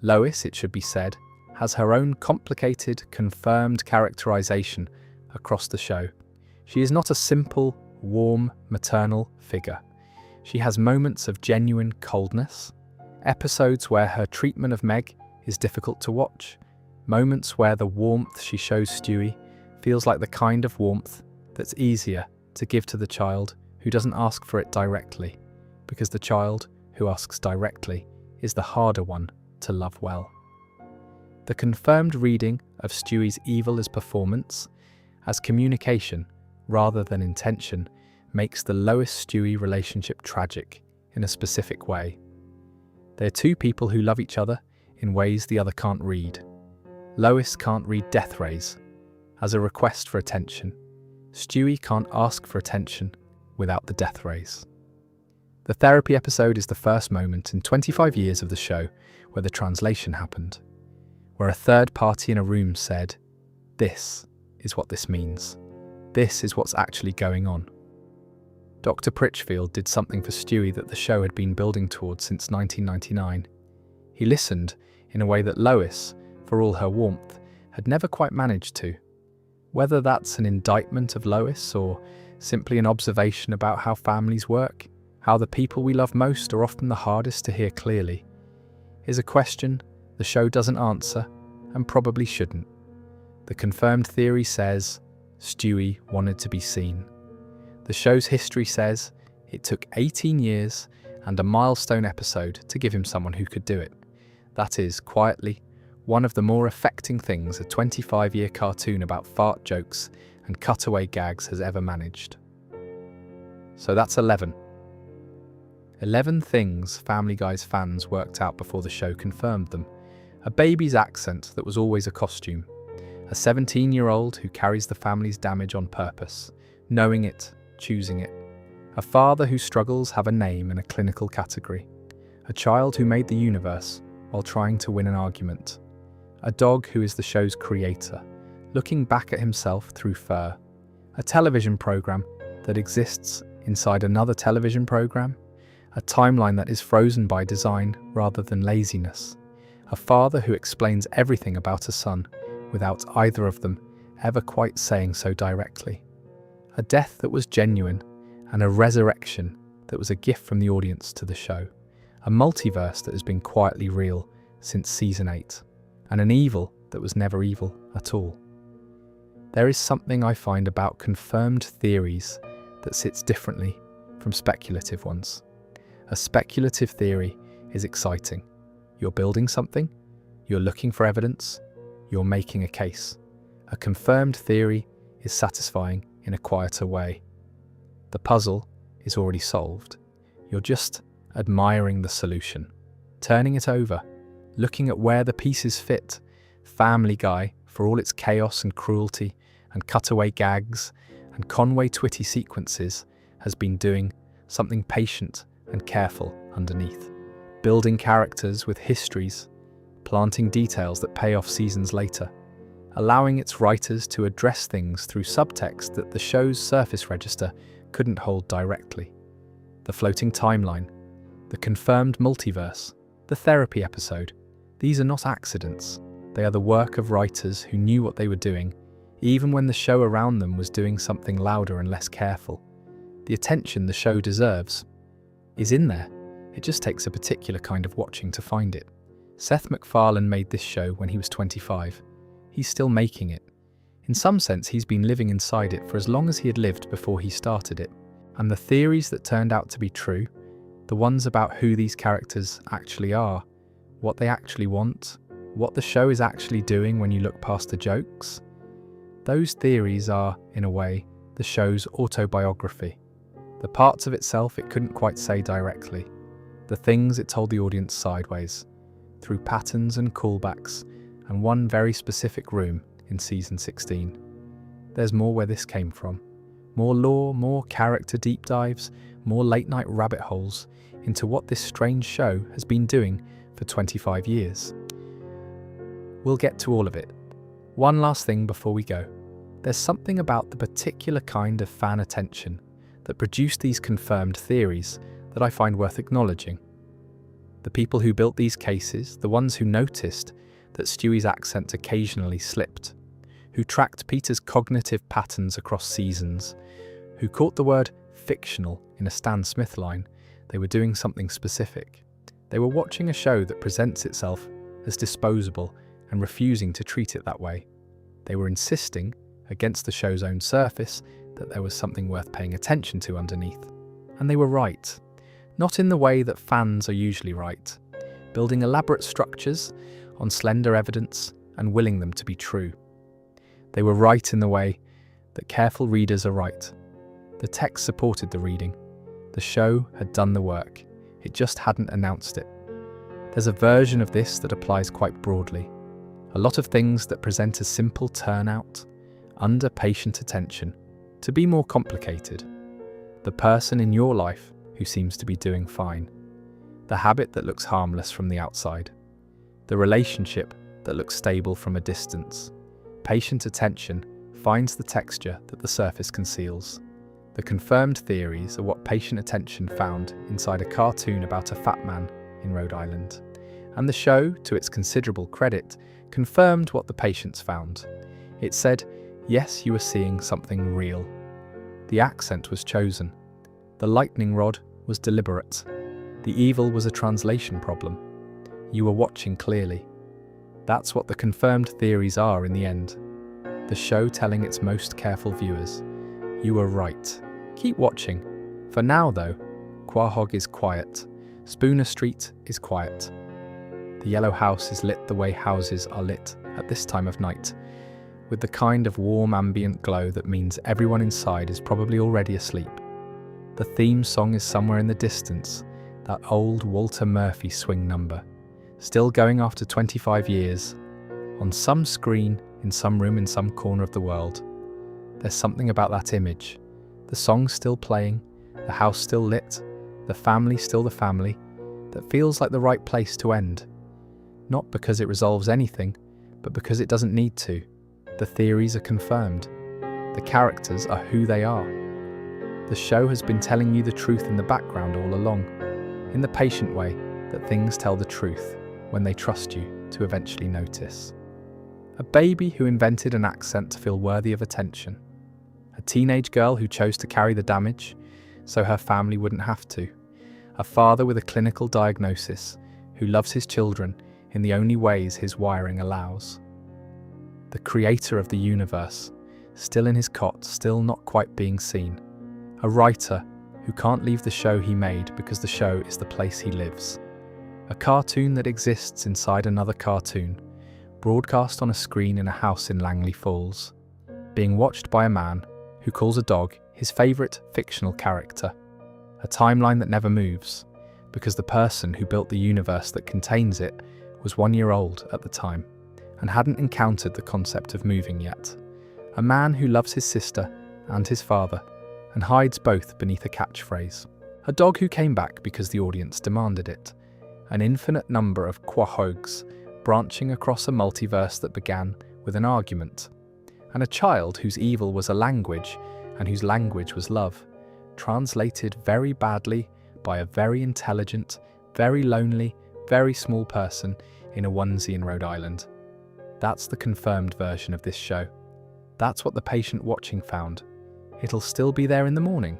Lois, it should be said, has her own complicated, confirmed characterization across the show. She is not a simple, warm, maternal figure. She has moments of genuine coldness, episodes where her treatment of Meg is difficult to watch, moments where the warmth she shows Stewie feels like the kind of warmth that's easier to give to the child who doesn't ask for it directly, because the child who asks directly is the harder one to love well. The confirmed reading of Stewie's evil as performance, as communication rather than intention, makes the Lois-Stewie relationship tragic in a specific way. They're two people who love each other in ways the other can't read. Lois can't read death rays as a request for attention. Stewie can't ask for attention without the death rays. The therapy episode is the first moment in 25 years of the show where the translation happened, where a third party in a room said, "This is what this means. This is what's actually going on." Dr. Pritchfield did something for Stewie that the show had been building towards since 1999. He listened in a way that Lois, for all her warmth, had never quite managed to. Whether that's an indictment of Lois or simply an observation about how families work, how the people we love most are often the hardest to hear clearly, is a question the show doesn't answer and probably shouldn't. The confirmed theory says Stewie wanted to be seen. The show's history says it took 18 years and a milestone episode to give him someone who could do it. That is, quietly, one of the more affecting things a 25-year cartoon about fart jokes and cutaway gags has ever managed. So that's 11. 11 things Family Guy's fans worked out before the show confirmed them. A baby's accent that was always a costume. A 17-year-old who carries the family's damage on purpose, knowing it, choosing it. A father whose struggles have a name and a clinical category. A child who made the universe while trying to win an argument. A dog who is the show's creator, looking back at himself through fur. A television program that exists inside another television program. A timeline that is frozen by design rather than laziness. A father who explains everything about a son without either of them ever quite saying so directly. A death that was genuine and a resurrection that was a gift from the audience to the show. A multiverse that has been quietly real since season 8. And an evil that was never evil at all. There is something I find about confirmed theories that sits differently from speculative ones. A speculative theory is exciting. You're building something, you're looking for evidence, you're making a case. A confirmed theory is satisfying in a quieter way. The puzzle is already solved. You're just admiring the solution, turning it over, looking at where the pieces fit. Family Guy, for all its chaos and cruelty and cutaway gags and Conway Twitty sequences, has been doing something patient and careful underneath. Building characters with histories, planting details that pay off seasons later, allowing its writers to address things through subtext that the show's surface register couldn't hold directly. The floating timeline, the confirmed multiverse, the therapy episode, these are not accidents. They are the work of writers who knew what they were doing, even when the show around them was doing something louder and less careful. The attention the show deserves is in there. It just takes a particular kind of watching to find it. Seth MacFarlane made this show when he was 25. He's still making it. In some sense, he's been living inside it for as long as he had lived before he started it. And the theories that turned out to be true, the ones about who these characters actually are, what they actually want, what the show is actually doing when you look past the jokes, those theories are, in a way, the show's autobiography. The parts of itself it couldn't quite say directly. The things it told the audience sideways, through patterns and callbacks, and one very specific room in season 16. There's more where this came from. More lore, more character deep dives, more late-night rabbit holes into what this strange show has been doing for 25 years. We'll get to all of it. One last thing before we go. There's something about the particular kind of fan attention that produced these confirmed theories that I find worth acknowledging. The people who built these cases, the ones who noticed that Stewie's accent occasionally slipped, who tracked Peter's cognitive patterns across seasons, who caught the word fictional in a Stan Smith line, they were doing something specific. They were watching a show that presents itself as disposable and refusing to treat it that way. They were insisting, against the show's own surface, that there was something worth paying attention to underneath. And they were right. Not in the way that fans are usually right, building elaborate structures on slender evidence and willing them to be true. They were right in the way that careful readers are right. The text supported the reading. The show had done the work. It just hadn't announced it. There's a version of this that applies quite broadly. A lot of things that present a simple turnout, under patient attention, to be more complicated. The person in your life who seems to be doing fine. The habit that looks harmless from the outside. The relationship that looks stable from a distance. Patient attention finds the texture that the surface conceals. The confirmed theories are what patient attention found inside a cartoon about a fat man in Rhode Island. And the show, to its considerable credit, confirmed what the patients found. It said, yes, you were seeing something real. The accent was chosen. The lightning rod was deliberate. The evil was a translation problem. You were watching clearly. That's what the confirmed theories are in the end. The show telling its most careful viewers, you were right. Keep watching. For now though, Quahog is quiet. Spooner Street is quiet. The yellow house is lit the way houses are lit at this time of night, with the kind of warm ambient glow that means everyone inside is probably already asleep. The theme song is somewhere in the distance, that old Walter Murphy swing number, still going after 25 years, on some screen, in some room in some corner of the world. There's something about that image. The song's still playing, the house still lit, the family still the family, that feels like the right place to end. Not because it resolves anything, but because it doesn't need to. The theories are confirmed. The characters are who they are. The show has been telling you the truth in the background all along, in the patient way that things tell the truth when they trust you to eventually notice. A baby who invented an accent to feel worthy of attention. A teenage girl who chose to carry the damage so her family wouldn't have to. A father with a clinical diagnosis who loves his children in the only ways his wiring allows. The creator of the universe, still in his cot, still not quite being seen. A writer who can't leave the show he made because the show is the place he lives. A cartoon that exists inside another cartoon, broadcast on a screen in a house in Langley Falls, being watched by a man who calls a dog his favourite fictional character. A timeline that never moves, because the person who built the universe that contains it was 1 year old at the time, and hadn't encountered the concept of moving yet. A man who loves his sister and his father, and hides both beneath a catchphrase. A dog who came back because the audience demanded it. An infinite number of quahogs branching across a multiverse that began with an argument. And a child whose evil was a language, and whose language was love, translated very badly by a very intelligent, very lonely, very small person in a onesie in Rhode Island. That's the confirmed version of this show. That's what the patient watching found. It'll still be there in the morning.